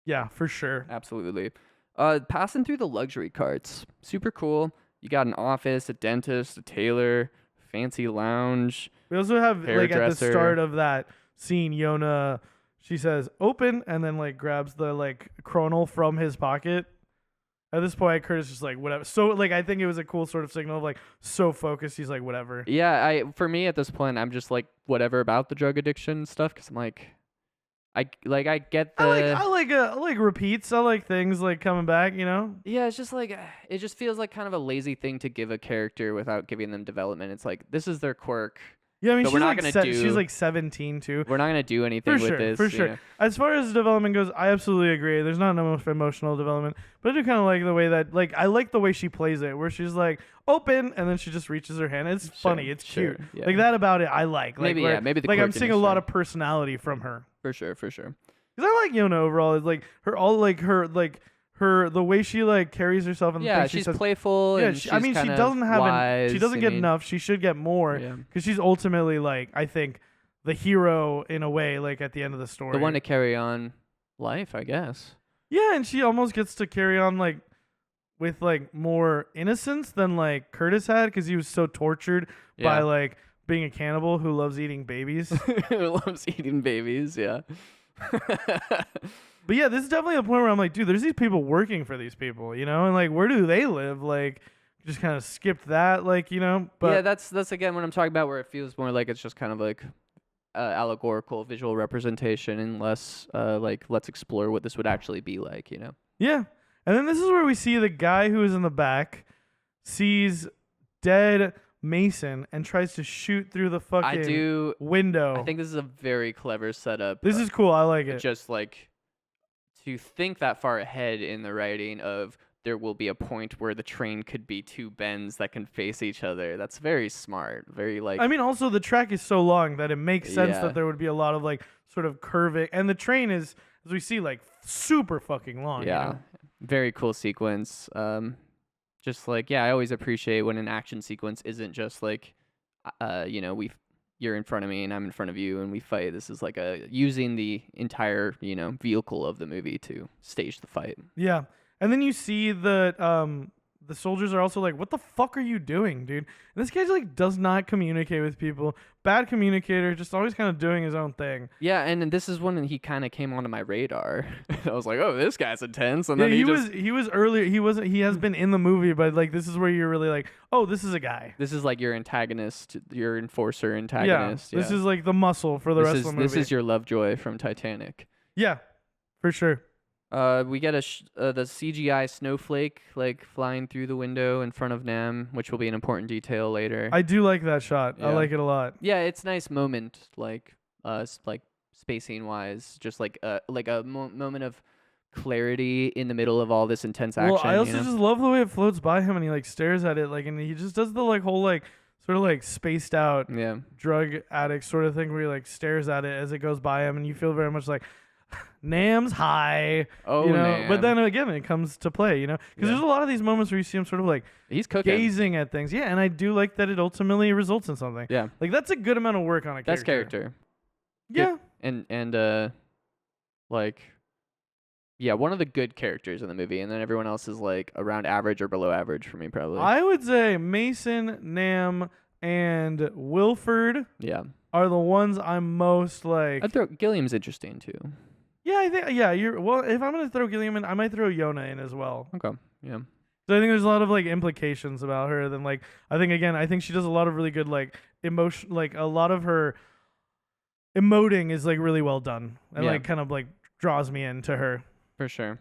Yeah, for sure. Absolutely. Passing through the luxury carts. Super cool. You got an office, a dentist, a tailor, fancy lounge. We also have like at the hairdresser. start of that scene, Yona, she says open and then like grabs the like chronal from his pocket. At this point, Curtis is just like whatever. So like I think it was a cool sort of signal of like so focused. He's like whatever. Yeah, for me at this point, I'm just like whatever about the drug addiction stuff because I'm like, I get the. I like repeats. I like things like coming back. You know. Yeah, it's just like it just feels like kind of a lazy thing to give a character without giving them development. It's like this is their quirk. Yeah, I mean, but we're not gonna she's like 17 too. We're not gonna do anything with this. For sure. Know? As far as development goes, I absolutely agree. There's not enough emotional development, but I do kind of like the way that I like the way she plays it, where she's like open and then she just reaches her hand. It's funny. It's cute. Yeah. Like that about it, I like. Maybe maybe the like I'm seeing a lot there. of personality from her. For sure. Because I like Yona overall. It's like her the way she like carries herself and yeah, she's playful. Yeah, and I mean, she doesn't have she doesn't get enough. She should get more because she's ultimately like I think the hero in a way. Like at the end of the story, the one to carry on life, I guess. Yeah, and she almost gets to carry on like with like more innocence than like Curtis had because he was so tortured by like being a cannibal who loves eating babies. Who loves eating babies? Yeah. But yeah, this is definitely a point where I'm like, dude, there's these people working for these people, you know, and like, where do they live? Like, just kind of skipped that, like, you know. But yeah, that's again what I'm talking about, where it feels more like it's just kind of like allegorical visual representation, and less like let's explore what this would actually be like, you know. Yeah, and then this is where we see the guy who is in the back sees dead Mason and tries to shoot through the fucking window. I think this is a very clever setup. This is cool. I like it. Just like to think that far ahead in the writing of there will be a point where the train could be two bends that can face each other. That's very smart. Very like. I mean, also the track is so long that it makes sense that there would be a lot of like sort of curving, and the train is, as we see, like super fucking long. Yeah, you know? Very cool sequence. Just like I always appreciate when an action sequence isn't just like, you know, you're in front of me and I'm in front of you and we fight. This is like using the entire, you know, vehicle of the movie to stage the fight. Yeah. And then you see that the soldiers are also like, what the fuck are you doing, dude? And this guy like does not communicate with people. Bad communicator, just always kind of doing his own thing. Yeah, and this is when he kind of came onto my radar. I was like, oh, this guy's intense. And yeah, then he was earlier. He has been in the movie, but like this is where you're really like, oh, this is a guy. This is like your antagonist, your enforcer antagonist. Yeah. This is like the muscle for the rest of the movie. This is your Lovejoy from Titanic. Yeah, for sure. We get the CGI snowflake like flying through the window in front of Nam, which will be an important detail later. I do like that shot. Yeah. I like it a lot. Yeah, it's a nice moment, like spacing wise, just like a moment of clarity in the middle of all this intense action. Well, I also just love the way it floats by him and he like stares at it, like, and he just does the like whole like sort of like spaced out drug addict sort of thing where he like stares at it as it goes by him, and you feel very much like. Nam's high, you know. Nam. But then again, it comes to play, you know, because there's a lot of these moments where you see him sort of like he's cooking, gazing at things. Yeah, and I do like that it ultimately results in something. Yeah, like that's a good amount of work on a character. Best character. Yeah, and like, yeah, one of the good characters in the movie, and then everyone else is like around average or below average for me, probably. I would say Mason, Nam, and Wilford. Yeah. Are the ones I'm most like. I'd throw Gilliam's interesting too. Yeah, I think you're well. If I'm gonna throw Gilliam in, I might throw Yona in as well. Okay. Yeah. So I think there's a lot of like implications about her. Then like I think she does a lot of really good like emotion. Like a lot of her emoting is like really well done and like kind of like draws me into her. For sure.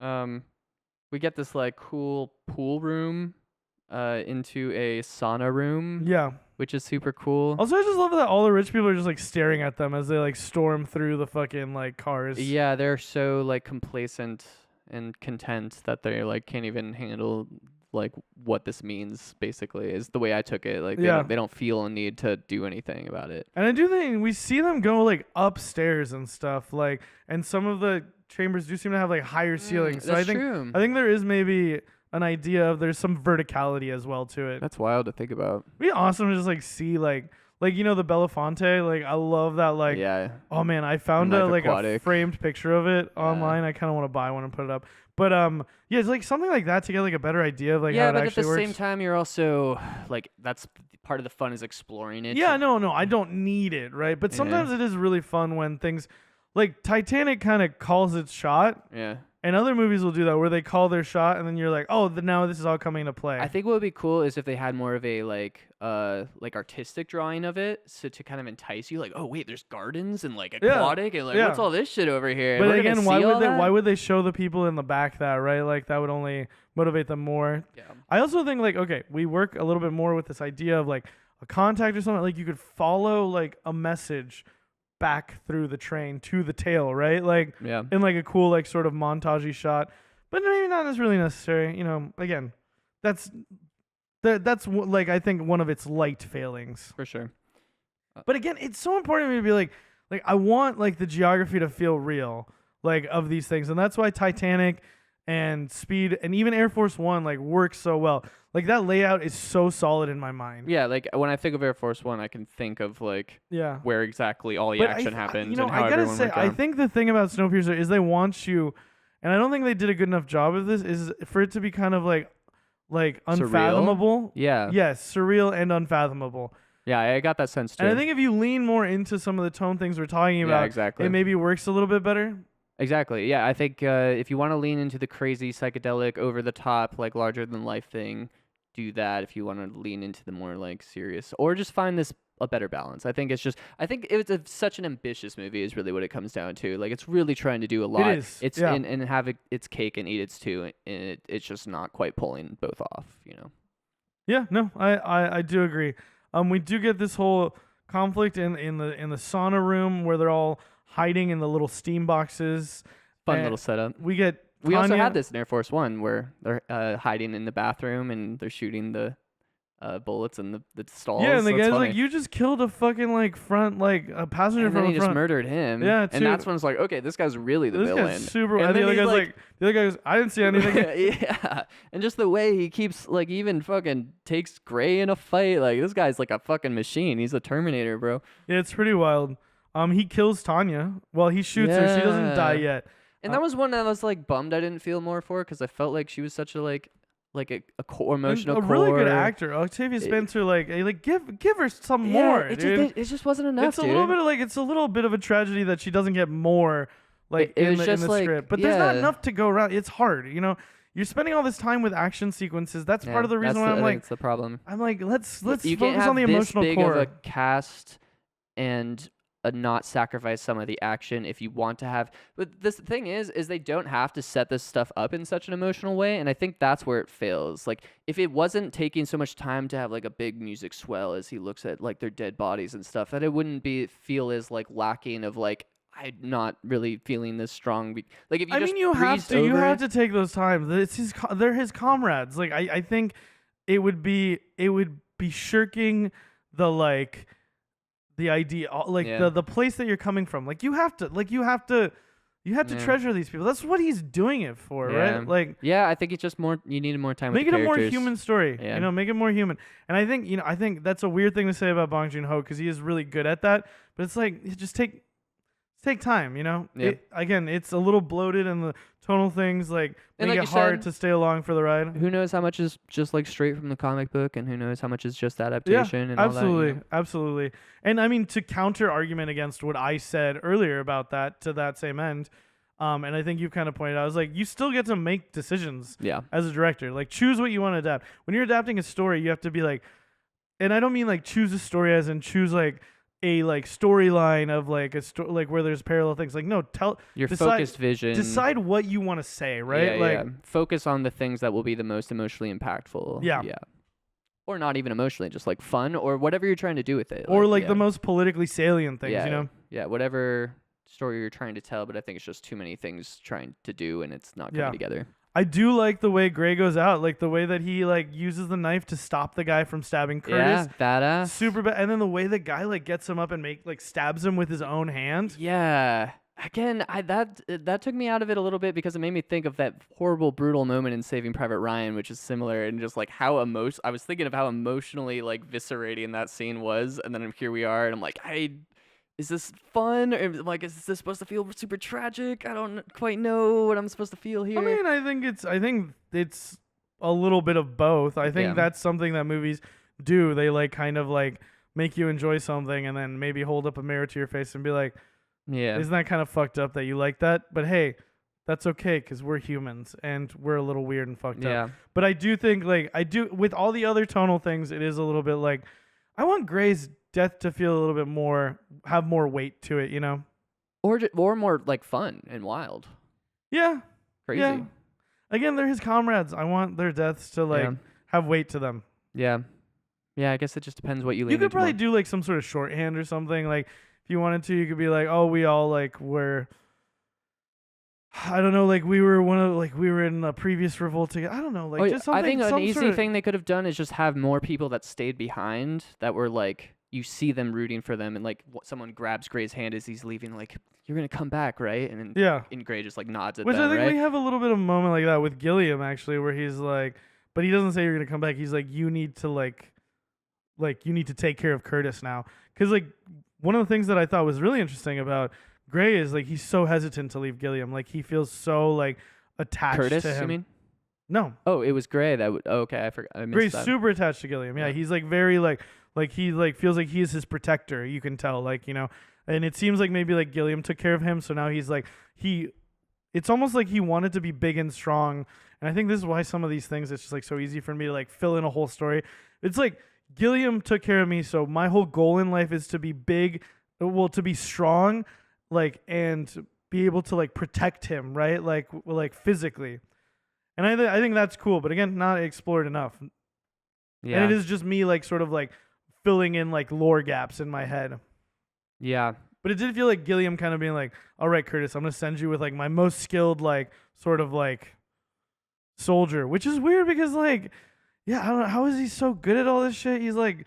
We get this like cool pool room, into a sauna room. Yeah. Which is super cool. Also, I just love that all the rich people are just like staring at them as they like storm through the fucking like cars. Yeah, they're so like complacent and content that they like can't even handle like what this means. Basically, is the way I took it. Like they don't feel a need to do anything about it. And I do think we see them go like upstairs and stuff. Like, and some of the chambers do seem to have like higher ceilings. So That's true. I think there is maybe an idea of there's some verticality as well to it. That's wild to think about. It'd be awesome to just like see like you know the Belafonte, like I love that like Yeah. oh man, I found And a Life like a Aquatic. framed picture of it online. I kind of want to buy one and put it up. But yeah, it's like something like that to get like a better idea of like how Yeah, it but at actually the works. same time, you're also like that's part of the fun is exploring it. Yeah, no, I don't need it, right? But sometimes it is really fun when things like Titanic kind of calls its shot, Yeah. and other movies will do that where they call their shot, and then you're like, oh, now this is all coming into play. I think what would be cool is if they had more of a like artistic drawing of it, so to kind of entice you, like, oh wait, there's gardens and like aquatic and like what's all this shit over here? But We're again, gonna why see would all they? that? Why would they show the people in the back that, right? Like that would only motivate them more. Yeah. I also think like okay, we work a little bit more with this idea of like a contact or something. Like you could follow like a message back through the train to the tail, right? Like Yeah. in like a cool like sort of montagey shot, but maybe not as really necessary. You know, again, that's like I think one of its light failings. For sure. But again, it's so important to me to be like I want like the geography to feel real, like of these things, and that's why Titanic and Speed and even Air Force One like work so well. Like that layout is so solid in my mind. Yeah, like when I think of Air Force One, I can think of like Yeah. where exactly all the But action happens you know, and how I gotta everyone say, went I down. think the thing about Snowpiercer is they want you, and I don't think they did a good enough job of this, is for it to be kind of like unfathomable. Yeah. Yes, surreal and unfathomable. Yeah, I got that sense too. And I think if you lean more into some of the tone things we're talking about, exactly. it maybe works a little bit better. Exactly. Yeah, I think if you want to lean into the crazy psychedelic, over the top, like larger than life thing, do that. If you want to lean into the more like serious, or just find this a better balance. I think it's such an ambitious movie is really what it comes down to. Like it's really trying to do a lot. It is. It's yeah. and have its cake and eat its too, and it's just not quite pulling both off. You know. Yeah. No, I do agree. We do get this whole conflict in the sauna room where they're all hiding in the little steam boxes. Fun little setup. We also Tanya- had this in Air Force One where they're hiding in the bathroom and they're shooting the bullets in the stalls. Yeah, and the That's guy's funny. like, you just killed a fucking like front like a passenger And from then he the just front. murdered him. Yeah, and that's when it's like, okay, this guy's really the This villain. guy's super. And And the then other he's guy's the other guy goes, I didn't see anything. yeah, and just the way he keeps like even fucking takes Gray in a fight. Like this guy's like a fucking machine. He's a Terminator, bro. Yeah, it's pretty wild. He kills Tanya. Well, he shoots her. She doesn't die yet. And that was one that I was like bummed I didn't feel more for because I felt like she was such a like a core emotional And a really good actor. Octavia Spencer, give her some more, dude. It just wasn't enough. It's a little bit of it's a little bit of a tragedy that she doesn't get more It in was the just like, script. But there's not yeah. enough to go around. It's hard, you know. You're spending all this time with action sequences. That's part of the reason why I think it's the problem. I'm like, let's You can't focus have on the this emotional big core. of a cast and not sacrifice some of the action if you want to have. But this thing is they don't have to set this stuff up in such an emotional way, and I think that's where it fails. Like if it wasn't taking so much time to have like a big music swell as he looks at like their dead bodies and stuff, that it wouldn't feel as like lacking of like I'm not really feeling this strong. Like if you just you have breezed over to take those times. They're his comrades. Like I think it would be shirking the idea, the place that you're coming from. Like you have to treasure these people. That's what he's doing it for, right? Like I think it's just more. You needed more time. Make with it the a more characters. human story. Yeah. You know, make it more human. And I think that's a weird thing to say about Bong Joon-ho because he is really good at that. But it's like just take time. You know. Yeah. Again, it's a little bloated and the tonal things make like it you hard said, to stay along for the ride. Who knows how much is just like straight from the comic book, and who knows how much is just adaptation and absolutely, all that. You know? Absolutely. And I mean, to counter argument against what I said earlier about that, to that same end, and I think you kind of pointed out, I was like, you still get to make decisions as a director. Like, choose what you want to adapt. When you're adapting a story, you have to be like, and I don't mean like choose a story as in choose like a storyline of where there's parallel things. Like, no, Focused vision. Decide what you want to say, right? Yeah. Focus on the things that will be the most emotionally impactful. Yeah. Or not even emotionally, just like fun or whatever you're trying to do with it. Or the most politically salient things, you know? Yeah, whatever story you're trying to tell, but I think it's just too many things trying to do and it's not coming together. I do like the way Gray goes out, like the way that he uses the knife to stop the guy from stabbing Curtis. Yeah, badass. Super bad. And then the way the guy gets him up and stabs him with his own hand. Yeah. Again, that took me out of it a little bit because it made me think of that horrible, brutal moment in Saving Private Ryan, which is similar, and just like how I was thinking of how emotionally like viscerating that scene was, and then here we are, and I'm like, is this fun? Or like, is this supposed to feel super tragic? I don't quite know what I'm supposed to feel here. I mean, I think it's a little bit of both. I think Yeah. that's something that movies do. They like kind of like make you enjoy something and then maybe hold up a mirror to your face and be like, Yeah. isn't that kind of fucked up that you like that? But hey, that's okay because we're humans and we're a little weird and fucked Yeah. up. But I do think with all the other tonal things, it is a little bit like I want Gray's death to feel a little bit more, have more weight to it, you know? Or more like fun and wild. Yeah. Crazy. Yeah. Again, they're his comrades. I want their deaths to like have weight to them. Yeah. Yeah, I guess it just depends what you lean You could into probably more. do like some sort of shorthand or something. Like if you wanted to, you could be like, oh, we all like were, I don't know, like we were in a previous revolt together. I don't know, like just something. I think an some easy sort of, thing they could have done is just have more people that stayed behind that were like, you see them rooting for them, and like someone grabs Gray's hand as he's leaving, like, you're gonna come back, right? And then yeah. and Gray just like nods at Which them, I think right? we have a little bit of a moment like that with Gilliam actually, where he's like, but he doesn't say you're gonna come back. He's like, you need to you need to take care of Curtis now, because like one of the things that I thought was really interesting about Gray is like he's so hesitant to leave Gilliam. Like he feels so like attached Curtis, to him. you mean? No. Oh, it was Gray that would. Oh, okay, I forgot. I missed Gray's that. super attached to Gilliam. Yeah, Yeah. he's like very like he like feels like he's his protector. You can tell, like, you know, and it seems like maybe like Gilliam took care of him, so now he's like it's almost like he wanted to be big and strong. And I think this is why some of these things it's just like so easy for me to like fill in a whole story. It's like Gilliam took care of me, so my whole goal in life is to be big, well, to be strong, like, and be able to like protect him, right? Like physically. And I think that's cool, but again, not explored enough. Yeah. And it is just me like sort of like filling in like lore gaps in my head. Yeah. But it did feel like Gilliam kind of being like, all right, Curtis, I'm going to send you with like my most skilled, like sort of like soldier, which is weird because like, yeah, I don't know. How is he so good at all this shit? He's like,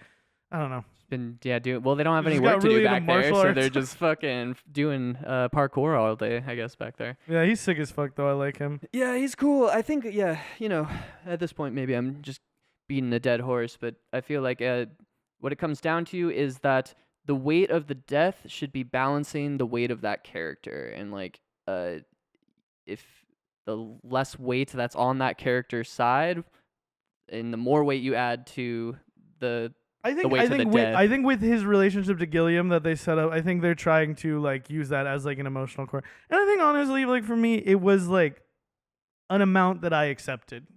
I don't know. Well, they don't have He's any got work to really do into back there, martial so arts. they're just fucking doing parkour all day, I guess, back there. Yeah, he's sick as fuck though. I like him. Yeah, he's cool. I think, yeah, you know, at this point, maybe I'm just beating a dead horse, but I feel like what it comes down to is that the weight of the death should be balancing the weight of that character. And, like, if the less weight that's on that character's side, and the more weight you add to the weight to the death. I think with his relationship to Gilliam that they set up, I think they're trying to like use that as like an emotional core. And I think honestly, like for me, it was like an amount that I accepted.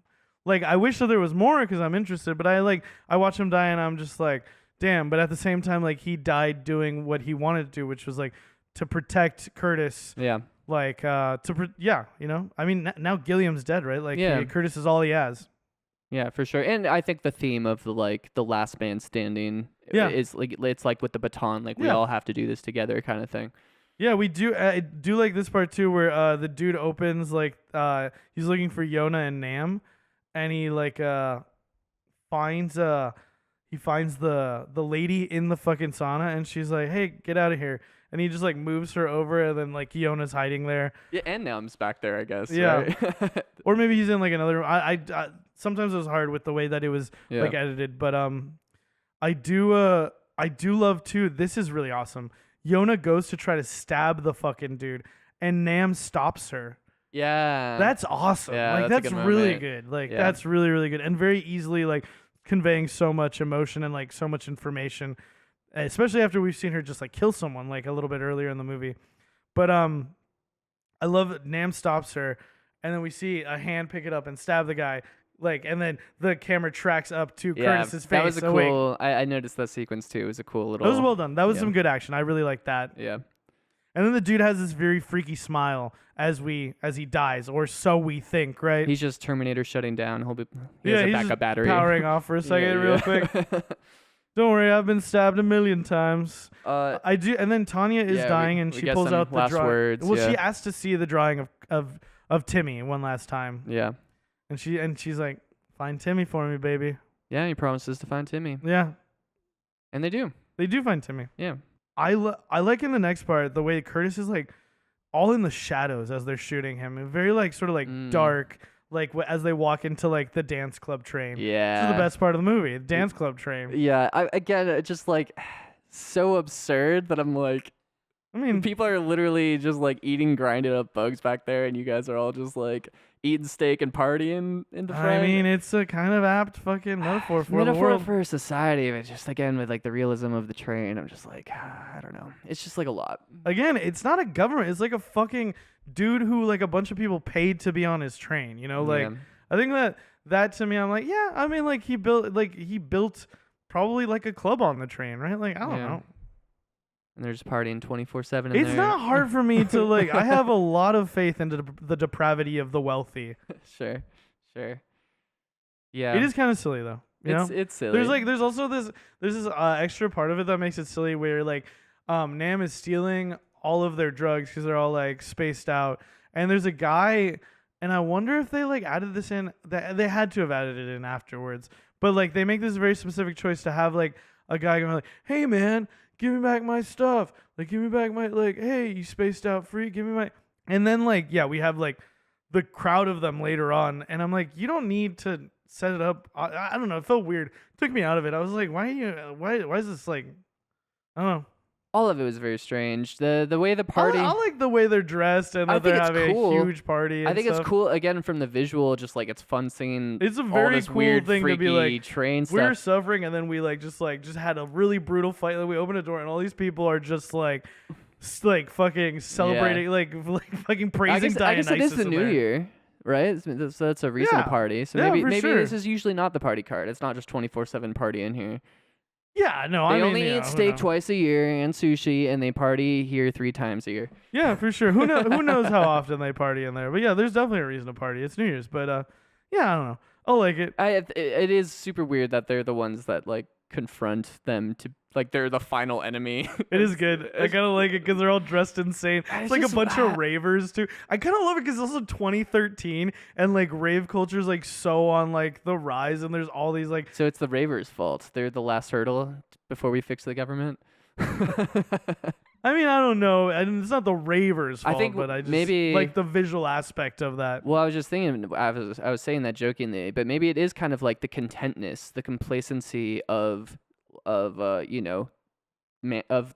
Like I wish that there was more because I'm interested, but I watch him die and I'm just like, damn. But at the same time, like he died doing what he wanted to do, which was like to protect Curtis. Yeah. Like you know. I mean, now Gilliam's dead, right? Like Yeah. Curtis is all he has. Yeah, for sure. And I think the theme of the last man standing is like it's like with the baton, like we all have to do this together kind of thing. Yeah, we do. I do like this part too, where the dude opens like he's looking for Yona and Nam, and he like finds the lady in the fucking sauna, and she's like, "Hey, get out of here!" And he just like moves her over, and then like Yona's hiding there. Yeah, and Nam's back there, I guess. Yeah. Right? Or maybe he's in like another room. I sometimes it was hard with the way that it was like edited, but I do love too. This is really awesome. Yona goes to try to stab the fucking dude, and Nam stops her. Yeah. That's awesome. Yeah, like that's a that's good really moment. good. Like Yeah. that's really really good, and very easily like conveying so much emotion and like so much information, especially after we've seen her just like kill someone like a little bit earlier in the movie. But I love that Nam stops her, and then we see a hand pick it up and stab the guy. Like, and then the camera tracks up to Curtis's face. That was a Oh, wait. cool. I noticed that sequence too. It was a cool little. That was well done. That was yeah. some good action. I really liked that. Yeah. And then the dude has this very freaky smile as he dies, or so we think, right? He's just Terminator shutting down. He has a he's backup just battery. powering off for a second, real quick. quick. Don't worry, I've been stabbed a million times. uh, I do, and then Tanya is dying, and we she get pulls some out the last drawing. words, Well, yeah. she asked to see the drawing of Timmy one last time, yeah. and she's like, "Find Timmy for me, baby." Yeah, he promises to find Timmy, Yeah, and they do. they do find Timmy. Yeah. I like in the next part the way Curtis is like all in the shadows as they're shooting him, and very like sort of like dark, like as they walk into like the dance club train. Yeah. This is the best part of the movie, the dance club train. Yeah, again, it's just like so absurd that I'm like, I mean, people are literally just like eating grinded up bugs back there, and you guys are all just like eating steak and partying in the front. I mean, it's a kind of apt fucking metaphor for the world. For society, but just again with like the realism of the train, I'm just like, I don't know. It's just like a lot. Again, it's not a government. It's like a fucking dude who like a bunch of people paid to be on his train. You know, like I think that to me, I'm like, yeah. I mean, like he built probably like a club on the train, right? Like I don't know. And they're just partying 24/7. It's not hard for me to like. I have a lot of faith into the depravity of the wealthy. Sure. Yeah. It is kind of silly though. You know? It's silly. There's also this extra part of it that makes it silly where like Nam is stealing all of their drugs because they're all like spaced out, and there's a guy, and I wonder if they like added this in. That they had to have added it in afterwards, but like they make this very specific choice to have like a guy going like, "Hey man, give me back my stuff. Like, give me back my, like, hey, you spaced out free. Give me my," and then like, yeah, we have like the crowd of them later on. And I'm like, you don't need to set it up. I don't know. It felt weird. It took me out of it. I was like, why is this like, I don't know. All of it was very strange. The way the party. I like the way they're dressed and that they're having a huge party. And I think stuff. It's cool again from the visual. Just like it's fun seeing. It's a very all this cool weird, thing to be like train stuff. We're suffering, and then we just had a really brutal fight. Like we open a door, and all these people are just like fucking celebrating, like fucking praising Dionysus. I guess it is the New Year, right? So that's a reason to party. So maybe sure. This is usually not the party card. It's not just 24/7 party in here. Yeah, no, they only eat steak twice a year and sushi, and they party here 3 times a year. Yeah, for sure. Who knows how often they party in there? But yeah, there's definitely a reason to party. It's New Year's, but yeah, I don't know. I'll like it. It is super weird that they're the ones that like confront them to like they're the final enemy. It is good. I kind of like it because they're all dressed insane. It's like a bunch of ravers too. I kind of love it because it's also 2013 and like rave culture is like so on like the rise, and there's all these like. So it's the ravers' fault. They're the last hurdle before we fix the government. I mean, I don't know. It's not the ravers' fault, I think but I just maybe like the visual aspect of that. Well, I was just thinking, I was saying that jokingly, but maybe it is kind of like the contentness, the complacency of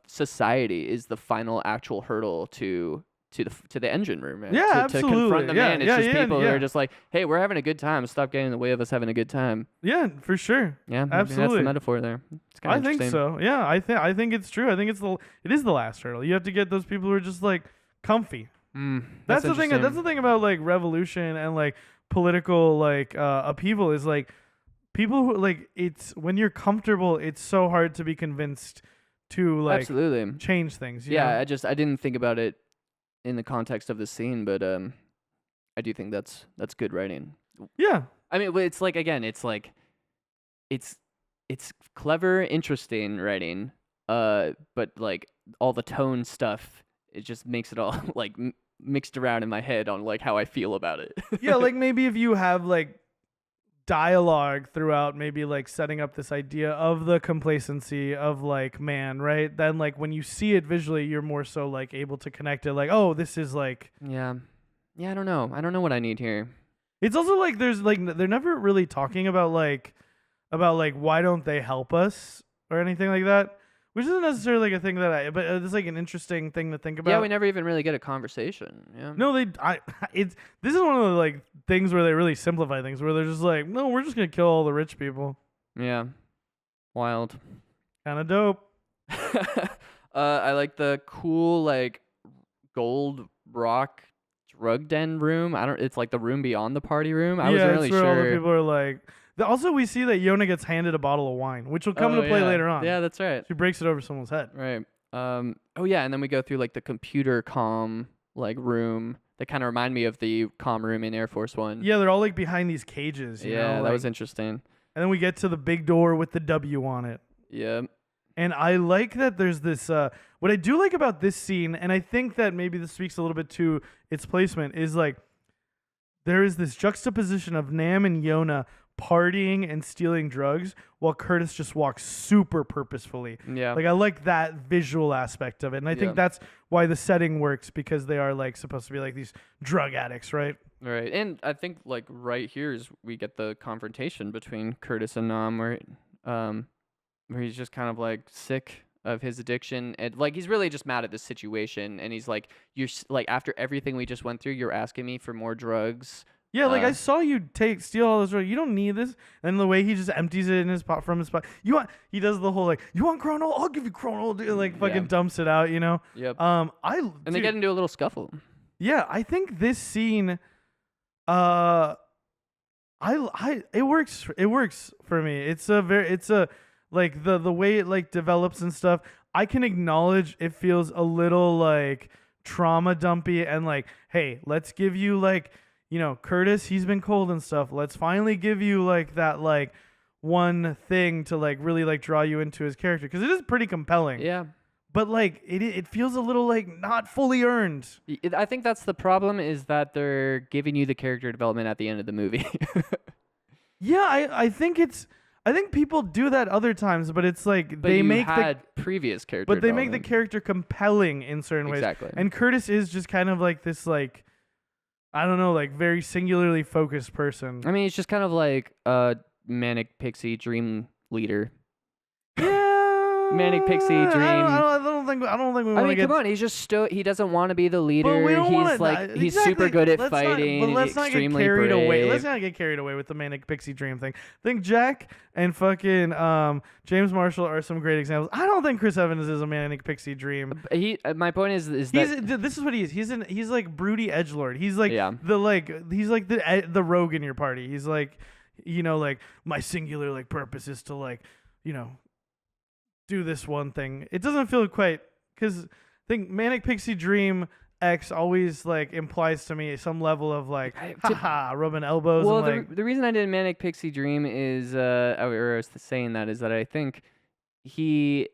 society is the final actual hurdle to the engine room, man. Yeah, to absolutely. confront the man. It's just people who yeah. are just like, hey, we're having a good time. Stop getting in the way of us having a good time. Yeah, for sure. Yeah, absolutely. That's the metaphor there. It's kind of I think so. Yeah, I think it's true. I think it is the last hurdle. You have to get those people who are just like comfy. That's the thing. That's the thing about like revolution and like political like upheaval is like people who like it's when you're comfortable. It's so hard to be convinced to like absolutely change things. You yeah, know? I didn't think about it in the context of the scene, but I do think that's good writing. Yeah. I mean, it's like again, it's like it's clever, interesting writing. But like all the tone stuff, it just makes it all like mixed around in my head on like how I feel about it. Yeah, like maybe if you have like dialogue throughout, maybe like setting up this idea of the complacency of like man, right? Then like when you see it visually, you're more so like able to connect it like, oh, this is like yeah, I don't know what I need here. It's also like there's like they're never really talking about why don't they help us or anything like that, which isn't necessarily like a thing that but it's like an interesting thing to think about. Yeah, we never even really get a conversation. Yeah. No, this is one of the like things where they really simplify things, where they're just like, no, we're just gonna kill all the rich people. Yeah. Wild. Kind of dope. I like the cool like gold rock drug den room. It's like the room beyond the party room. I wasn't really sure. All the people are like. Also, we see that Yona gets handed a bottle of wine, which will come into play later on. Yeah, that's right. She breaks it over someone's head. Right. Oh yeah, and then we go through like the computer comm like room that kind of remind me of the comm room in Air Force One. Yeah, they're all like behind these cages. You know, that like, was interesting. And then we get to the big door with the W on it. Yeah. And I like that there's this. What I do like about this scene, and I think that maybe this speaks a little bit to its placement, is like there is this juxtaposition of Nam and Yona partying and stealing drugs while Curtis just walks super purposefully. Yeah. Like I like that visual aspect of it. And I think that's why the setting works, because they are like supposed to be like these drug addicts, right? Right. And I think like right here is we get the confrontation between Curtis and Nam where he's just kind of like sick of his addiction, and like he's really just mad at this situation, and he's like, you're like, after everything we just went through, you're asking me for more drugs. Yeah, like I saw you steal all this drugs. You don't need this. And the way he just empties it in his pot from his pot. He does the whole like, you want Chronol? I'll give you Chronol. Dude, like fucking dumps it out, you know. Yep. And they get into a little scuffle. Yeah, I think this scene, it works for me. It's a like the way it like develops and stuff. I can acknowledge it feels a little like trauma dumpy and like, hey, let's give you like, you know, Curtis, he's been cold and stuff. Let's finally give you like that like one thing to like really like draw you into his character, because it is pretty compelling. Yeah. But like it feels a little like not fully earned. I think that's the problem, is that they're giving you the character development at the end of the movie. Yeah, I think people do that other times, but it's like they make previous character. But they make the character compelling in certain ways. Exactly. And Curtis is just kind of like this like, I don't know, like very singularly focused person. I mean, it's just kind of like a manic pixie dream leader. Yeah. Manic pixie dream. I don't think we want to get. Come on, he's just he doesn't want to be the leader. But we don't he's like he's exactly. super good at let's fighting. But let's not get carried away. Let's not get carried away with the manic pixie dream thing. I think Jack and fucking James Marshall are some great examples. I don't think Chris Evans is a manic pixie dream. My point is that this is what he is. He's like broody edgelord. He's like the rogue in your party. He's like, you know, like my singular like purpose is to like, you know, do this one thing. It doesn't feel quite, because I think Manic Pixie Dream X always like implies to me some level of like rubbing elbows. Well, and, like, the reason I did Manic Pixie Dream is I was saying that is that I think he's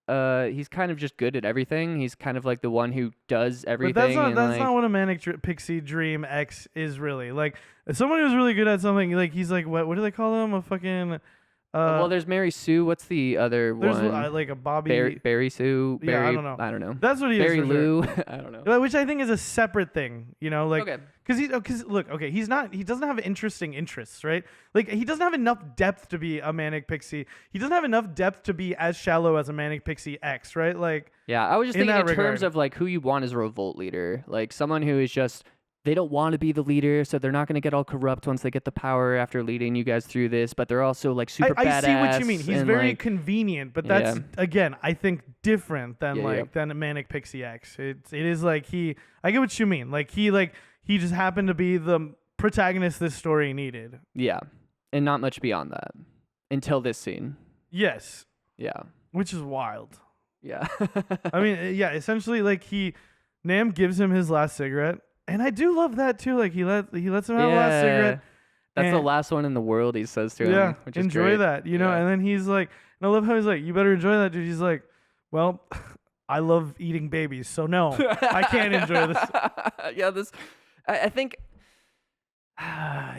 kind of just good at everything. He's kind of like the one who does everything. But that's not what a Manic Pixie Dream X is really. Like someone who's really good at something, like he's like what do they call him? A fucking well, there's Mary Sue. What's the other one? There's like a Bobby Barry Sue. Yeah, Barry, I don't know. know. That's what he Barry is. Lou. I don't know. Which I think is a separate thing, you know, like because he doesn't have interesting interests, right? Like he doesn't have enough depth to be a Manic Pixie. He doesn't have enough depth to be as shallow as a Manic Pixie X, right? Like yeah, I was just thinking in regard. terms of like who you want as a revolt leader, like someone who is just. They don't want to be the leader, so they're not going to get all corrupt once they get the power after leading you guys through this, but they're also like super badass. I see what you mean. He's very convenient, but that's again, I think different than than a Manic Pixie X. It is like I get what you mean. Like he just happened to be the protagonist this story needed. Yeah. And not much beyond that until this scene. Yes. Yeah. Which is wild. Yeah. I mean, yeah, essentially like Nam gives him his last cigarette. And I do love that too. Like he lets him have a last cigarette. That's the last one in the world, he says to him. Yeah, which is enjoy great. that, you know. And then he's like, and I love how he's like, you better enjoy that, dude. He's like, well, I love eating babies, so no, I can't enjoy this. Yeah, I think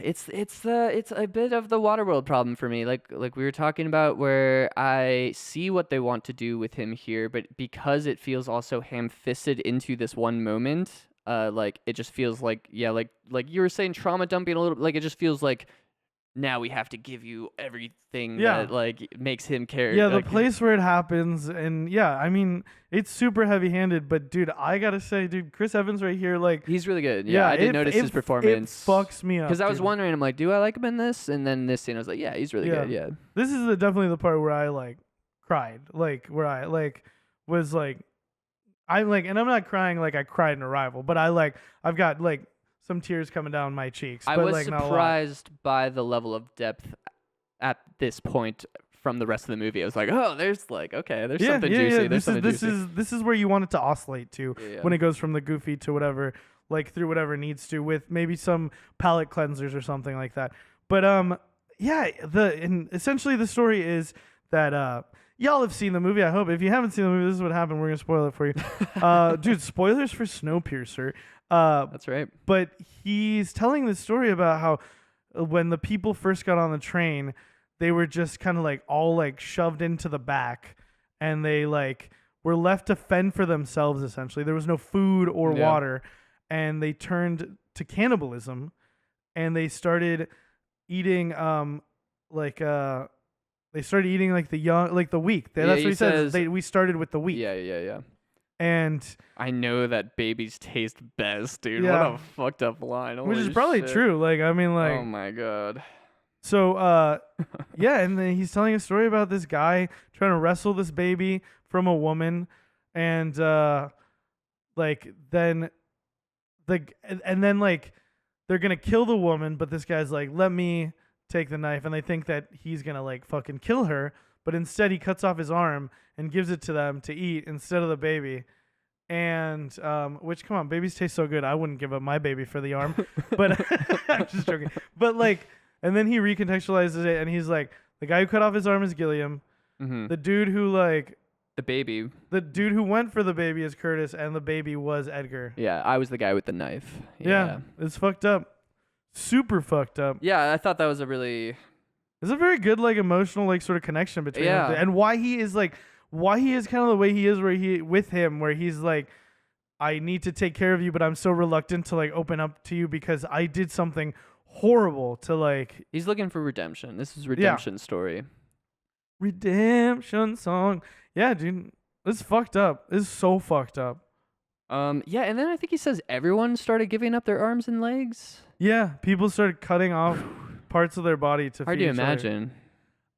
it's a bit of the Waterworld problem for me. Like we were talking about, where I see what they want to do with him here, but because it feels also ham-fisted into this one moment. Like it just feels like like you were saying, trauma dumping a little. Like it just feels like now we have to give you everything that like makes him care. Yeah, the place where it happens, and yeah, I mean it's super heavy-handed. But dude, I gotta say, dude, Chris Evans right here, like he's really good. Yeah, I did notice his performance. It fucks me up because I was wondering, I'm like, do I like him in this? And then this scene, I was like, yeah, he's really good. Yeah, this is definitely the part where I like cried, like where I like was like. And I'm not crying like I cried in Arrival, but I've got like some tears coming down my cheeks. I was surprised by the level of depth at this point from the rest of the movie. I was like, oh, there's like, okay, there's something juicy. This is where you want it to oscillate to when it goes from the goofy to whatever, like through whatever it needs to, with maybe some palate cleansers or something like that. But and essentially the story is that y'all have seen the movie, I hope. If you haven't seen the movie, this is what happened. We're going to spoil it for you. Dude, spoilers for Snowpiercer. That's right. But he's telling this story about how when the people first got on the train, they were just kind of like all like shoved into the back, and they like were left to fend for themselves. Essentially, there was no food or water, and they turned to cannibalism, and they started eating they started eating like the young, like the weak. That's what he says. We started with the weak. Yeah. And I know that babies taste best, dude. Yeah. What a fucked up line. which is Holy probably shit. true. Like, I mean, like, Oh my god. so, yeah. And then he's telling a story about this guy trying to wrestle this baby from a woman. And, like, then, and then, like, they're going to kill the woman. But this guy's like, let me take the knife. And they think that he's going to, like, fucking kill her. But instead, he cuts off his arm and gives it to them to eat instead of the baby. And which, come on, babies taste so good. I wouldn't give up my baby for the arm. But I'm just joking. But like, and then he recontextualizes it, and he's like, the guy who cut off his arm is Gilliam. Mm-hmm. The dude who The dude who went for the baby is Curtis, and the baby was Edgar. Yeah, I was the guy with the knife. Yeah, it's fucked up. Super fucked up. Yeah, I thought that was a really... It's a very good, like, emotional, like, sort of connection between them. And why he is kind of the way he is where he's like, I need to take care of you, but I'm so reluctant to, like, open up to you because I did something horrible to, like... He's looking for redemption. This is redemption story. Redemption song. Yeah, dude. It's fucked up. It's so fucked up. Yeah, and then I think he says everyone started giving up their arms and legs. Yeah, people started cutting off parts of their body to Hard feed to each other. imagine.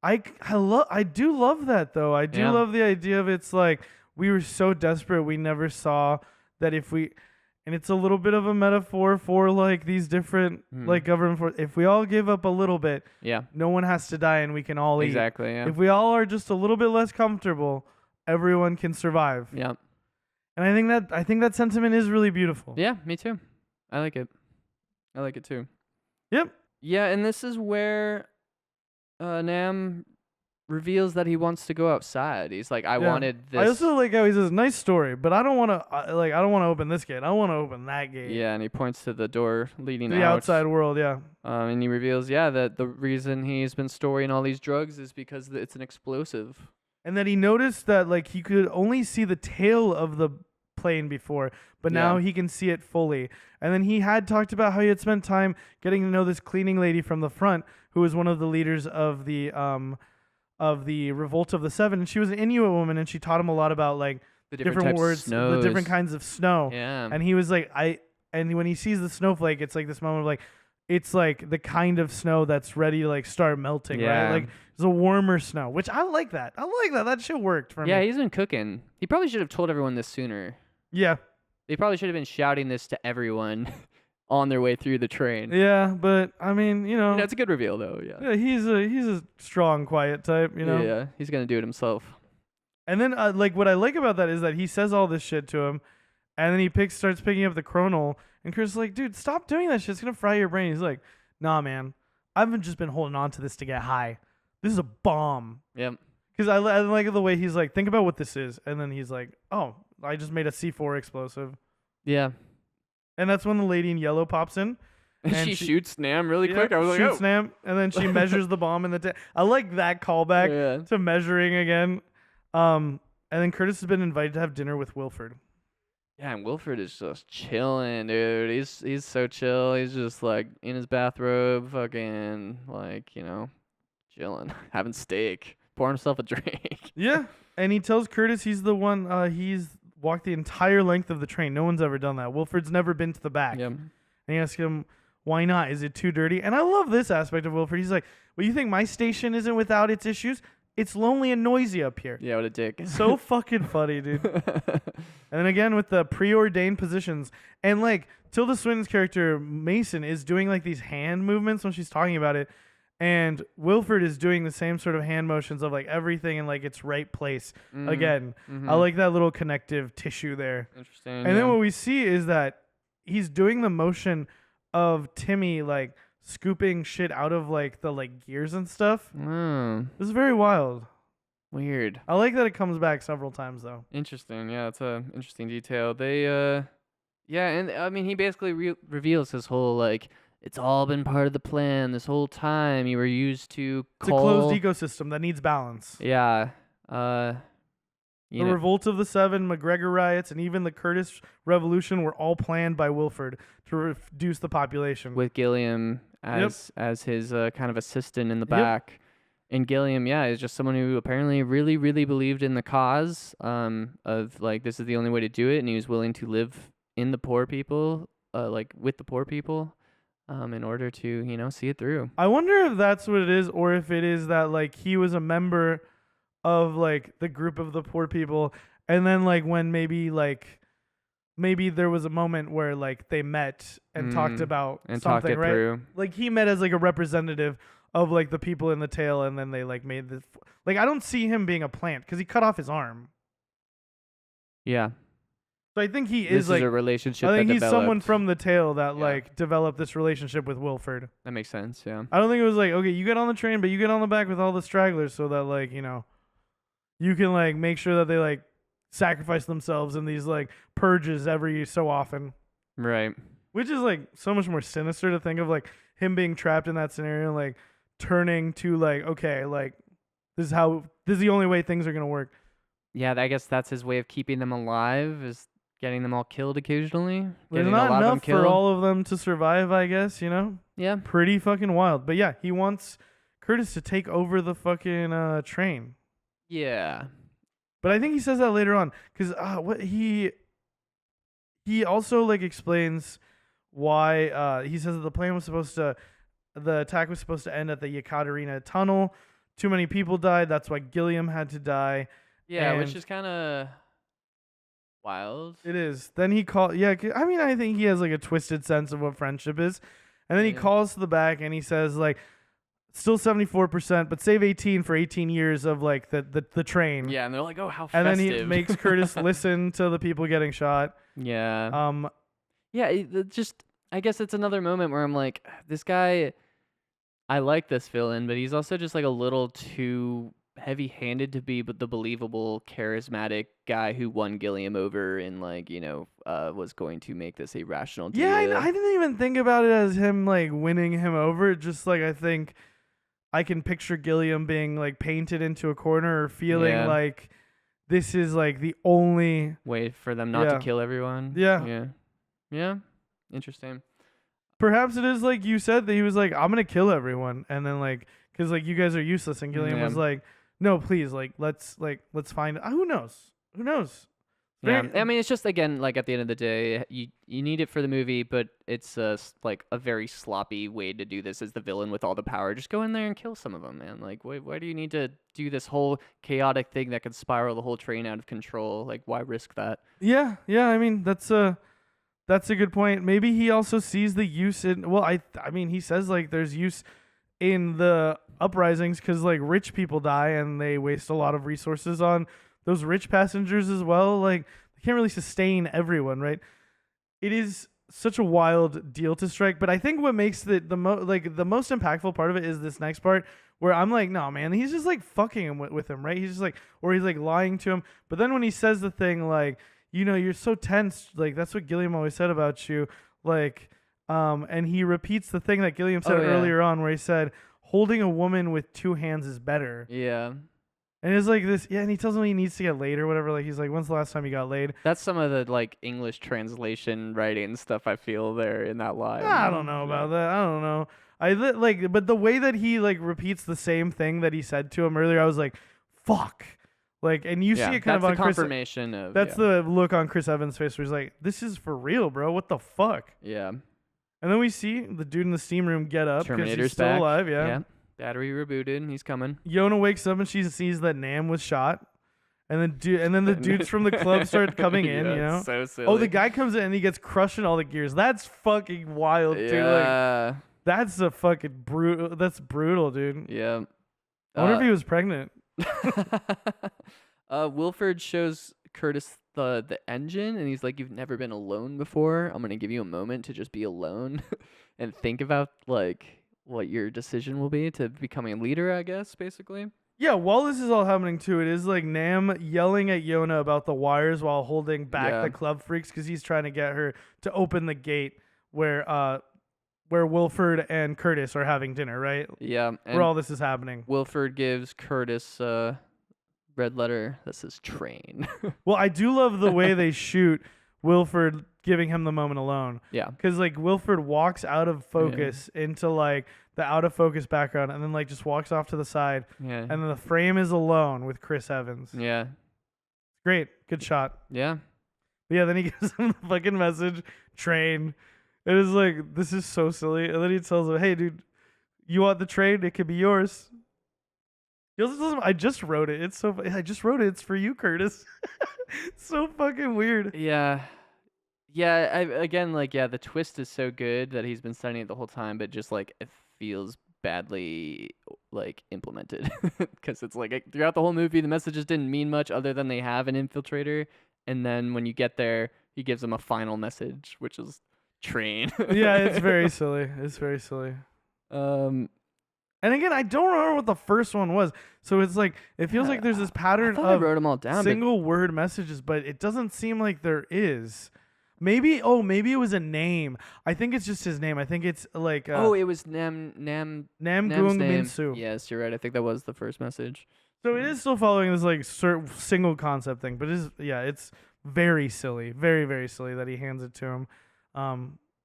I do love that, though. I do love the idea of it's like we were so desperate we never saw that if we... And it's a little bit of a metaphor for like these different like government forces. If we all give up a little bit, no one has to die and we can all eat. Exactly, yeah. If we all are just a little bit less comfortable, everyone can survive. Yeah. And I think that sentiment is really beautiful. Yeah, me too. I like it. I like it too. Yep. Yeah, and this is where Nam reveals that he wants to go outside. He's like, I wanted this. I also like how he says, "Nice story, but I don't want to I don't want to open this gate. I want to open that gate." Yeah, and he points to the door leading to the out. outside world. Yeah. And he reveals, that the reason he's been storing all these drugs is because it's an explosive. And that he noticed that like he could only see the tail of the plane before, but now he can see it fully. And then he had talked about how he had spent time getting to know this cleaning lady from the front, who was one of the leaders of the Revolt of the Seven, and she was an Inuit woman, and she taught him a lot about like The different words, the different kinds of snow. Yeah. And he was like, and when he sees the snowflake, it's like this moment of like, it's like the kind of snow that's ready to like start melting, right? Like it's a warmer snow, which I like that. That shit worked for me. Yeah, he's been cooking. He probably should have told everyone this sooner. Yeah. They probably should have been shouting this to everyone on their way through the train. Yeah, but I mean, it's a good reveal though. Yeah. He's a strong, quiet type, Yeah, he's gonna do it himself. And then, like, what I like about that is that he says all this shit to him, and then he starts picking up the chronal, and Chris is like, dude, stop doing that shit. It's gonna fry your brain. He's like, nah, man, I've just been holding on to this to get high. This is a bomb. Yep. Because I like the way he's like, think about what this is, and then he's like, oh, I just made a C4 explosive. Yeah. And that's when the lady in yellow pops in. And she shoots Nam really quick. I was like, shoots Nam, and then she measures the bomb in the I like that callback to measuring again. And then Curtis has been invited to have dinner with Wilford. Yeah, and Wilford is just chilling, dude. He's so chill. He's just like in his bathrobe, fucking like, chilling, having steak, pouring himself a drink. Yeah. And he tells Curtis he's the one, he's walked the entire length of the train. No one's ever done that. Wilford's never been to the back. Yep. And he asks him, why not? Is it too dirty? And I love this aspect of Wilford. He's like, well, you think my station isn't without its issues? It's lonely and noisy up here. Yeah, what a dick. So fucking funny, dude. And then again with the preordained positions. And like Tilda Swinton's character, Mason, is doing like these hand movements when she's talking about it. And Wilford is doing the same sort of hand motions of like everything in like its right place. Again, I like that little connective tissue there. Interesting. And then what we see is that he's doing the motion of Timmy like scooping shit out of like the like gears and stuff. This is very wild. Weird. I like that it comes back several times though. Interesting. Yeah, it's a interesting detail. They and I mean he basically reveals his whole like it's all been part of the plan this whole time. You were used to It's a call. closed ecosystem that needs balance. Yeah. The Revolt of the Seven, McGregor riots, and even the Curtis Revolution were all planned by Wilford to reduce the population. With Gilliam as his kind of assistant in the back. And Gilliam, is just someone who apparently really, really believed in the cause of like this is the only way to do it, and he was willing to live in the poor people, like with the poor people, in order to see it through. I wonder if that's what it is, or if it is that like he was a member of like the group of the poor people, and then like when maybe there was a moment where like they met and talked about and something, talked it right? through. Like he met as like a representative of like the people in the tale, and then they like made this. Like I don't see him being a plant because he cut off his arm. Yeah. So I think he This is like a relationship. I think that he's developed. someone from the tale that like developed this relationship with Wilford. That makes sense. Yeah. I don't think it was like, okay, you get on the train, but you get on the back with all the stragglers so that like, you can like make sure that they like sacrifice themselves in these like purges every so often. Right. Which is like so much more sinister to think of, like him being trapped in that scenario, like turning to like, okay, like this is the only way things are going to work. Yeah, I guess that's his way of keeping them alive, is getting them all killed occasionally. There's Getting not a lot of them enough killed. for all of them to survive, I guess, Yeah. Pretty fucking wild. But yeah, he wants Curtis to take over the fucking train. Yeah. But I think he says that later on, because what he also like explains why he says that the attack was supposed to end at the Yekaterina tunnel. Too many people died. That's why Gilliam had to die. Yeah, which And is kind of wild. it is. Then he called. Yeah, I mean, I think he has like a twisted sense of what friendship is. And then he calls to the back and he says like, still 74%, but save 18 for 18 years of like the train. Yeah, and they're like, oh, how And festive. then he makes Curtis listen to the people getting shot. Yeah. Yeah, I guess it's another moment where I'm like, this guy, I like this villain, but he's also just like a little too heavy-handed to be the believable, charismatic guy who won Gilliam over and like, was going to make this a rational deal. Yeah, I didn't even think about it as him like winning him over. Just like I think I can picture Gilliam being like painted into a corner or feeling like this is like the only way for them not to kill everyone. Yeah. Yeah. Interesting. Perhaps it is like you said that he was like, I'm gonna kill everyone, and then like, cause like you guys are useless, and Gilliam was like, no, please, like let's find. Who knows? Yeah, I mean, it's just again like at the end of the day, you need it for the movie, but it's like a very sloppy way to do this as the villain with all the power. Just go in there and kill some of them, man. Like, why do you need to do this whole chaotic thing that could spiral the whole train out of control? Like, why risk that? Yeah. I mean, that's a good point. Maybe he also sees the use in. Well, I mean, he says like there's use in the uprisings because like rich people die and they waste a lot of resources on those rich passengers as well. Like they can't really sustain everyone, right? It is such a wild deal to strike, but I think what makes the most impactful part of it is this next part where I'm like, no, man, he's just like fucking him with him, right? He's just like, or he's like lying to him. But then when he says the thing like, you're so tense, like that's what Gilliam always said about you, like, and he repeats the thing that Gilliam said earlier on where he said, holding a woman with two hands is better. Yeah. And it's like this, and he tells him he needs to get laid or whatever. Like he's like, when's the last time you got laid? That's some of the like English translation writing stuff I feel there in that line. I don't know about that. I don't know. But the way that he like repeats the same thing that he said to him earlier, I was like, fuck. Like, and you see it kind of on confirmation Chris. of That's the look on Chris Evans' face where he's like, this is for real, bro. What the fuck? Yeah. And then we see the dude in the steam room get up because Terminator's he's still back. alive. Yeah. Battery rebooted and he's coming. Yona wakes up and she sees that Nam was shot. And then the dudes from the club start coming in, So silly. Oh, the guy comes in and he gets crushed in all the gears. That's fucking wild, too. Like, that's a fucking brutal. That's brutal, dude. Yeah. I wonder if he was pregnant. Wilford shows Curtis the engine and he's like, you've never been alone before. I'm gonna give you a moment to just be alone and think about like what your decision will be to becoming a leader, I guess, basically. Yeah, while this is all happening too, it is like Nam yelling at Yona about the wires while holding back the club freaks because he's trying to get her to open the gate where where Wilford and Curtis are having dinner, right? Yeah, Where and all this is happening. Wilford gives Curtis a red letter that says train. Well, I do love the way they shoot Wilford giving him the moment alone. Yeah. Because, like, Wilford walks out of focus into, like, the out of focus background and then, like, just walks off to the side. Yeah. And then the frame is alone with Chris Evans. Yeah. Great. Good shot. Yeah. But yeah, then he gives him the fucking message, train. It is like, this is so silly. And then he tells him, hey, dude, you want the train? It could be yours. He also tells him, I just wrote it. I just wrote it. It's for you, Curtis. It's so fucking weird. Yeah. Yeah, the twist is so good that he's been studying it the whole time, but just like it feels badly like implemented because it's like throughout the whole movie the messages didn't mean much other than they have an infiltrator, and then when you get there he gives them a final message which is train. Yeah, it's very silly. It's very silly. And again, I don't remember what the first one was. So it's like, it feels like there's this pattern I of wrote them all down, single word messages, but it doesn't seem like there is. Maybe it was a name. I think it's just his name. I think it's like it was Nam's Namgung name. Minsu. Yes, you're right. I think that was the first message. So it is still following this like single concept thing, but it's very silly, very very silly that he hands it to him.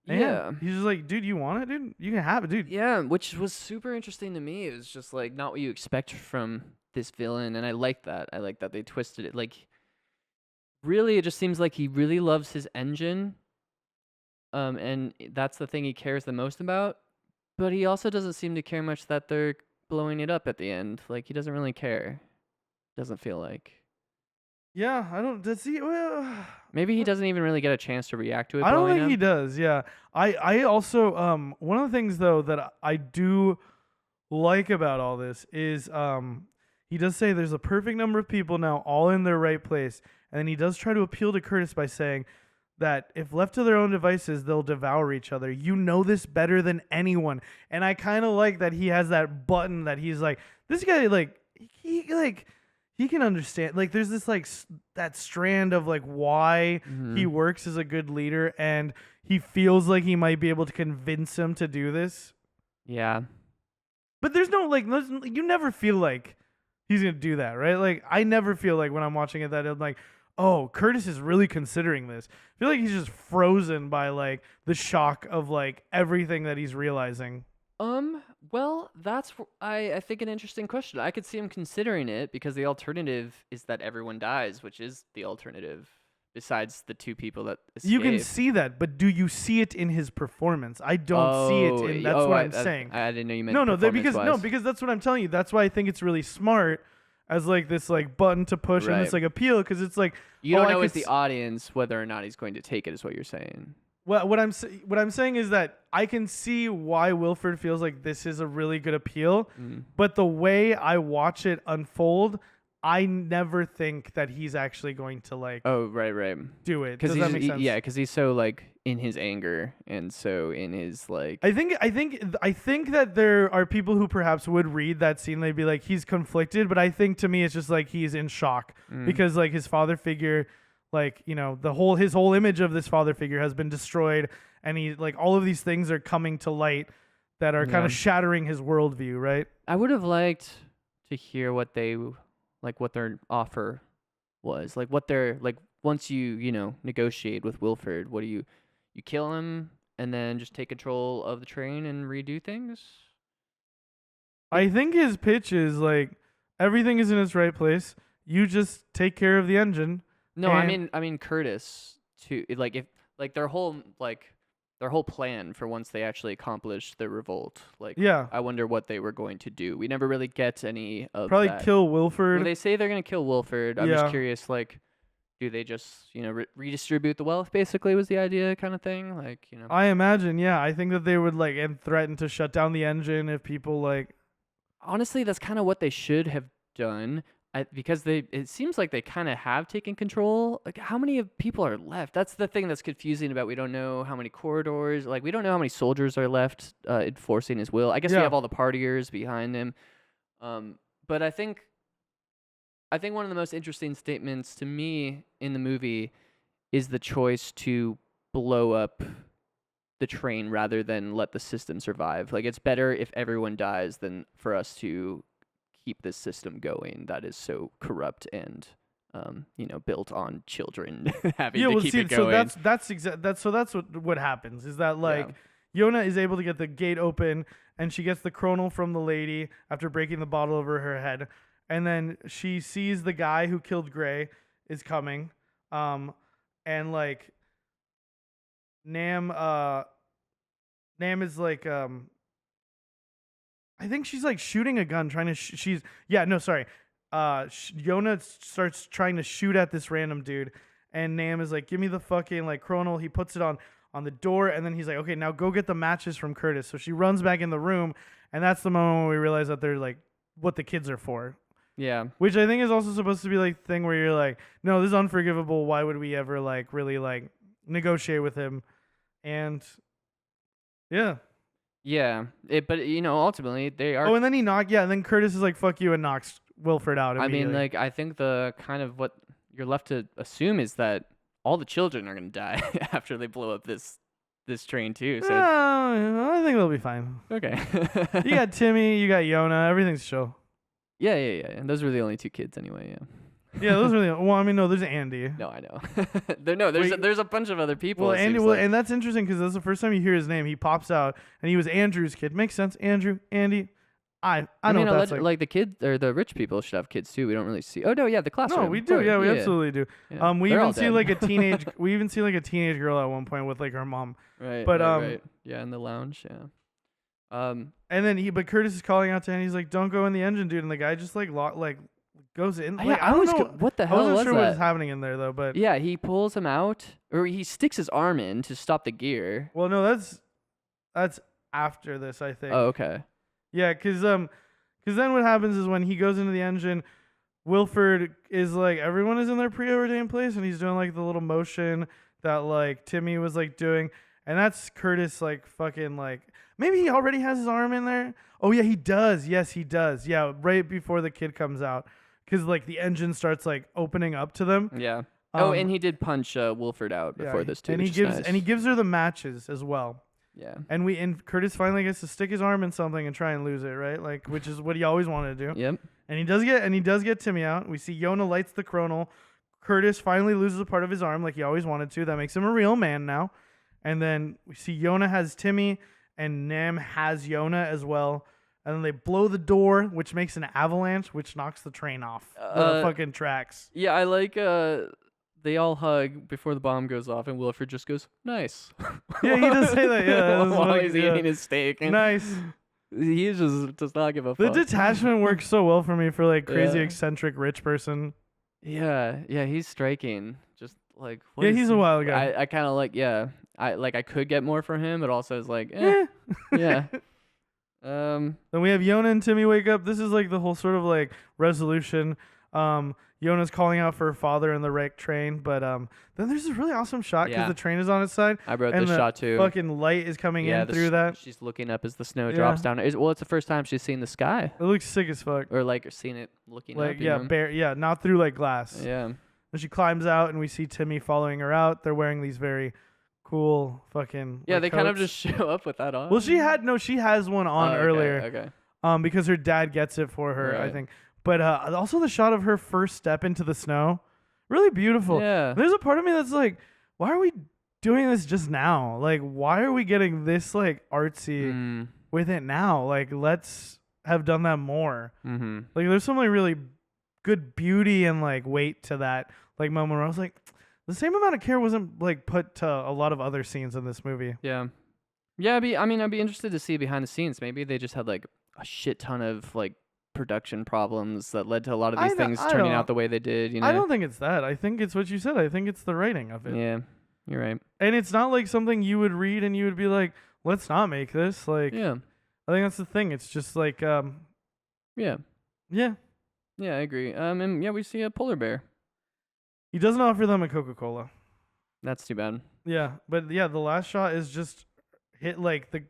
Yeah. He's just like, dude, you want it, dude? You can have it, dude. Yeah, which was super interesting to me. It was just like not what you expect from this villain, and I like that. I like that they twisted it. Like, really, it just seems like he really loves his engine, and that's the thing he cares the most about. But he also doesn't seem to care much that they're blowing it up at the end. Like, he doesn't really care. Doesn't feel like. Yeah, I don't. Does he? Well, maybe he doesn't even really get a chance to react to it. I don't think up. he does. Yeah, I also one of the things though that I do like about all this is he does say there's a perfect number of people now all in their right place, and then he does try to appeal to Curtis by saying that if left to their own devices, they'll devour each other. You know this better than anyone, and I kind of like that he has that button that he's like, this guy he can understand. Like, there's this like that strand of like why he works as a good leader, and he feels like he might be able to convince him to do this. Yeah, but there's no like you never feel like he's gonna do that, right? Like, I never feel like when I'm watching it that I'm like, oh, Curtis is really considering this. I feel like he's just frozen by like the shock of like everything that he's realizing. Well, that's I think an interesting question. I could see him considering it because the alternative is that everyone dies, which is the alternative besides the two people that escape. You can see that, but do you see it in his performance? I don't see it in. That's what I'm saying. I didn't know you meant because that's what I'm telling you. That's why I think it's really smart as like this like button to push and this like appeal, because it's like you don't know as the audience whether or not he's going to take it, is what you're saying. Well, what I'm saying is that I can see why Wilford feels like this is a really good appeal, but the way I watch it unfold, I never think that he's actually going to like. Oh, right. Do it. Does that make sense? Yeah, because he's so like in his anger and so in his like. I think that there are people who perhaps would read that scene. They'd be like, he's conflicted, but I think to me it's just like he's in shock because like his father figure. Like, you know, his whole image of this father figure has been destroyed, and he like all of these things are coming to light that are kind of shattering his worldview, right? I would have liked to hear what their offer was, like what they're like once you negotiate with Wilford. What do you kill him and then just take control of the train and redo things? I think his pitch is like everything is in its right place. You just take care of the engine. No, I mean Curtis too. Like if like their whole plan for once they actually accomplish their revolt. Like, yeah, I wonder what they were going to do. We never really get any of probably that. Kill Wilford. Well, they say they're gonna kill Wilford. I'm just curious. Like, do they just redistribute the wealth? Basically, was the idea kind of thing. Like, I imagine. Yeah, I think that they would like and threaten to shut down the engine if people like. Honestly, that's kind of what they should have done. Because it seems like they kind of have taken control. Like, how many people are left? That's the thing that's confusing about. We don't know how many corridors. Like, we don't know how many soldiers are left enforcing his will. I guess we have all the partiers behind him. But I think one of the most interesting statements to me in the movie is the choice to blow up the train rather than let the system survive. Like, it's better if everyone dies than for us to keep this system going that is so corrupt and built on children having to keep it going. So that's what happens is that like Yona is able to get the gate open and she gets the chronal from the lady after breaking the bottle over her head, and then she sees the guy who killed Gray is coming, and like Nam is like I think she's like shooting a gun trying to Yona starts trying to shoot at this random dude, and Nam is like, give me the fucking like chronal. He puts it on the door, and then he's like, okay, now go get the matches from Curtis. So she runs back in the room, and that's the moment when we realize that they're like what the kids are for. Yeah. Which I think is also supposed to be like the thing where you're like, no, this is unforgivable. Why would we ever like really like negotiate with him? And yeah. Yeah. But ultimately they are. Oh, and then and then Curtis is like, fuck you, and knocks Wilford out. I mean, like, I think the kind of what you're left to assume is that all the children are going to die after they blow up this train too. So I think they'll be fine. Okay. You got Timmy, you got Yona, everything's chill. Yeah. And those were the only two kids anyway, yeah. Yeah, those are well, I mean, no, there's Andy. No, I know. There's a bunch of other people. Well, Andy, and that's interesting because that's the first time you hear his name. He pops out, and he was Andrew's kid. Makes sense. Andrew, Andy. I know what that's like the kids or the rich people should have kids too. We don't really see. Oh no, yeah, the classroom. No, we do. Yeah, we absolutely do. Yeah. We even see like a teenage. We even see like a teenage girl at one point with like her mom. Right. But right. Yeah, in the lounge. Yeah. And then but Curtis is calling out to him. He's like, "Don't go in the engine, dude." And the guy just like goes in. Like, I don't know what the hell I wasn't was sure that? what was happening in there though. But yeah, he pulls him out, or he sticks his arm in to stop the gear. Well, no, that's after this, I think. Oh, okay. Yeah, because then what happens is when he goes into the engine, Wilford is like, everyone is in their preordained place, and he's doing like the little motion that like Timmy was like doing, and that's Curtis like fucking like, maybe he already has his arm in there. Oh yeah, he does. Yes, he does. Yeah, right before the kid comes out, because like the engine starts like opening up to them. Yeah. And he did punch Wilford out before this too. And he gives her the matches as well. Yeah. And Curtis finally gets to stick his arm in something and try and lose it, right? Like, which is what he always wanted to do. Yep. And he does get Timmy out. We see Yona lights the chronal. Curtis finally loses a part of his arm like he always wanted to. That makes him a real man now. And then we see Yona has Timmy and Nam has Yona as well. And then they blow the door, which makes an avalanche, which knocks the train off the fucking tracks. Yeah, I like they all hug before the bomb goes off, and Wilford just goes, "Nice." Yeah, he does say that. Yeah, while he's eating his steak. Nice. He just does not give a fuck. The detachment works so well for me for like crazy eccentric rich person. Yeah, he's striking. Just like he's a wild guy. I kind of like I could get more from him, but also it's like yeah. Then we have Yona and Timmy wake up. This is like the whole sort of like resolution. Yona's calling out for her father in the wrecked train, but then there's this really awesome shot because the train is on its side. I wrote this shot too. Fucking light is coming in through that. She's looking up as the snow drops down. It's the first time she's seen the sky. It looks sick as fuck. Or like seen it looking up. Not through like glass. Yeah. And she climbs out, and we see Timmy following her out. They're wearing these very cool fucking they coats. kind of just show up with that on. Well, she has one on earlier. Okay. Because her dad gets it for her, right. I think. But also the shot of her first step into the snow, really beautiful. Yeah. There's a part of me that's like, why are we doing this just now? Like, why are we getting this like artsy with it now? Like, let's have done that more. Mm-hmm. Like, there's some like really good beauty and like weight to that like moment where I was like, the same amount of care wasn't like put to a lot of other scenes in this movie. Yeah. Yeah, I'd be interested to see behind the scenes. Maybe they just had like a shit ton of like production problems that led to a lot of these things turning out the way they did. You know, I don't think it's that. I think it's what you said. I think it's the writing of it. Yeah, you're right. And it's not like something you would read and you would be like, let's not make this. Like, yeah, I think that's the thing. It's just like, yeah, I agree. And yeah, we see a polar bear. He doesn't offer them a Coca-Cola. That's too bad. Yeah, but yeah, the last shot is just hit like the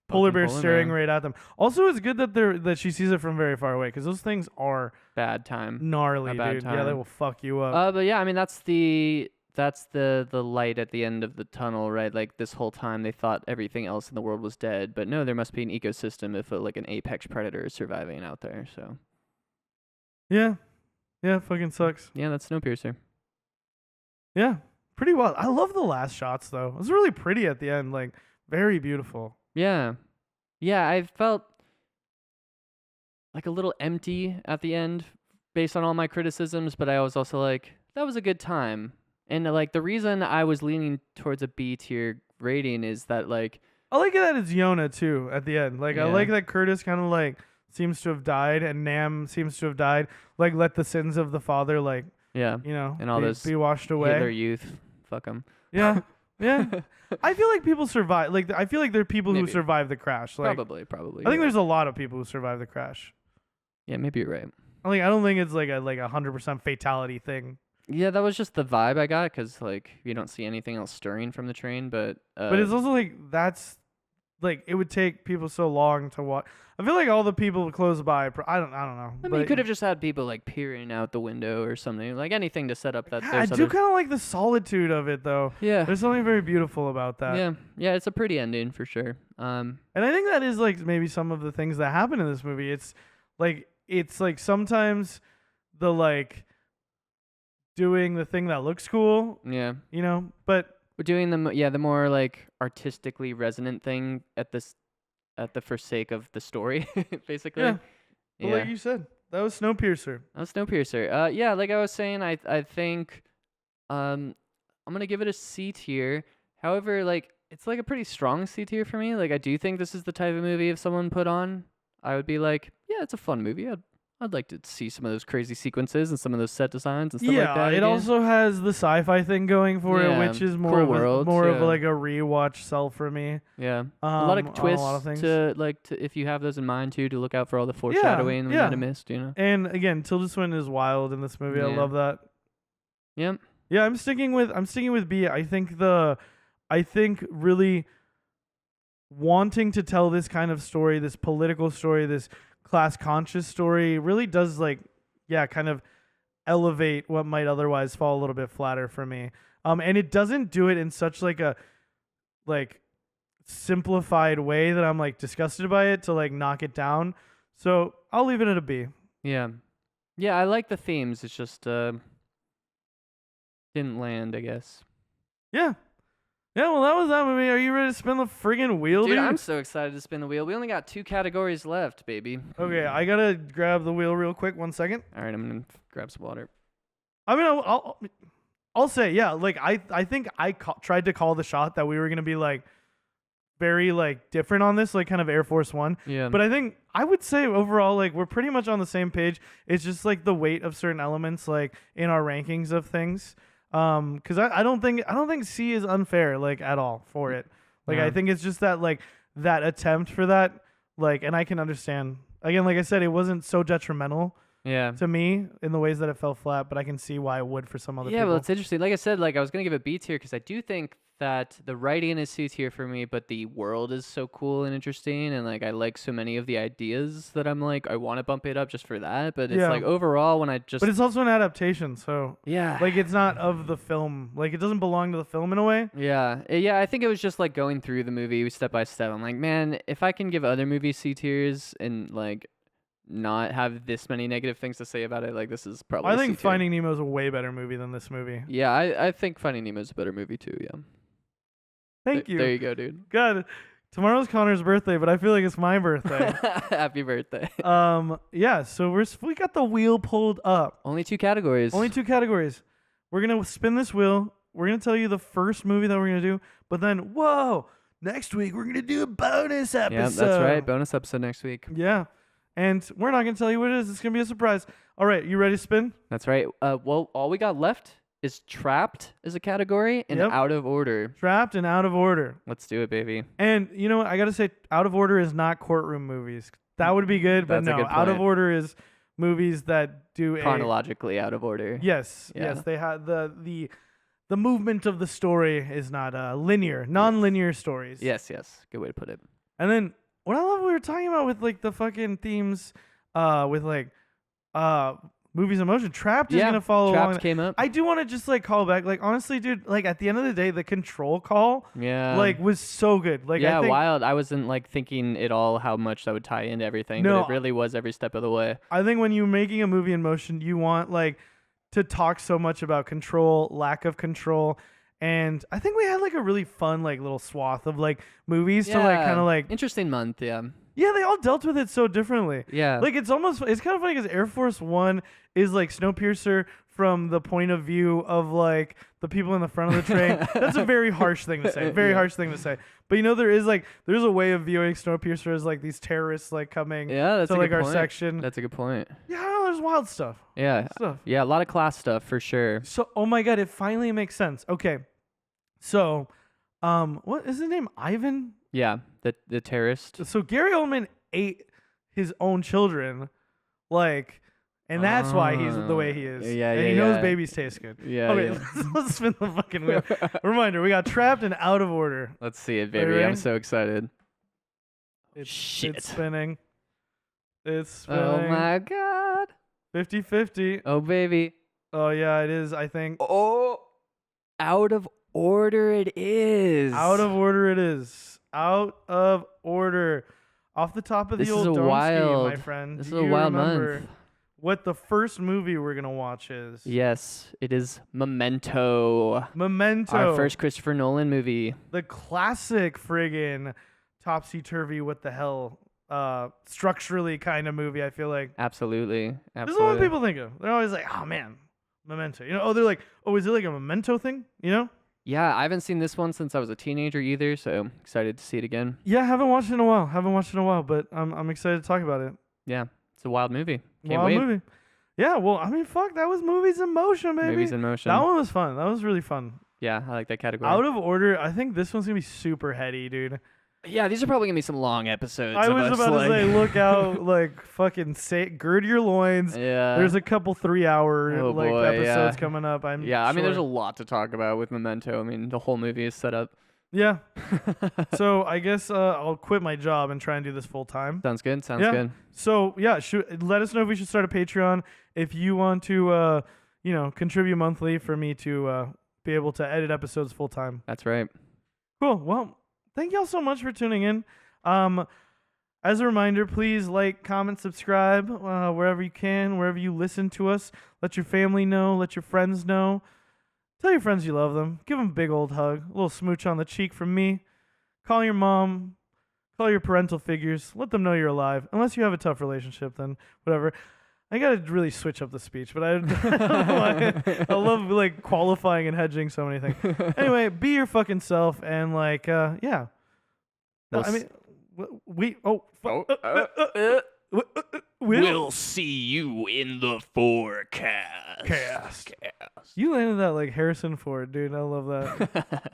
polar bear staring right at them. Also, it's good that she sees it from very far away because those things are bad time, gnarly, bad dude. Time. Yeah, they will fuck you up. But yeah, I mean that's the that's the light at the end of the tunnel, right? Like this whole time they thought everything else in the world was dead, but no, there must be an ecosystem if like an apex predator is surviving out there. So Yeah. Yeah, it fucking sucks. yeah, that's Snowpiercer. Yeah. Pretty well. I love the last shots though. It was really pretty at the end, like very beautiful. Yeah. Yeah, I felt like a little empty at the end based on all my criticisms, but I was also like, that was a good time. And like the reason I was leaning towards a B tier rating is that like I like that it's Yona too at the end. Like I Yeah. like that Curtis kind of like seems to have died and Nam seems to have died. Like let the sins of the father like yeah, and all those be washed away. Hitler youth, fuck them. Yeah. Yeah. I feel like people survive. Like I feel like there are people who Maybe. survive the crash. Like Probably. I think there's a lot of people who survive the crash. Yeah, maybe you're right. I don't think it's like a 100% fatality thing. Yeah, that was just the vibe I got because like you don't see anything else stirring from the train, but But it's also like that's like it would take people so long to watch. I feel like all the people close by. I don't know. I mean, you could have just had people like peering out the window or something, like anything to set up that. I There's do other... kind of like the solitude of it though. Yeah. There's something very beautiful about that. Yeah, it's a pretty ending for sure. And I think that is like maybe some of the things that happen in this movie. It's like sometimes the like doing the thing that looks cool, Yeah, but we're doing the more like artistically resonant thing at the forsake of the story, basically. yeah. But Yeah. like you said, that was Snowpiercer. That was Snowpiercer. Yeah, like I was saying, I think, I'm gonna give it a C tier. However, like it's like a pretty strong C tier for me. Like I do think this is the type of movie if someone put on, I would be like, yeah, it's a fun movie. I'd like to see some of those crazy sequences and some of those set designs and stuff like that. Yeah, it again. also has the sci-fi thing going for it, Yeah, which is more cool of world, of yeah. like a rewatch sell for me. Yeah, a lot on of twists a lot of things. to if you have those in mind too, to look out for all the foreshadowing we yeah. might have missed. And again, Tilda Swinton is wild in this movie. I Yeah. love that. Yep. Yeah, I'm sticking with B. I think really wanting to tell this kind of story, this political story, this class conscious story really does kind of elevate what might otherwise fall a little bit flatter for me. And it doesn't do it in such like a simplified way that I'm like disgusted by it to like knock it down. So I'll leave it at a B. Yeah. Yeah, I like the themes. It's just didn't land, I guess. Yeah. Yeah, well, that was that movie. Are you ready to spin the friggin' wheel, dude? Dude, I'm so excited to spin the wheel. We only got 2 categories left, baby. Okay, I gotta grab the wheel real quick. 1 second. All right, I'm gonna grab some water. I mean, I'll say, yeah. Like, I think I tried to call the shot that we were gonna be like very like different on this, like kind of Air Force One. Yeah. But I think I would say overall, like we're pretty much on the same page. It's just like the weight of certain elements, like in our rankings of things. Because I don't think C is unfair like at all for it. Like Yeah. I think it's just that like that attempt for that like, and I can understand. Again, like I said, it wasn't so detrimental Yeah. to me in the ways that it fell flat, but I can see why it would for some other Yeah, people. well, it's interesting. Like I said, like I was gonna give it B tier because I do think that the writing is C tier for me, but the world is so cool and interesting, and like I like so many of the ideas that I'm like I want to bump it up just for that. But it's Yeah. like overall when I just But it's also an adaptation, so yeah like it's not of the film. Like it doesn't belong to the film in a way. yeah I think it was just like going through the movie step by step. I'm like, man, if I can give other movies C tiers and like not have this many negative things to say about it, like this is probably I a think C tier. Finding Nemo is a way better movie than this movie. Yeah, I think Finding Nemo is a better movie too. Yeah. Thank you. There you go, dude. God, tomorrow's Connor's birthday, but I feel like it's my birthday. Happy birthday. Yeah. So we got the wheel pulled up. Only 2 categories. Only 2 categories. We're gonna spin this wheel. We're gonna tell you the first movie that we're gonna do, but then next week we're gonna do a bonus episode. Yeah, that's right. Bonus episode next week. Yeah. And we're not gonna tell you what it is. It's gonna be a surprise. All right, you ready to spin? That's right. Well, all we got left is Trapped as a category and Yep. Out of Order. Trapped and Out of Order. Let's do it, baby. And you know what? I gotta say, Out of Order is not courtroom movies. That would be good, but That's a no. good Out of point. Order is movies that do Chronologically out of order. Yes, Yeah. yes. They have the movement of the story is not linear, non-linear stories. Yes. Good way to put it. And then what I love we were talking about with like the fucking themes, with like movies in motion. Trapped is gonna follow Trapped along. came up. I do want to just like call back. Like honestly, dude. Like at the end of the day, the Control call, like was so good. Like yeah, I think, wild. I wasn't like thinking at all how much that would tie into everything. No, but it really was every step of the way. I think when you're making a movie in motion, you want like to talk so much about control, lack of control. And I think we had like a really fun like little swath of like movies to like kind of like interesting month. Yeah. Yeah, they all dealt with it so differently. Yeah. Like it's kind of funny because Air Force One is like Snowpiercer from the point of view of like the people in the front of the train. That's a very harsh thing to say. Very harsh thing to say. But you know there's a way of viewing Snowpiercer as like these terrorists like coming that's to a like good our point. section. That's a good point. Yeah, I don't know, there's wild stuff. Yeah. Yeah, a lot of class stuff for sure. So oh my god, it finally makes sense. Okay. So what is his name? Ivan? Yeah, the terrorist. So Gary Oldman ate his own children, like, and that's why he's the way he is. And he knows babies taste good. Yeah. Okay, let's spin the fucking wheel. Reminder: we got Trapped and Out of Order. Let's see it, baby. I'm so excited. Shit. It's spinning. It's spinning. Oh my god. 50-50. Oh baby. Oh yeah, it is. I think. Oh, Out of Order it is. Out of Order it is. Out of Order. Off the top of the old dome scheme, my friend. This is do a you wild remember month. what the first movie we're gonna watch is? Yes, it is Memento. Memento. Our first Christopher Nolan movie. The classic friggin' topsy-turvy, what the hell, structurally kind of movie, I feel like. Absolutely. This is what people think of. They're always like, oh man, Memento. You know, they're like, oh, is it like a Memento thing? You know? Yeah, I haven't seen this one since I was a teenager either, so excited to see it again. Yeah, haven't watched it in a while, but I'm excited to talk about it. Yeah, it's a wild movie. Can't Wild wait. movie. Yeah, well, I mean, fuck, that was Movies in Motion, baby. Movies in Motion. That one was fun. That was really fun. Yeah, I like that category. Out of Order, I think this one's gonna be super heady, dude. Yeah, these are probably gonna be some long episodes. I was about to say, look out, like fucking gird your loins. Yeah. There's a couple 3-hour episodes coming up. I mean, there's a lot to talk about with Memento. I mean, the whole movie is set up. Yeah. So I guess I'll quit my job and try and do this full time. Sounds good. Sounds good. So yeah, let us know if we should start a Patreon if you want to, contribute monthly for me to be able to edit episodes full time. That's right. Cool. Well, thank y'all so much for tuning in. As a reminder, please like, comment, subscribe wherever you can, wherever you listen to us. Let your family know. Let your friends know. Tell your friends you love them. Give them a big old hug. A little smooch on the cheek from me. Call your mom. Call your parental figures. Let them know you're alive. Unless you have a tough relationship, then whatever. I gotta really switch up the speech, but I don't know why. I love like qualifying and hedging so many things. Anyway, be your fucking self and like, yeah. No, I mean, we'll see you in the forecast. You landed that like Harrison Ford, dude. I love that.